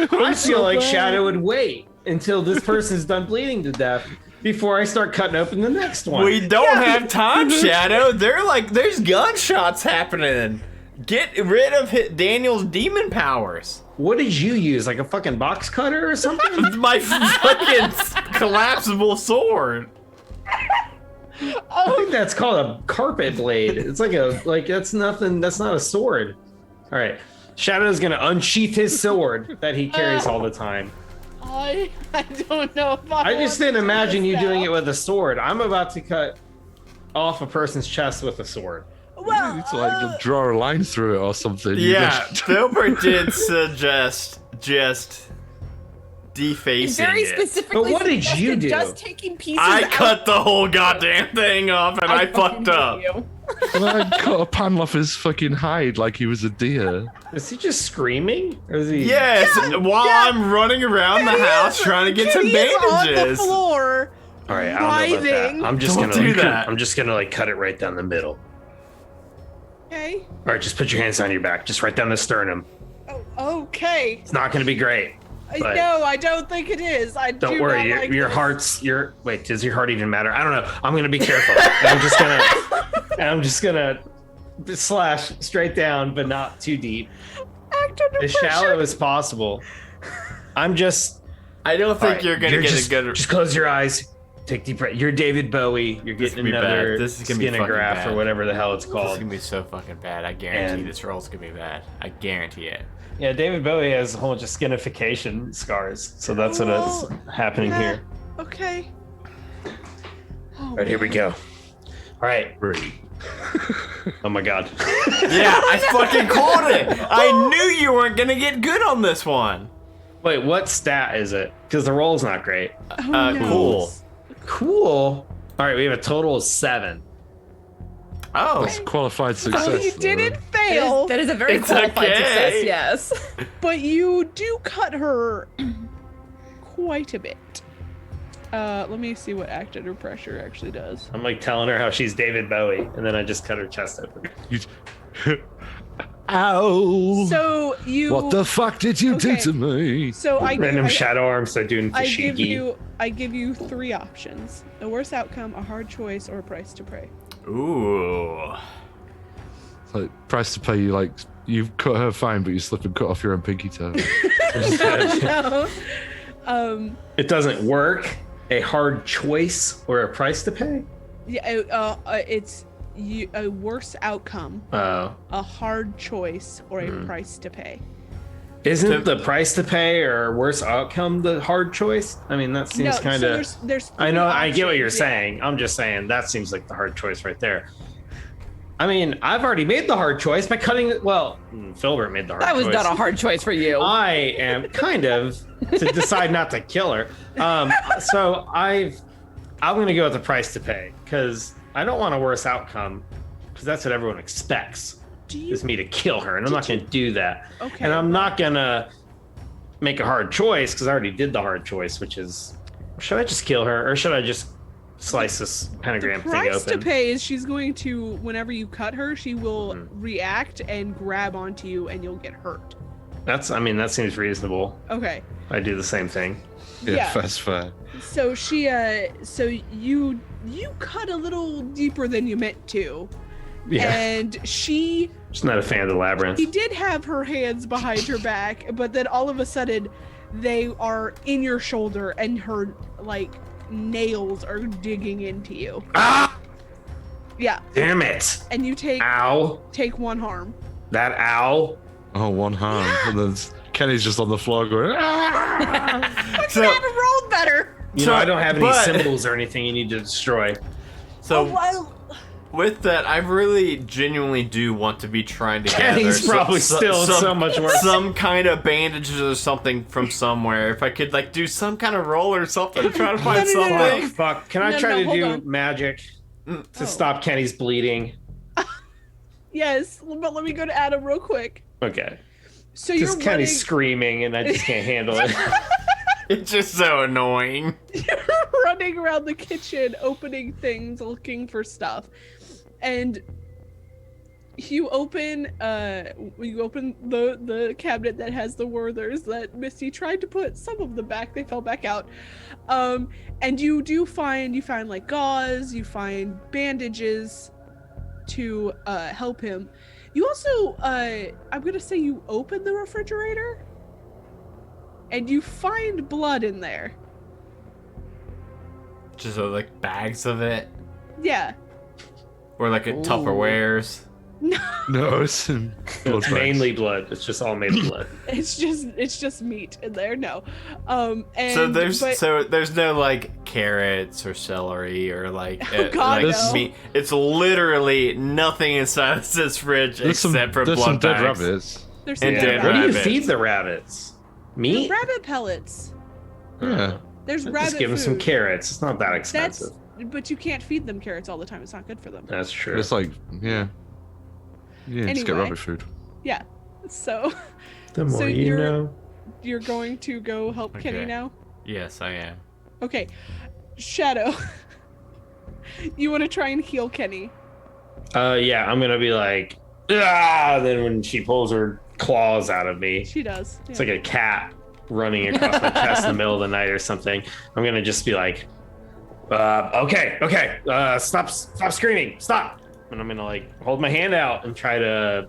Speaker 5: I feel like Shadow would wait until this person's done bleeding to death before I start cutting open the next one.
Speaker 2: We don't have time, Shadow. There's gunshots happening. Get rid of Daniel's demon powers.
Speaker 5: What did you use? Like a fucking box cutter or something?
Speaker 2: My fucking collapsible sword.
Speaker 5: I think that's called a carpet blade. It's like that's nothing. That's not a sword. All right, Shadow's gonna unsheath his sword that he carries all the time.
Speaker 1: I don't know if I
Speaker 5: just didn't imagine you doing it with a sword. I'm about to cut off a person's chest with a sword.
Speaker 1: Well,
Speaker 3: you need to like draw a line through it or something.
Speaker 2: Yeah, Filbert did suggest just defacing
Speaker 4: very
Speaker 2: it.
Speaker 4: specifically.
Speaker 5: But what did you do?
Speaker 4: Just taking pieces.
Speaker 2: I
Speaker 4: out.
Speaker 2: cut the whole goddamn thing off, and I fucked up.
Speaker 3: And I cut a panel off his fucking hide like he was a deer.
Speaker 5: Is he just screaming? Or is he?
Speaker 2: Yes, while I'm running around the house trying to get some bandages.
Speaker 1: On the floor.
Speaker 5: All right, I don't know about that. I'm just
Speaker 2: Don't
Speaker 5: gonna
Speaker 2: do that.
Speaker 5: I'm just gonna like cut it right down the middle.
Speaker 1: Okay.
Speaker 5: All right, just put your hands on your back, just right down the sternum.
Speaker 1: Oh, okay.
Speaker 5: It's not gonna be great. But
Speaker 1: No, I don't think it is. I
Speaker 5: don't
Speaker 1: do
Speaker 5: worry,
Speaker 1: not like
Speaker 5: your
Speaker 1: this.
Speaker 5: heart's wait, does your heart even matter? I don't know. I'm gonna be careful. I'm just gonna slash straight down, but not too deep.
Speaker 1: Act under
Speaker 5: As
Speaker 1: pressure.
Speaker 5: shallow as possible. I don't think
Speaker 2: you're gonna get a good.
Speaker 5: Just close your eyes. Take deep breath. You're David Bowie. You're
Speaker 2: This is
Speaker 5: getting
Speaker 2: gonna be
Speaker 5: another
Speaker 2: bad. This is gonna be fucking
Speaker 5: skinograph
Speaker 2: bad.
Speaker 5: or whatever the hell it's
Speaker 2: This
Speaker 5: called.
Speaker 2: is gonna be so fucking bad. I guarantee
Speaker 5: And-
Speaker 2: this roll's gonna be bad. I guarantee it.
Speaker 5: Yeah, David Bowie has a whole bunch of skinification scars, so that's what is happening here.
Speaker 1: Okay.
Speaker 5: All right, here we go. All right. Oh my god.
Speaker 2: Yeah, I fucking called it. I knew you weren't gonna get good on this one.
Speaker 5: Wait, what stat is it? Because the roll's not great.
Speaker 2: Cool.
Speaker 5: Cool. All right, we have a total of 7.
Speaker 2: Oh,
Speaker 3: That's qualified success.
Speaker 1: Oh, you didn't fail.
Speaker 4: That is a very
Speaker 2: It's
Speaker 4: qualified
Speaker 2: okay.
Speaker 4: success. Yes.
Speaker 1: But you do cut her quite a bit. Let me see what act under pressure actually does.
Speaker 5: I'm like telling her how she's David Bowie, and then I just cut her chest open.
Speaker 3: Ow!
Speaker 1: So you.
Speaker 3: What the fuck did you do
Speaker 1: Okay.
Speaker 3: to me?
Speaker 1: So
Speaker 5: Random shadow arm start doing
Speaker 1: I give
Speaker 5: Tashigi.
Speaker 1: you 3 options: a worse outcome, a hard choice, or a price to pay.
Speaker 2: Ooh.
Speaker 3: It's like price to pay. You cut her fine, but you slip and cut off your own pinky toe.
Speaker 1: No.
Speaker 5: It doesn't work. A hard choice or a price to pay?
Speaker 1: Yeah. It's a worse outcome,
Speaker 5: Oh.
Speaker 1: a hard choice, or a price to pay.
Speaker 5: Isn't the price to pay or worse outcome the hard choice? I mean, that seems
Speaker 1: No,
Speaker 5: kind
Speaker 1: so
Speaker 5: of.
Speaker 1: there's
Speaker 5: I know,
Speaker 1: 3
Speaker 5: I get what you're
Speaker 1: options, yeah.
Speaker 5: saying. I'm just saying that seems like the hard choice right there. I mean, I've already made the hard choice by cutting. Well, Filbert made the hard choice.
Speaker 4: That was not a hard choice for you.
Speaker 5: I am kind of to decide not to kill her. So I'm going to go with the price to pay because I don't want a worse outcome because that's what everyone expects is me to kill her, and I'm not going to do that.
Speaker 1: Okay.
Speaker 5: And I'm not going to make a hard choice because I already did the hard choice, which is should I just kill her or should I just slice this pentagram thing
Speaker 1: Price to
Speaker 5: open?
Speaker 1: pay is she's going to, whenever you cut her, she will react and grab onto you, and you'll get hurt.
Speaker 5: That seems reasonable.
Speaker 1: Okay.
Speaker 5: I do the same thing.
Speaker 1: Yeah.
Speaker 3: That's fair.
Speaker 1: So so you cut a little deeper than you meant to,
Speaker 5: Yeah.
Speaker 1: And she
Speaker 5: Just not a fan of the labyrinth.
Speaker 1: She did have her hands behind her back, but then all of a sudden they are in your shoulder and her like nails are digging into you.
Speaker 5: Ah!
Speaker 1: Yeah.
Speaker 5: Damn it.
Speaker 1: And you take
Speaker 5: Ow.
Speaker 1: take 1 harm.
Speaker 5: That ow.
Speaker 3: Oh, 1 harm. Yeah. And then Kenny's just on the floor going,
Speaker 1: I could have rolled better.
Speaker 5: You know, I don't have any symbols or anything you need to destroy.
Speaker 2: So with that, I really genuinely do want to be trying to
Speaker 5: Kenny's
Speaker 2: gather
Speaker 5: probably still so much worse.
Speaker 2: Some kind of bandages or something from somewhere. If I could like do some kind of roll or something to try to find something.
Speaker 5: Oh, fuck. Can I try to do magic to stop Kenny's bleeding?
Speaker 1: Yes, but let me go to Adam real quick.
Speaker 5: Okay.
Speaker 1: So
Speaker 5: you're Kenny's screaming and I just can't handle it.
Speaker 2: It's just so annoying.
Speaker 1: You're running around the kitchen, opening things, looking for stuff. And you open the cabinet that has the Werthers that Misty tried to put some of them back. They fell back out. And you find like gauze, you find bandages to help him. You also I'm gonna say you open the refrigerator and you find blood in there.
Speaker 2: Just like bags of it.
Speaker 1: Yeah.
Speaker 2: Or like a Tupperwares.
Speaker 3: No, it's
Speaker 5: It's mainly blood. It's just all made of blood.
Speaker 1: It's just meat in there. No. And
Speaker 2: so there's no like carrots or celery or like meat. It's literally nothing inside this fridge except for blood
Speaker 3: some dead
Speaker 2: bags.
Speaker 3: rabbits.
Speaker 1: There's
Speaker 2: and dead
Speaker 5: What do you
Speaker 2: rabbits.
Speaker 5: feed the rabbits? Meat?
Speaker 1: They're rabbit pellets.
Speaker 3: Yeah.
Speaker 1: There's rabbit
Speaker 5: Just give them some
Speaker 1: food.
Speaker 5: carrots. It's not that expensive.
Speaker 1: But you can't feed them carrots all the time. It's not good for them.
Speaker 5: That's true.
Speaker 3: It's like, yeah. Yeah, just get
Speaker 1: Anyway.
Speaker 3: rabbit food.
Speaker 1: Yeah. So.
Speaker 5: The more
Speaker 1: so
Speaker 5: you know.
Speaker 1: You're going to go help Kenny
Speaker 2: Okay.
Speaker 1: now?
Speaker 2: Yes, I am.
Speaker 1: Okay. Shadow. You want to try and heal Kenny?
Speaker 5: Yeah, I'm gonna be like, ah! Then when she pulls her claws out of me,
Speaker 1: She does.
Speaker 5: it's like a cat running across my chest in the middle of the night or something. I'm gonna just be like, okay, stop screaming, stop. And I'm gonna like hold my hand out and try to,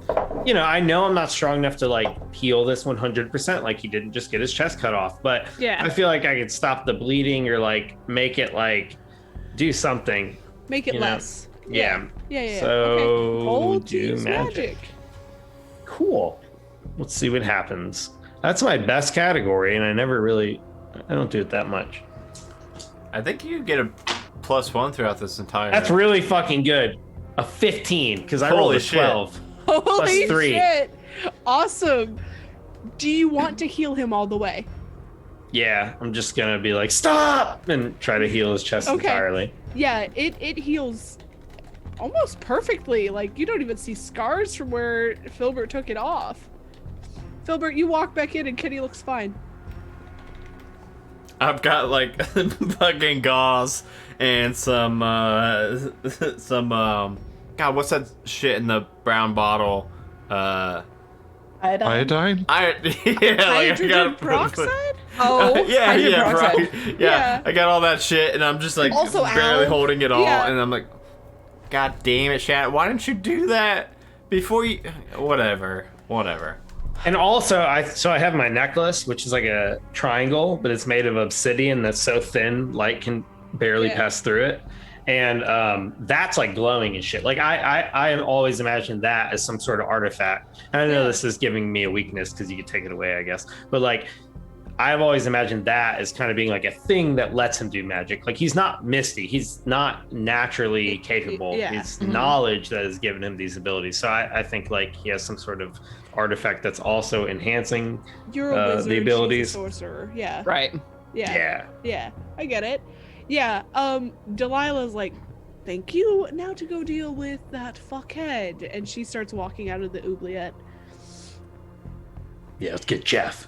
Speaker 5: I know I'm not strong enough to like heal this 100%. Like he didn't just get his chest cut off, but
Speaker 1: Yeah.
Speaker 5: I feel like I could stop the bleeding or like make it like do something.
Speaker 1: Make it
Speaker 5: you know?
Speaker 1: less.
Speaker 5: Yeah.
Speaker 1: Yeah.
Speaker 5: So
Speaker 1: okay. Roll to
Speaker 5: do
Speaker 1: use
Speaker 5: magic. Cool. Let's see what happens. That's my best category, and I don't do it that much.
Speaker 2: I think you get a +1 throughout this entire.
Speaker 5: That's really fucking good. A 15, because I rolled
Speaker 2: Holy
Speaker 5: a
Speaker 2: shit.
Speaker 5: 12.
Speaker 1: Holy
Speaker 5: Plus 3.
Speaker 1: shit! Awesome. Do you want to heal him all the way?
Speaker 5: Yeah, I'm just gonna be like, stop! And try to heal his chest
Speaker 1: Okay.
Speaker 5: entirely.
Speaker 1: Yeah, it heals almost perfectly. Like you don't even see scars from where Filbert took it off. Filbert, you walk back in and Kenny looks fine.
Speaker 2: I've got like fucking gauze and some God, what's that shit in the brown bottle?
Speaker 3: Iodine?
Speaker 2: Yeah, like
Speaker 1: Hydrogen
Speaker 2: I got
Speaker 1: peroxide?
Speaker 2: yeah. I got all that shit, and I'm just like
Speaker 1: Also
Speaker 2: barely
Speaker 1: Al.
Speaker 2: holding it all,
Speaker 1: Yeah.
Speaker 2: and I'm like, God damn it, Shat! Why didn't you do that before you? Whatever.
Speaker 5: And also, I have my necklace, which is like a triangle, but it's made of obsidian that's so thin, light can barely pass through it. And that's like glowing and shit. Like I always imagined that as some sort of artifact. And I know this is giving me a weakness because you could take it away, I guess. But like, I've always imagined that as kind of being like a thing that lets him do magic. Like he's not Misty. He's not naturally capable.
Speaker 1: Yeah.
Speaker 5: It's knowledge that has given him these abilities. So I think like he has some sort of artifact that's also enhancing
Speaker 1: You're a wizard,
Speaker 5: the abilities.
Speaker 1: she's a sorcerer. Yeah.
Speaker 4: Right.
Speaker 1: Yeah. I get it. Yeah. Delilah's like, thank you. Now to go deal with that fuckhead, and she starts walking out of the oubliette.
Speaker 5: Yeah, let's get Jeff.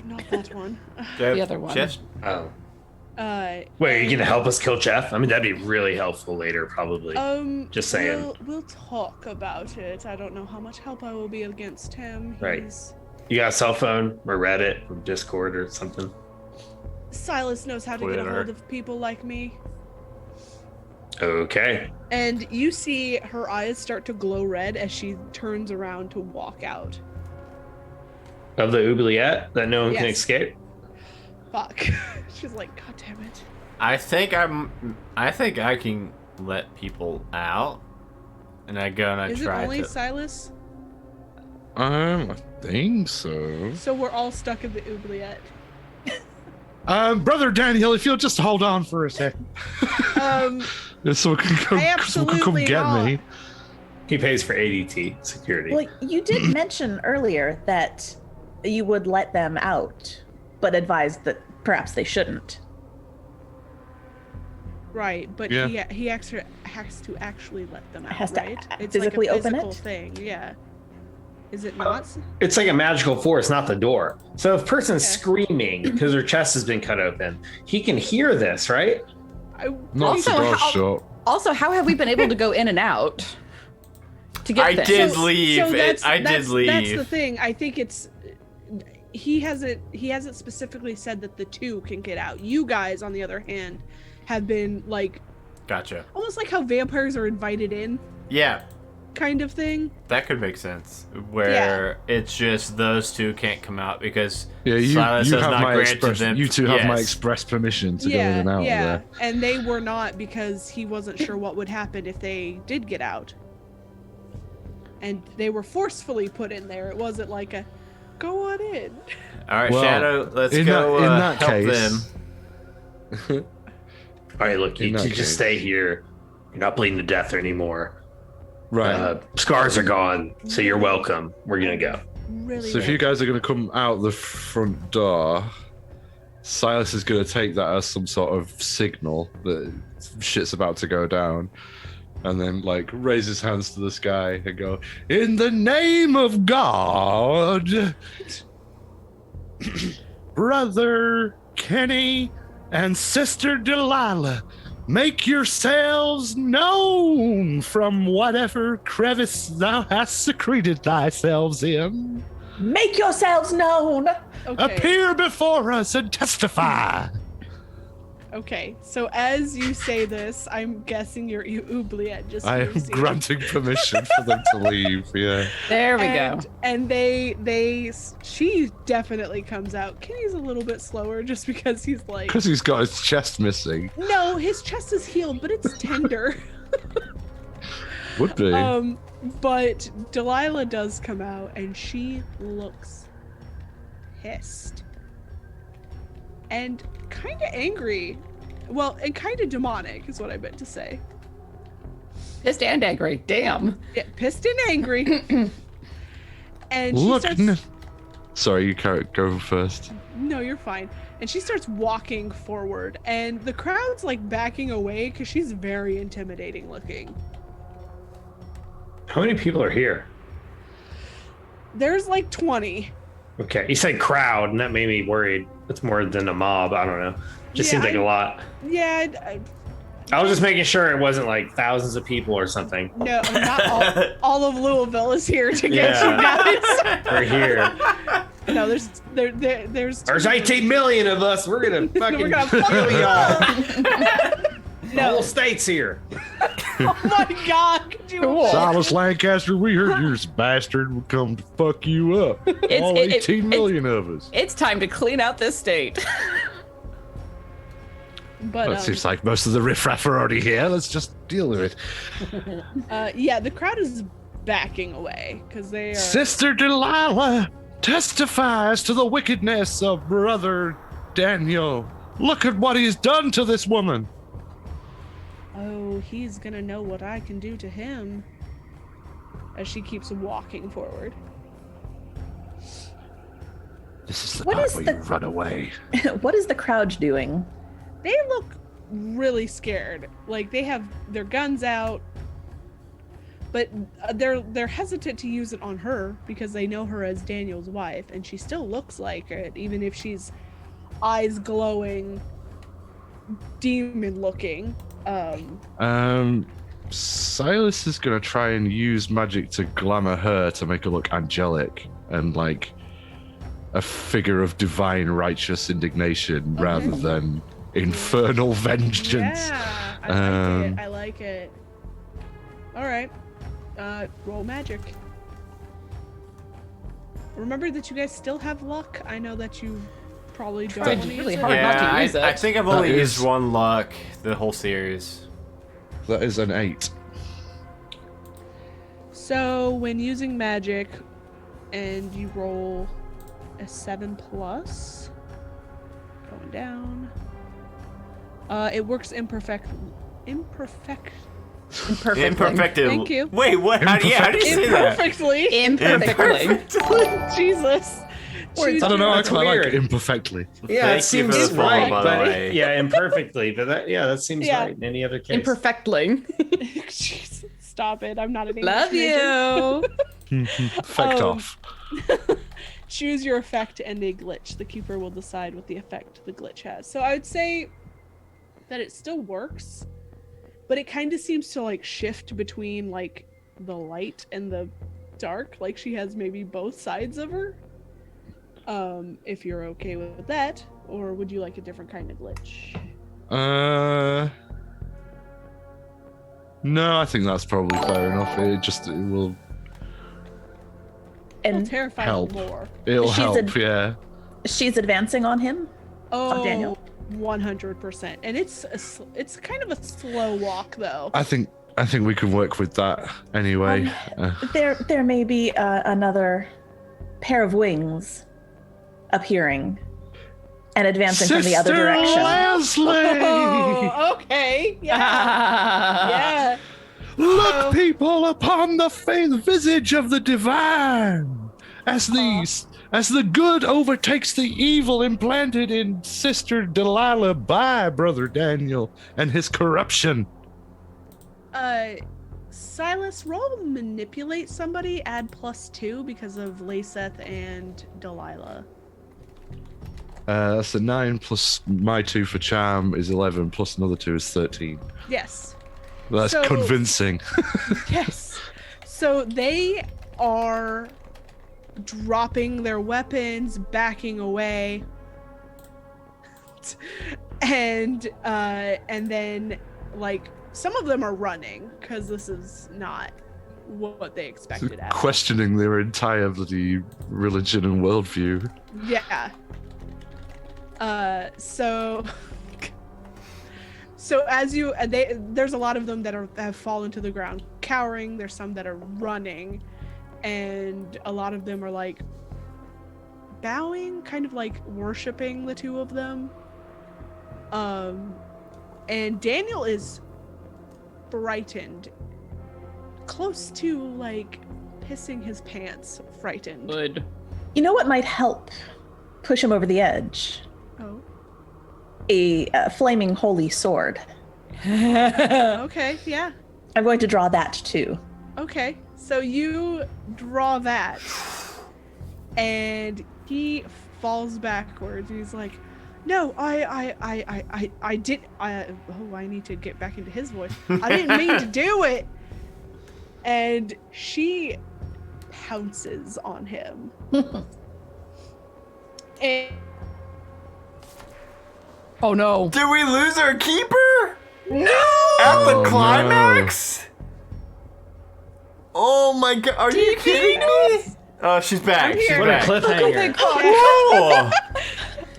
Speaker 1: Not that one.
Speaker 4: The other one.
Speaker 2: Just
Speaker 5: Oh.
Speaker 1: Wait,
Speaker 5: Wait, are you gonna help us kill Jeff? I mean, that'd be really helpful later, probably. Just saying.
Speaker 1: We'll talk about it. I don't know how much help I will be against him.
Speaker 5: Right.
Speaker 1: He's...
Speaker 5: You got a cell phone or Reddit or Discord or something?
Speaker 1: Silas knows how to get a
Speaker 2: Twitter.
Speaker 1: hold of people like me.
Speaker 5: Okay.
Speaker 1: And you see her eyes start to glow red as she turns around to walk out.
Speaker 5: Of the oubliette that no one can
Speaker 1: Yes.
Speaker 5: escape?
Speaker 1: Fuck. She's like, God damn it.
Speaker 2: I think I can let people out. And I go and I
Speaker 1: Is it
Speaker 2: try
Speaker 1: only
Speaker 2: to.
Speaker 1: Silas?
Speaker 3: I think so.
Speaker 1: So we're all stuck in the oubliette.
Speaker 3: Brother Daniel, if you'll just hold on for a second. Someone can come get me.
Speaker 5: He pays for ADT security.
Speaker 6: Well, you did mention earlier that you would let them out, but advised that perhaps they shouldn't.
Speaker 1: Right, but
Speaker 3: Yeah.
Speaker 1: he actually has to actually let them out,
Speaker 6: Has to
Speaker 1: right? It's
Speaker 6: physically
Speaker 1: like a
Speaker 6: open
Speaker 1: physical
Speaker 6: it?
Speaker 1: thing, yeah. Is it not?
Speaker 5: It's like a magical force, not the door. So if a person's screaming because their chest has been cut open, he can hear this, right?
Speaker 3: Not
Speaker 4: Also,
Speaker 3: the door
Speaker 4: how-
Speaker 3: shut.
Speaker 4: Also, how have we been able to go in and out to get
Speaker 2: I
Speaker 4: things?
Speaker 2: did leave. I did
Speaker 1: That's
Speaker 2: leave.
Speaker 1: the thing. I think it's he hasn't specifically said that the two can get out. You guys, on the other hand, have been like
Speaker 2: Gotcha.
Speaker 1: almost like how vampires are invited in,
Speaker 2: Yeah,
Speaker 1: kind of thing.
Speaker 2: that could make sense. Where it's just those two can't come out because
Speaker 3: Yeah, you
Speaker 2: Silas has
Speaker 3: have
Speaker 2: not
Speaker 3: my
Speaker 2: granted
Speaker 3: express.
Speaker 2: them.
Speaker 3: You two have my
Speaker 2: Yes.
Speaker 3: express permission to go in and out of there.
Speaker 1: And they were not because he wasn't sure what would happen if they did get out. And they were forcefully put in there. It wasn't like a go on in.
Speaker 2: All right,
Speaker 3: Well,
Speaker 2: Shadow, let's
Speaker 3: in
Speaker 2: go
Speaker 3: that- in that
Speaker 2: help
Speaker 3: case-
Speaker 2: them.
Speaker 5: All right, look, you
Speaker 3: In that
Speaker 5: just
Speaker 3: case.
Speaker 5: stay here. You're not bleeding to death anymore.
Speaker 3: Right.
Speaker 5: Scars are gone, so you're welcome. We're gonna go.
Speaker 1: Really.
Speaker 3: So if you guys are going to come out the front door, Silas is going to take that as some sort of signal that shit's about to go down, and then like raise his hands to the sky and go, "In the name of God, Brother Kenny and Sister Delilah, make yourselves known from whatever crevice thou hast secreted thyself in.
Speaker 6: Make yourselves known.
Speaker 1: Okay.
Speaker 3: Appear before us and testify."
Speaker 1: Okay, so as you say this, I'm guessing your oubliette just
Speaker 3: I am
Speaker 1: moves you.
Speaker 3: granting permission for them to leave. Yeah.
Speaker 4: There we
Speaker 1: and,
Speaker 4: go.
Speaker 1: And she definitely comes out. Kenny's a little bit slower just because he's like,
Speaker 3: Because he's got his chest missing.
Speaker 1: no, his chest is healed, but it's tender.
Speaker 3: Would be.
Speaker 1: But Delilah does come out and she looks pissed and kind of angry. Well, and kind of demonic is what I meant to say.
Speaker 4: Pissed and angry. Damn.
Speaker 1: Yeah, pissed and angry. And she
Speaker 3: Look.
Speaker 1: starts.
Speaker 3: Sorry, you can't go first.
Speaker 1: No, you're fine. And she starts walking forward, and the crowd's like backing away because she's very intimidating looking.
Speaker 5: How many people are here?
Speaker 1: There's like 20.
Speaker 5: Okay, you said crowd, and that made me worried. That's more than a mob. I don't know. Just
Speaker 1: Yeah,
Speaker 5: seems like a lot.
Speaker 1: Yeah,
Speaker 5: I was just making sure it wasn't like thousands of people or something.
Speaker 1: no, not all of Louisville is here to get
Speaker 5: Yeah.
Speaker 1: you guys.
Speaker 5: We're here.
Speaker 1: No, there's
Speaker 5: 18 million of us. We're gonna fucking
Speaker 1: We're gonna fuck
Speaker 5: kill
Speaker 1: you
Speaker 5: y'all. The
Speaker 1: No.
Speaker 5: whole state's here.
Speaker 1: Oh my god, could you imagine?
Speaker 3: Silas Lancaster, we heard you're this bastard will come to fuck you up. All 18 million of us.
Speaker 4: It's time to clean out this state.
Speaker 1: But
Speaker 3: Well, it seems like most of the riffraff are already here. Let's just deal with it.
Speaker 1: yeah, the crowd is backing away because they are.
Speaker 3: Sister Delilah testifies to the wickedness of Brother Daniel. Look at what he's done to this woman.
Speaker 1: Oh, he's gonna know what I can do to him. As she keeps walking forward.
Speaker 3: This is the
Speaker 6: What
Speaker 3: part
Speaker 6: is
Speaker 3: where
Speaker 6: the-
Speaker 3: you run away.
Speaker 6: What is the crowd doing?
Speaker 1: They look really scared. Like they have their guns out, but they're hesitant to use it on her because they know her as Daniel's wife, and she still looks like it, even if she's eyes glowing, demon looking.
Speaker 3: Silas is gonna try and use magic to glamour her to make her look angelic and like a figure of divine righteous indignation rather than infernal vengeance.
Speaker 1: Yeah. I like it. All right. Roll magic. Remember that you guys still have luck. I know that you probably don't want to use it.
Speaker 2: I think I've only used one luck the whole series.
Speaker 3: That is an 8.
Speaker 1: So when using magic, and you roll a 7+, going down. It works imperfectly. Thank you.
Speaker 2: Wait, what? How do you say that?
Speaker 1: Imperfectly. Jesus.
Speaker 3: I don't know. I quite like imperfectly.
Speaker 5: Yeah,
Speaker 2: Thank
Speaker 5: it seems
Speaker 2: you for the follow,
Speaker 5: right,
Speaker 2: by the
Speaker 5: but
Speaker 2: way.
Speaker 5: yeah, imperfectly. But that seems right in any other case.
Speaker 4: Imperfectly.
Speaker 1: Jesus, stop it. I'm not an
Speaker 4: Love
Speaker 1: English
Speaker 4: you.
Speaker 3: Effect off.
Speaker 1: Choose your effect and a glitch. The keeper will decide what the effect the glitch has. So I would say that it still works, but it kind of seems to like shift between like the light and the dark. Like she has maybe both sides of her. If you're okay with that, or would you like a different kind of glitch?
Speaker 3: No, I think that's probably fair enough. It will
Speaker 1: It'll terrify
Speaker 3: help.
Speaker 1: you more.
Speaker 3: It'll
Speaker 6: She's
Speaker 3: help, yeah.
Speaker 6: She's advancing on him.
Speaker 1: Oh,
Speaker 6: Daniel.
Speaker 1: 100%. And it's kind of a slow walk though.
Speaker 3: I think we can work with that anyway.
Speaker 6: There may be another pair of wings appearing and advancing from the other
Speaker 3: Sister
Speaker 6: direction.
Speaker 3: Leslie!
Speaker 1: Oh, okay. Yeah. Yeah.
Speaker 3: Look, people, upon the visage of the divine, as the good overtakes the evil implanted in Sister Delilah by Brother Daniel and his corruption.
Speaker 1: Silas, roll manipulate somebody, add +2 because of Laceth and Delilah.
Speaker 3: That's a 9 plus my 2 for charm is 11 plus another 2 is 13.
Speaker 1: Yes.
Speaker 3: That's
Speaker 1: So-
Speaker 3: convincing.
Speaker 1: Yes. So they are dropping their weapons, backing away, and then like some of them are running because this is not what they expected. At all.
Speaker 3: Questioning their entire bloody religion and worldview.
Speaker 1: Yeah. So as you there's a lot of them that have fallen to the ground cowering. There's some that are running, and a lot of them are like bowing, kind of like worshiping the two of them. And Daniel is frightened, close to like pissing his pants, frightened.
Speaker 4: Good.
Speaker 6: You know what might help push him over the edge?
Speaker 1: Oh.
Speaker 6: A flaming holy sword.
Speaker 1: Okay, yeah.
Speaker 6: I'm going to draw that too.
Speaker 1: Okay, so you draw that, and he falls backwards. He's like, "No, I did. I need to get back into his voice. I didn't mean to do it." And she pounces on him. And
Speaker 4: oh no!
Speaker 2: Did we lose our keeper?
Speaker 1: No!
Speaker 2: At the
Speaker 3: Oh,
Speaker 2: climax? Oh my god, are you kidding me? Oh, she's back.
Speaker 1: I'm
Speaker 2: She's
Speaker 1: here.
Speaker 5: What a
Speaker 2: back.
Speaker 5: cliffhanger.
Speaker 2: Whoa!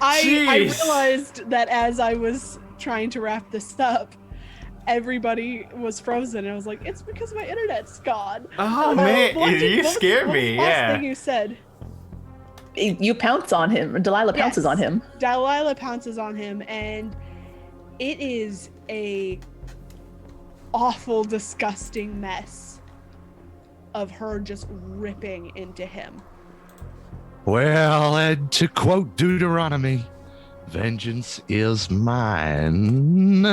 Speaker 1: I
Speaker 2: Jeez.
Speaker 1: realized that as I was trying to wrap this up, everybody was frozen, and I was like, "It's because my internet's gone."
Speaker 2: Oh man, you scared
Speaker 1: what was
Speaker 2: me.
Speaker 1: the last
Speaker 2: Yeah.
Speaker 1: thing you said?
Speaker 6: You pounce on him. Delilah pounces
Speaker 1: Yes.
Speaker 6: on him.
Speaker 1: Delilah pounces on him, and it is a awful, disgusting mess of her just ripping into him.
Speaker 3: Well, and to quote Deuteronomy, vengeance is mine.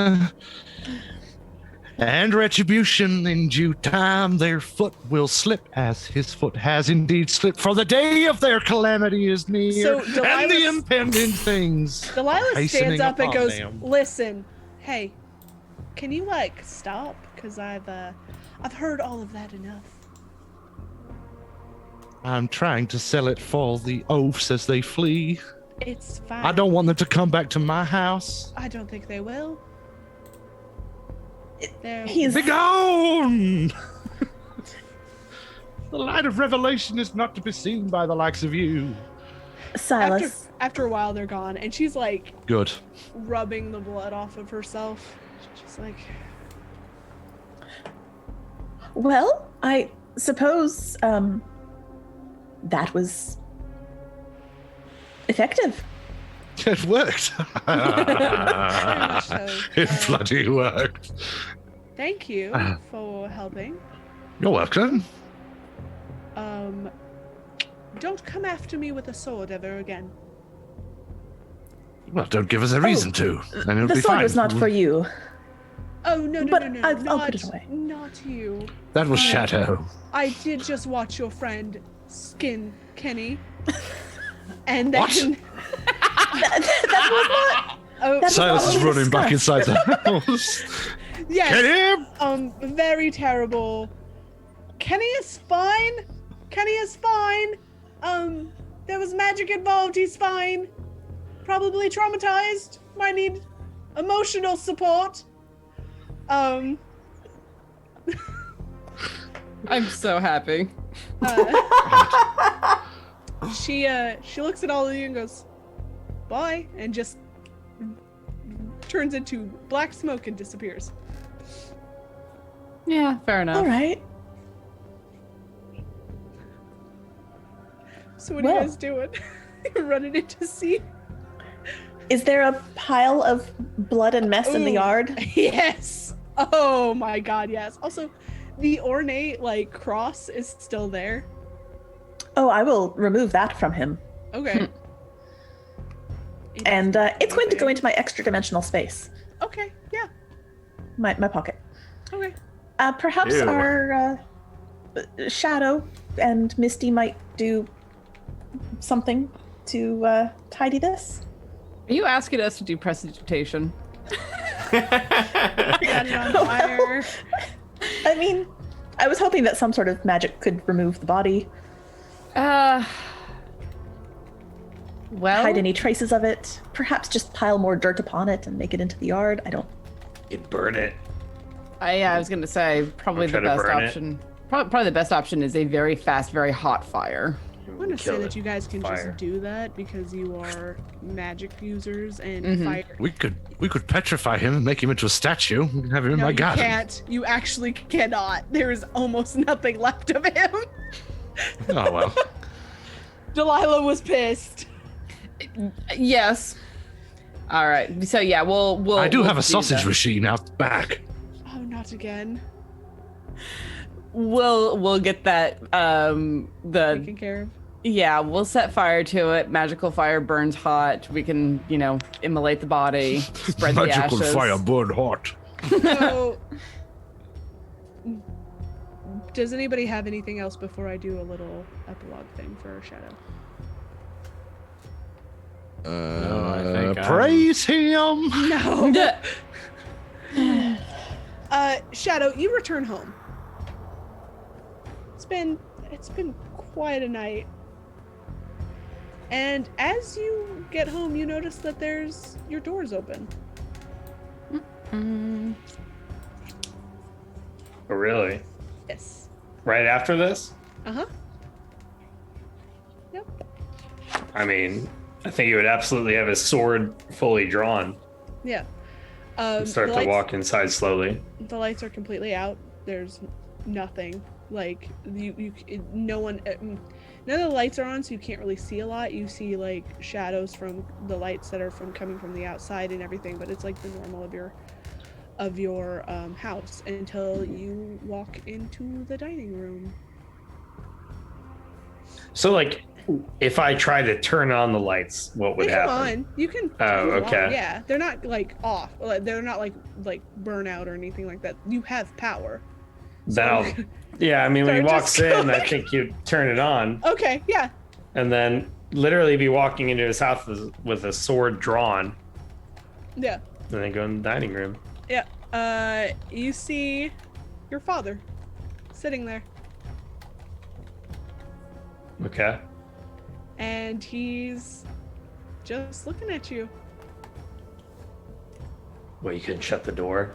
Speaker 3: And retribution in due time, their foot will slip as his foot has indeed slipped, for the day of their calamity is near,
Speaker 1: So
Speaker 3: and the
Speaker 1: Delilah's-
Speaker 3: impending things.
Speaker 1: Delilah stands
Speaker 3: hastening
Speaker 1: up and
Speaker 3: upon
Speaker 1: goes,
Speaker 3: them.
Speaker 1: "Listen, hey, can you like stop? Because I've heard all of that enough."
Speaker 3: I'm trying to sell it for the oafs as they flee.
Speaker 1: It's fine.
Speaker 3: I don't want them to come back to my house.
Speaker 1: I don't think they will.
Speaker 6: He's
Speaker 3: Begone! The light of revelation is not to be seen by the likes of you.
Speaker 6: Silas.
Speaker 1: After a while, they're gone, and she's like
Speaker 3: Good.
Speaker 1: rubbing the blood off of herself. She's like,
Speaker 6: Well, I suppose that was effective.
Speaker 3: It worked. It bloody worked.
Speaker 1: thank you for helping.
Speaker 3: You're welcome.
Speaker 1: Don't come after me with a sword ever again.
Speaker 3: Well, don't give us a reason to. And it'll
Speaker 6: The
Speaker 3: be
Speaker 6: sword
Speaker 3: fine.
Speaker 6: was not for you.
Speaker 1: Oh no,
Speaker 6: But I'll
Speaker 1: not,
Speaker 6: put it away.
Speaker 1: Not you.
Speaker 3: That was Shadow.
Speaker 1: I did just watch your friend skin Kenny, and then
Speaker 3: What?
Speaker 6: that was not.
Speaker 1: Oh,
Speaker 3: Silas is running back inside the house.
Speaker 1: yes.
Speaker 3: Get him!
Speaker 1: Very terrible. Kenny is fine. Kenny is fine. There was magic involved. He's fine. Probably traumatized. Might need emotional support.
Speaker 4: I'm so happy.
Speaker 1: She looks at all of you and goes, "Bye," and just turns into black smoke and disappears.
Speaker 4: Yeah, fair enough.
Speaker 6: All right.
Speaker 1: So what are you guys doing? You're running into sea.
Speaker 6: Is there a pile of blood and mess in the
Speaker 1: Ooh,
Speaker 6: yard?
Speaker 1: Yes. Oh my god, yes. Also, the ornate cross is still there.
Speaker 6: Oh, I will remove that from him.
Speaker 1: Okay.
Speaker 6: And it's going to go into my extra dimensional space.
Speaker 1: Okay, yeah.
Speaker 6: My pocket.
Speaker 1: Okay.
Speaker 6: Perhaps
Speaker 2: Ew.
Speaker 6: our Shadow and Misty might do something to tidy this.
Speaker 4: Are you asking us to do prestidigitation?
Speaker 1: Got it on fire.
Speaker 6: I mean, I was hoping that some sort of magic could remove the body.
Speaker 4: Well,
Speaker 6: Hide any traces of it. Perhaps just pile more dirt upon it and make it into the yard. I don't.
Speaker 5: You'd burn it.
Speaker 4: I was gonna say probably
Speaker 5: Or try
Speaker 4: the
Speaker 5: to
Speaker 4: best
Speaker 5: burn it.
Speaker 4: option. Probably the best option is a very fast, very hot fire.
Speaker 1: I'm gonna say
Speaker 5: Kill
Speaker 1: that
Speaker 5: it.
Speaker 1: you guys can
Speaker 5: Fire.
Speaker 1: just do that because you are magic users and
Speaker 4: Mhm.
Speaker 1: fire.
Speaker 3: We could petrify him and make him into a statue. We can have him in
Speaker 1: No,
Speaker 3: my
Speaker 1: you
Speaker 3: garden.
Speaker 1: can't. You actually cannot. There is almost nothing left of him.
Speaker 3: Oh well.
Speaker 1: Delilah was pissed.
Speaker 4: Yes. All right. So yeah, we'll.
Speaker 3: I do
Speaker 4: we'll
Speaker 3: have a sausage
Speaker 4: that.
Speaker 3: machine out back.
Speaker 1: Oh, not again.
Speaker 4: We'll get that.
Speaker 1: Taken care of.
Speaker 4: Yeah, we'll set fire to it. Magical fire burns hot. We can, immolate the body, spread the
Speaker 3: Magical
Speaker 4: ashes.
Speaker 3: fire burn hot.
Speaker 1: So, does anybody have anything else before I do a little epilogue thing for Shadow?
Speaker 2: I think
Speaker 3: Praise him.
Speaker 1: No. Shadow, you return home. It's been quite a night. And as you get home, you notice that your door's open.
Speaker 5: Oh, really?
Speaker 1: Yes.
Speaker 5: Right after this?
Speaker 1: Uh-huh. Yep.
Speaker 5: I mean, I think he would absolutely have his sword fully drawn
Speaker 1: Yeah.
Speaker 5: and start
Speaker 1: the
Speaker 5: to
Speaker 1: lights-
Speaker 5: walk inside slowly.
Speaker 1: The lights are completely out. There's nothing. No one. None of the lights are on, so you can't really see a lot. You see shadows from the lights that are coming from the outside and everything, but it's like the normal of your house until you walk into the dining room.
Speaker 5: So, if I try to turn on the lights, what would
Speaker 1: They come
Speaker 5: happen?
Speaker 1: on. You can.
Speaker 5: Oh,
Speaker 1: turn them on.
Speaker 5: okay.
Speaker 1: Yeah, they're not off. They're not like burn out or anything like that. You have power.
Speaker 5: Then I'll. Yeah, I mean, when he
Speaker 1: Sorry,
Speaker 5: walks
Speaker 1: just
Speaker 5: in, I think you turn it on,
Speaker 1: Okay. Yeah.
Speaker 5: and then literally be walking into his house with a sword drawn,
Speaker 1: Yeah.
Speaker 5: and then go in the dining room.
Speaker 1: Yeah. You see your father sitting there,
Speaker 5: Okay.
Speaker 1: and he's just looking at you.
Speaker 5: Well, you couldn't shut the door.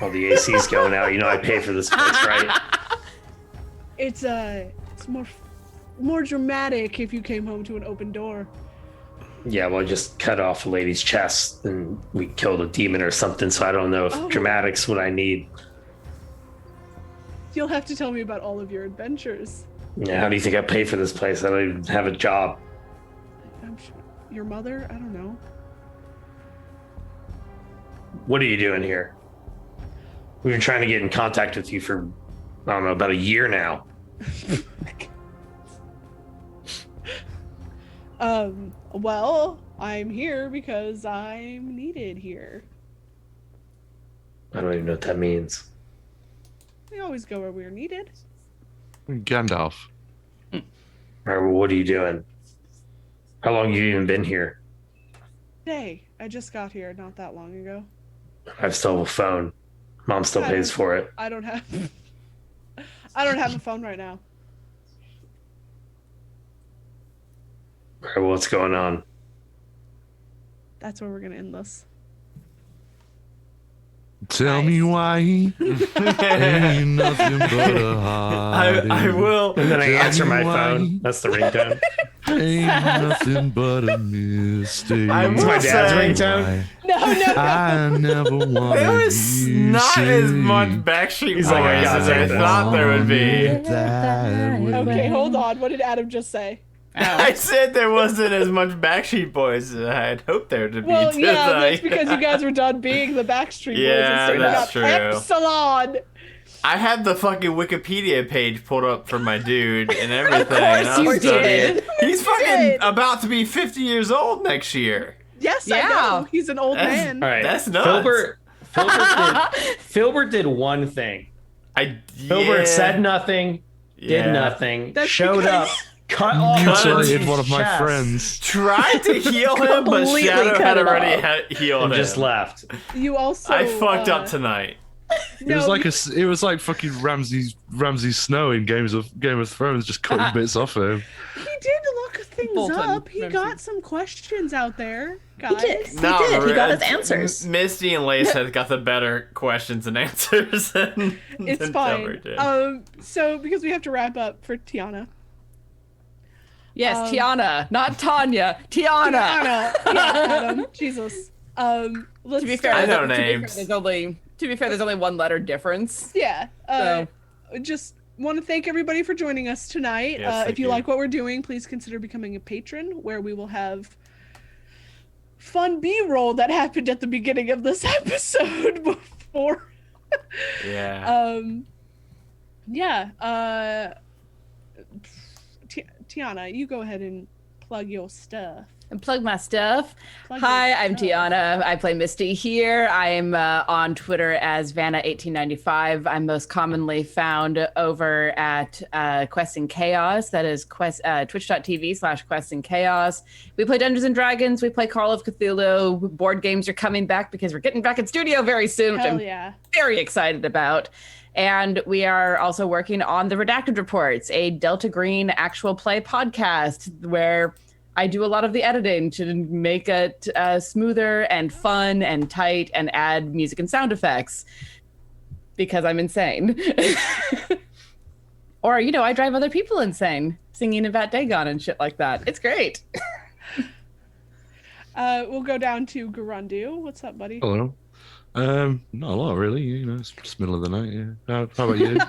Speaker 5: Oh, the AC's going out. You know I pay for this place, right?
Speaker 1: It's more dramatic if you came home to an open door.
Speaker 5: Yeah, well, I just cut off a lady's chest and we killed a demon or something, so I don't know if dramatic's what I need.
Speaker 1: You'll have to tell me about all of your adventures.
Speaker 5: Yeah, how do you think I pay for this place? I don't even have a job.
Speaker 1: I'm sure. Your mother? I don't know.
Speaker 5: What are you doing here? We've been trying to get in contact with you for, I don't know, about a year now.
Speaker 1: Well, I'm here because I'm needed here.
Speaker 5: I don't even know what that means.
Speaker 1: We always go where we're needed.
Speaker 3: Gandalf.
Speaker 5: All right, well, what are you doing? How long have you even been here?
Speaker 1: Hey, I just got here not that long ago.
Speaker 5: I still have a phone. Mom still pays for it.
Speaker 1: I don't have a phone right now.
Speaker 5: All right, well, what's going on?
Speaker 1: That's where we're gonna end this.
Speaker 3: Tell me why ain't nothing but a heartache.
Speaker 2: I will.
Speaker 5: And then I
Speaker 3: Tell
Speaker 5: answer
Speaker 3: me
Speaker 5: my
Speaker 3: why
Speaker 5: phone. That's the ringtone.
Speaker 3: Ain't nothing but a mistake.
Speaker 5: It's my dad's ringtone.
Speaker 1: No.
Speaker 3: I never wanted
Speaker 2: There was not as much Backstreet Boys
Speaker 5: like, I gotta
Speaker 2: as I
Speaker 5: take
Speaker 2: thought there would be.
Speaker 1: Okay, hold on. What did Adam just say?
Speaker 2: I said there wasn't as much Backstreet Boys as I had hoped there to be.
Speaker 1: Well, yeah,
Speaker 2: tonight.
Speaker 1: that's because you guys were done being the Backstreet Boys
Speaker 2: Yeah,
Speaker 1: and started
Speaker 2: that's
Speaker 1: up
Speaker 2: true.
Speaker 1: Epsilon.
Speaker 2: I had the fucking Wikipedia page pulled up for my dude and everything.
Speaker 1: Of course
Speaker 2: and I was
Speaker 1: you did.
Speaker 2: studying. He's fucking about to be 50 years old next year.
Speaker 1: Yes, I know. He's an old man.
Speaker 5: All right,
Speaker 2: That's nuts.
Speaker 5: Filbert did one thing. Filbert
Speaker 2: Yeah.
Speaker 5: said nothing, did
Speaker 2: Yeah.
Speaker 5: nothing,
Speaker 1: That's
Speaker 5: showed up, cut off
Speaker 3: Mutilated
Speaker 5: his
Speaker 3: one of my
Speaker 5: chest,
Speaker 3: friends.
Speaker 2: Tried to heal him, but
Speaker 6: Completely
Speaker 2: Shadow
Speaker 6: cut
Speaker 2: had
Speaker 6: it
Speaker 2: already
Speaker 6: off.
Speaker 2: healed
Speaker 5: and
Speaker 2: him.
Speaker 5: just left.
Speaker 1: You also.
Speaker 2: I fucked up tonight.
Speaker 3: It was like fucking Ramsay Snow in Game of Thrones, just cutting bits off him.
Speaker 1: He did look things
Speaker 15: Bolton,
Speaker 1: up. He
Speaker 15: Ramsay.
Speaker 1: got some questions out there, guys.
Speaker 6: He did. He got his answers.
Speaker 2: Misty and Lace had got the better questions and answers. Than
Speaker 1: It's
Speaker 2: Filbert
Speaker 1: fine.
Speaker 2: did.
Speaker 1: So because we have to wrap up for Tiana.
Speaker 4: Yes, Tiana, not Tanya. Tiana.
Speaker 1: Yeah, Adam. Jesus. Let's
Speaker 4: To be fair,
Speaker 2: I know
Speaker 4: there's-
Speaker 2: names.
Speaker 4: To be fair, there's only one letter difference.
Speaker 1: Yeah.
Speaker 4: So-
Speaker 1: Just want to thank everybody for joining us tonight.
Speaker 2: Yes,
Speaker 1: If
Speaker 2: thank
Speaker 1: you
Speaker 2: you.
Speaker 1: like what we're doing, please consider becoming a patron, where we will have fun B-roll that happened at the beginning of this episode before.
Speaker 2: Yeah.
Speaker 1: Tiana, you go ahead and plug your stuff.
Speaker 4: And plug my stuff.
Speaker 1: Plug
Speaker 4: Hi,
Speaker 1: your
Speaker 4: I'm
Speaker 1: stuff.
Speaker 4: Tiana. I play Misty here. I'm on Twitter as Vanna1895. I'm most commonly found over at Quest and Chaos. That is twitch.tv/Quest and Chaos. We play Dungeons and Dragons. We play Call of Cthulhu. Board games are coming back because we're getting back in studio very soon, which
Speaker 1: Hell
Speaker 4: I'm
Speaker 1: yeah.
Speaker 4: very excited about. And we are also working on the Redacted Reports, a Delta Green actual play podcast where I do a lot of the editing to make it smoother and fun and tight and add music and sound effects because I'm insane. Or, I drive other people insane singing about Dagon and shit like that. It's great.
Speaker 1: We'll go down to Garundu. What's up, buddy?
Speaker 3: Hello. Not a lot really. It's just middle of the night. Yeah. How about you?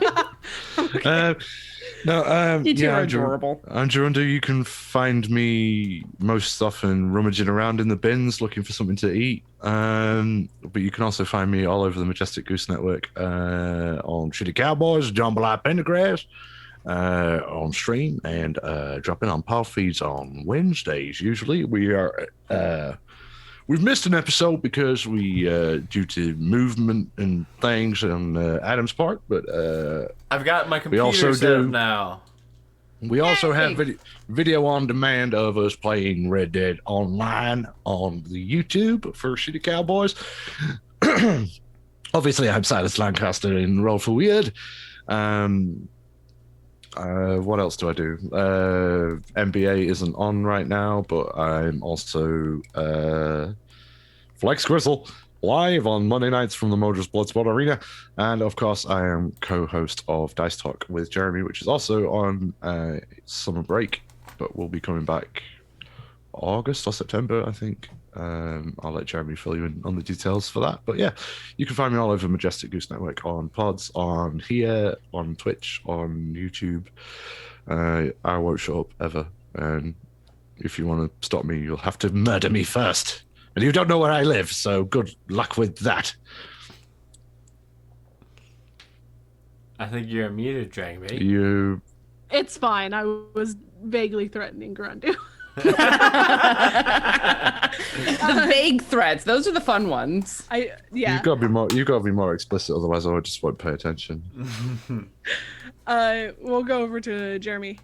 Speaker 4: You two are
Speaker 3: I'm
Speaker 4: adorable.
Speaker 3: I'm Gerundu. You can find me most often rummaging around in the bins looking for something to eat. But you can also find me all over the Majestic Goose Network on Shitty Cowboys, Jambalaya Pendergrass on stream, and dropping on Paw Feeds on Wednesdays. Usually, we've missed an episode because we due to movement and things on Adam's part, but
Speaker 2: I've got my computer
Speaker 3: also
Speaker 2: set up
Speaker 3: do-
Speaker 2: now.
Speaker 3: we also have video on demand of us playing Red Dead Online on the YouTube for Shitty Cowboys. Obviously, I'm Silas Lancaster in Roll for Weird. What else do I do? NBA isn't on right now, but I'm also Flex Grizzle live on Monday nights from the Modus Bloodsport Arena. And of course, I am co-host of Dice Talk with Jeremy, which is also on summer break, but we'll be coming back August or September, I think. I'll let Jeremy fill you in on the details for that. But yeah, you can find me all over Majestic Goose Network, on pods, on here, on Twitch, on YouTube. I won't show up ever. And if you want to stop me, you'll have to murder me first. And you don't know where I live, so good luck with that.
Speaker 2: I think you're muted, Dragonbait.
Speaker 3: You...
Speaker 1: It's fine. I was vaguely threatening Grundu.
Speaker 4: The vague threats, those are the fun ones.
Speaker 3: You've got to be more explicit, otherwise I just won't pay attention.
Speaker 1: We'll go over to Jeremy.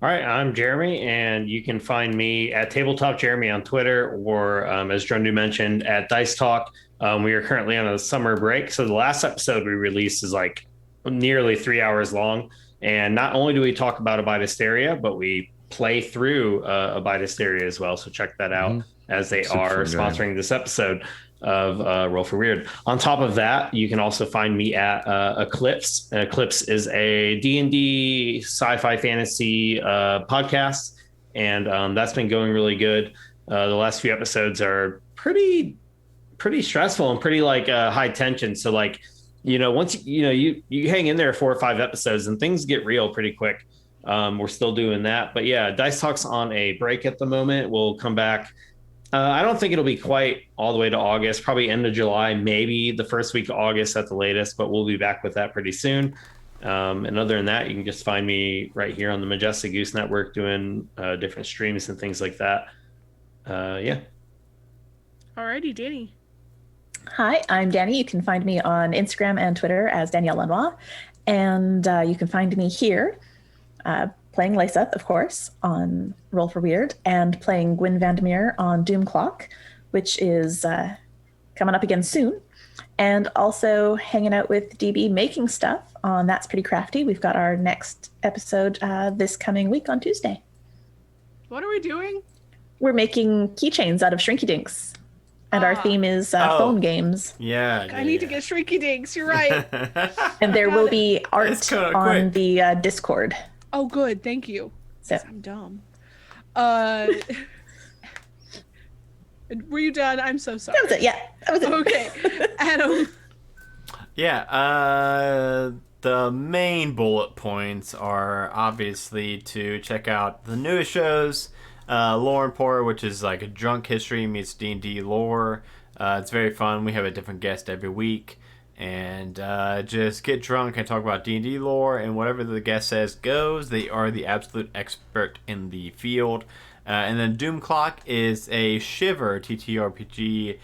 Speaker 5: All right, I'm Jeremy, and you can find me at Tabletop Jeremy on Twitter, or as Drundu mentioned, at Dice Talk. We are currently on a summer break, so the last episode we released is like nearly 3 hours long. And not only do we talk about Abide Hysteria, but we play through Abide Hysteria as well. So check that out as they are sponsoring this episode of Roll for Weird. On top of that, you can also find me at Eclipse. Eclipse is a D&D sci-fi fantasy podcast, and that's been going really good. The last few episodes are pretty stressful and pretty like high tension. So like, once you hang in there 4 or 5 episodes and things get real pretty quick. We're still doing that, but yeah, Dice Talk's on a break at the moment. We'll come back. I don't think it'll be quite all the way to August, probably end of July, maybe the first week of August at the latest, but we'll be back with that pretty soon. And other than that, you can just find me right here on the Majestic Goose Network doing different streams and things like that. Yeah.
Speaker 1: Alrighty, Danny.
Speaker 6: Hi, I'm Danny. You can find me on Instagram and Twitter as Danielle Lenoir. And you can find me here playing Lyseth, of course, on Roll for Weird, and playing Gwyn Vandermeer on Doom Clock, which is coming up again soon. And also hanging out with DB making stuff on That's Pretty Crafty. We've got our next episode this coming week on Tuesday.
Speaker 1: What are we doing?
Speaker 6: We're making keychains out of Shrinky Dinks. And our theme is phone games.
Speaker 2: Yeah.
Speaker 1: I need to get Shrinky Dinks. You're right.
Speaker 6: And there will be art on the Discord.
Speaker 1: Oh, good. Thank you.
Speaker 6: So.
Speaker 1: I'm dumb. Were you done? I'm so sorry.
Speaker 6: That was it. Yeah. That was it.
Speaker 1: Okay. Adam.
Speaker 2: Yeah. The main bullet points are obviously to check out the newest shows. Lore and Pour, which is like a drunk history meets D&D lore. It's very fun. We have a different guest every week. And just get drunk and talk about D&D lore, and whatever the guest says goes. They are the absolute expert in the field. And then Doom Clock is a Shiver TTRPG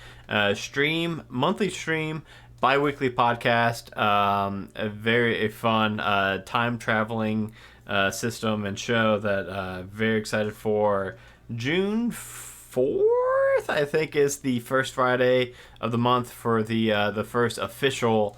Speaker 2: monthly stream, bi-weekly podcast. A very fun time traveling system and show that very excited for. June 4th, I think, is the first Friday of the month for the first official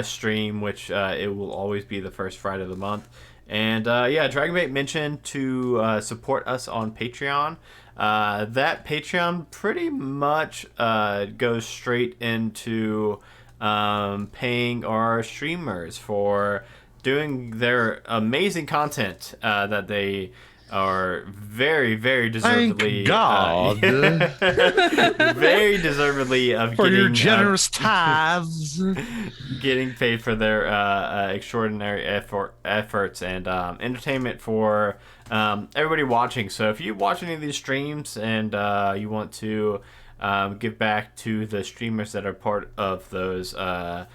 Speaker 2: stream, which it will always be the first Friday of the month. And yeah, Dragonbait mentioned to support us on Patreon. That Patreon pretty much goes straight into paying our streamers for doing their amazing content that they are very, very deservedly.
Speaker 3: Thank God.
Speaker 2: Very deservedly of
Speaker 3: for
Speaker 2: getting
Speaker 3: your generous tithes,
Speaker 2: getting paid for their extraordinary efforts and entertainment for everybody watching. So if you watch any of these streams and you want to give back to the streamers that are part of those Roll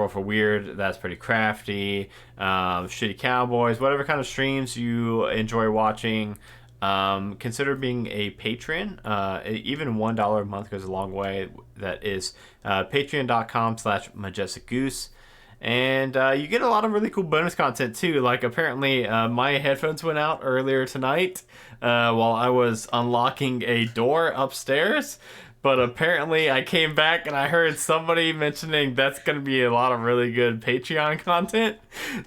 Speaker 2: for Weird, That's Pretty Crafty, Shitty Cowboys, whatever kind of streams you enjoy watching, consider being a patron. Even $1 a month goes a long way. That is patreon.com/majesticgoose. And you get a lot of really cool bonus content too. Like apparently my headphones went out earlier tonight while I was unlocking a door upstairs. But apparently I came back and I heard somebody mentioning that's going to be a lot of really good Patreon content.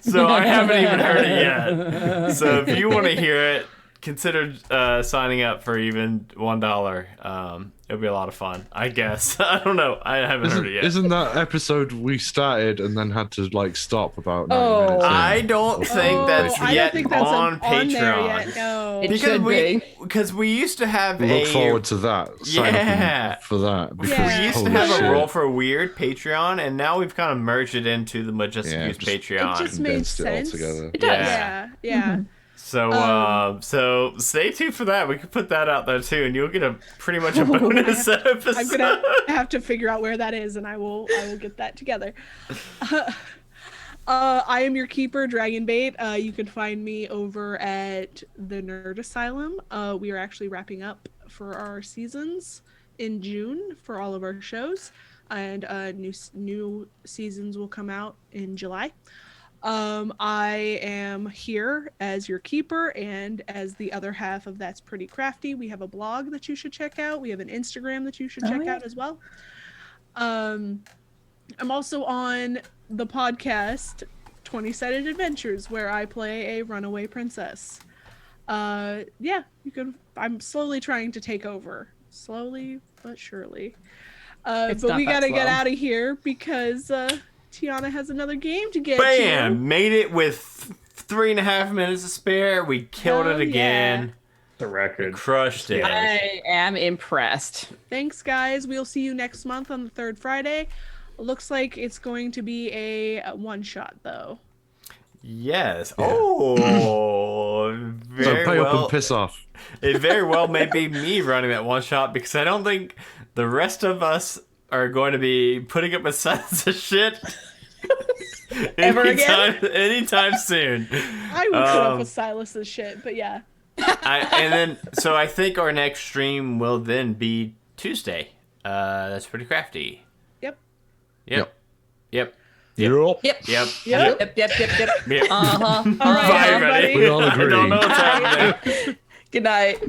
Speaker 2: So I haven't even heard it yet. So if you want to hear it, consider signing up for even $1. It'll be a lot of fun, I guess. I don't know. I haven't heard it yet.
Speaker 3: Isn't that episode we started and then had to like stop about 90
Speaker 4: Oh.
Speaker 3: minutes in?
Speaker 2: I don't think that's
Speaker 1: I
Speaker 2: yet
Speaker 1: don't think that's
Speaker 2: on Patreon.
Speaker 1: there yet. No.
Speaker 4: It should be.
Speaker 2: Because we used to have
Speaker 3: Look forward to that. Sign
Speaker 2: Yeah.
Speaker 3: up for that. Because
Speaker 2: we used to
Speaker 3: holy
Speaker 2: have
Speaker 3: shit.
Speaker 2: a Roll for Weird Patreon, and now we've kind of merged it into the Majestic
Speaker 3: Yeah,
Speaker 2: Goose
Speaker 3: just
Speaker 2: Patreon.
Speaker 1: It just made
Speaker 3: condensed it all
Speaker 1: sense.
Speaker 3: together.
Speaker 4: It does.
Speaker 1: Yeah.
Speaker 2: So stay tuned for that. We could put that out there too, and you'll get pretty much a bonus episode.
Speaker 1: I'm gonna have to figure out where that is, and I will get that together. I am your keeper, Dragonbait. You can find me over at the Nerd Asylum. We are actually wrapping up for our seasons in June for all of our shows, and new seasons will come out in July. I am here as your keeper and as the other half of That's Pretty Crafty. We have a blog that you should check out. We have an Instagram that you should check out as well. I'm also on the podcast 20-Sided Adventures, where I play a runaway princess. You can. I'm slowly trying to take over, slowly but surely. But we gotta get out of here because Tiana has another game to get
Speaker 2: Bam!
Speaker 1: to.
Speaker 2: Made it with 3.5 minutes to spare. We killed it again.
Speaker 5: The record.
Speaker 2: We crushed it.
Speaker 4: I am impressed.
Speaker 1: Thanks, guys. We'll see you next month on the third Friday. Looks like it's going to be a one-shot, though.
Speaker 2: Yes. Oh, very
Speaker 3: So pay
Speaker 2: well.
Speaker 3: up and piss off.
Speaker 2: It very well may be me running that one shot because I don't think the rest of us are going to be putting up with sons of shit
Speaker 1: Ever again?
Speaker 2: anytime soon.
Speaker 1: I would put up with Silas's shit, but yeah.
Speaker 2: So I think our next stream will then be Tuesday. That's pretty crafty.
Speaker 1: Yep.
Speaker 2: Yep.
Speaker 4: Yep.
Speaker 2: Yep.
Speaker 4: Uh-huh.
Speaker 1: All right,
Speaker 2: Bye,
Speaker 1: everybody.
Speaker 2: everybody.
Speaker 3: We all agree.
Speaker 2: I don't know what's happening.
Speaker 4: Good night.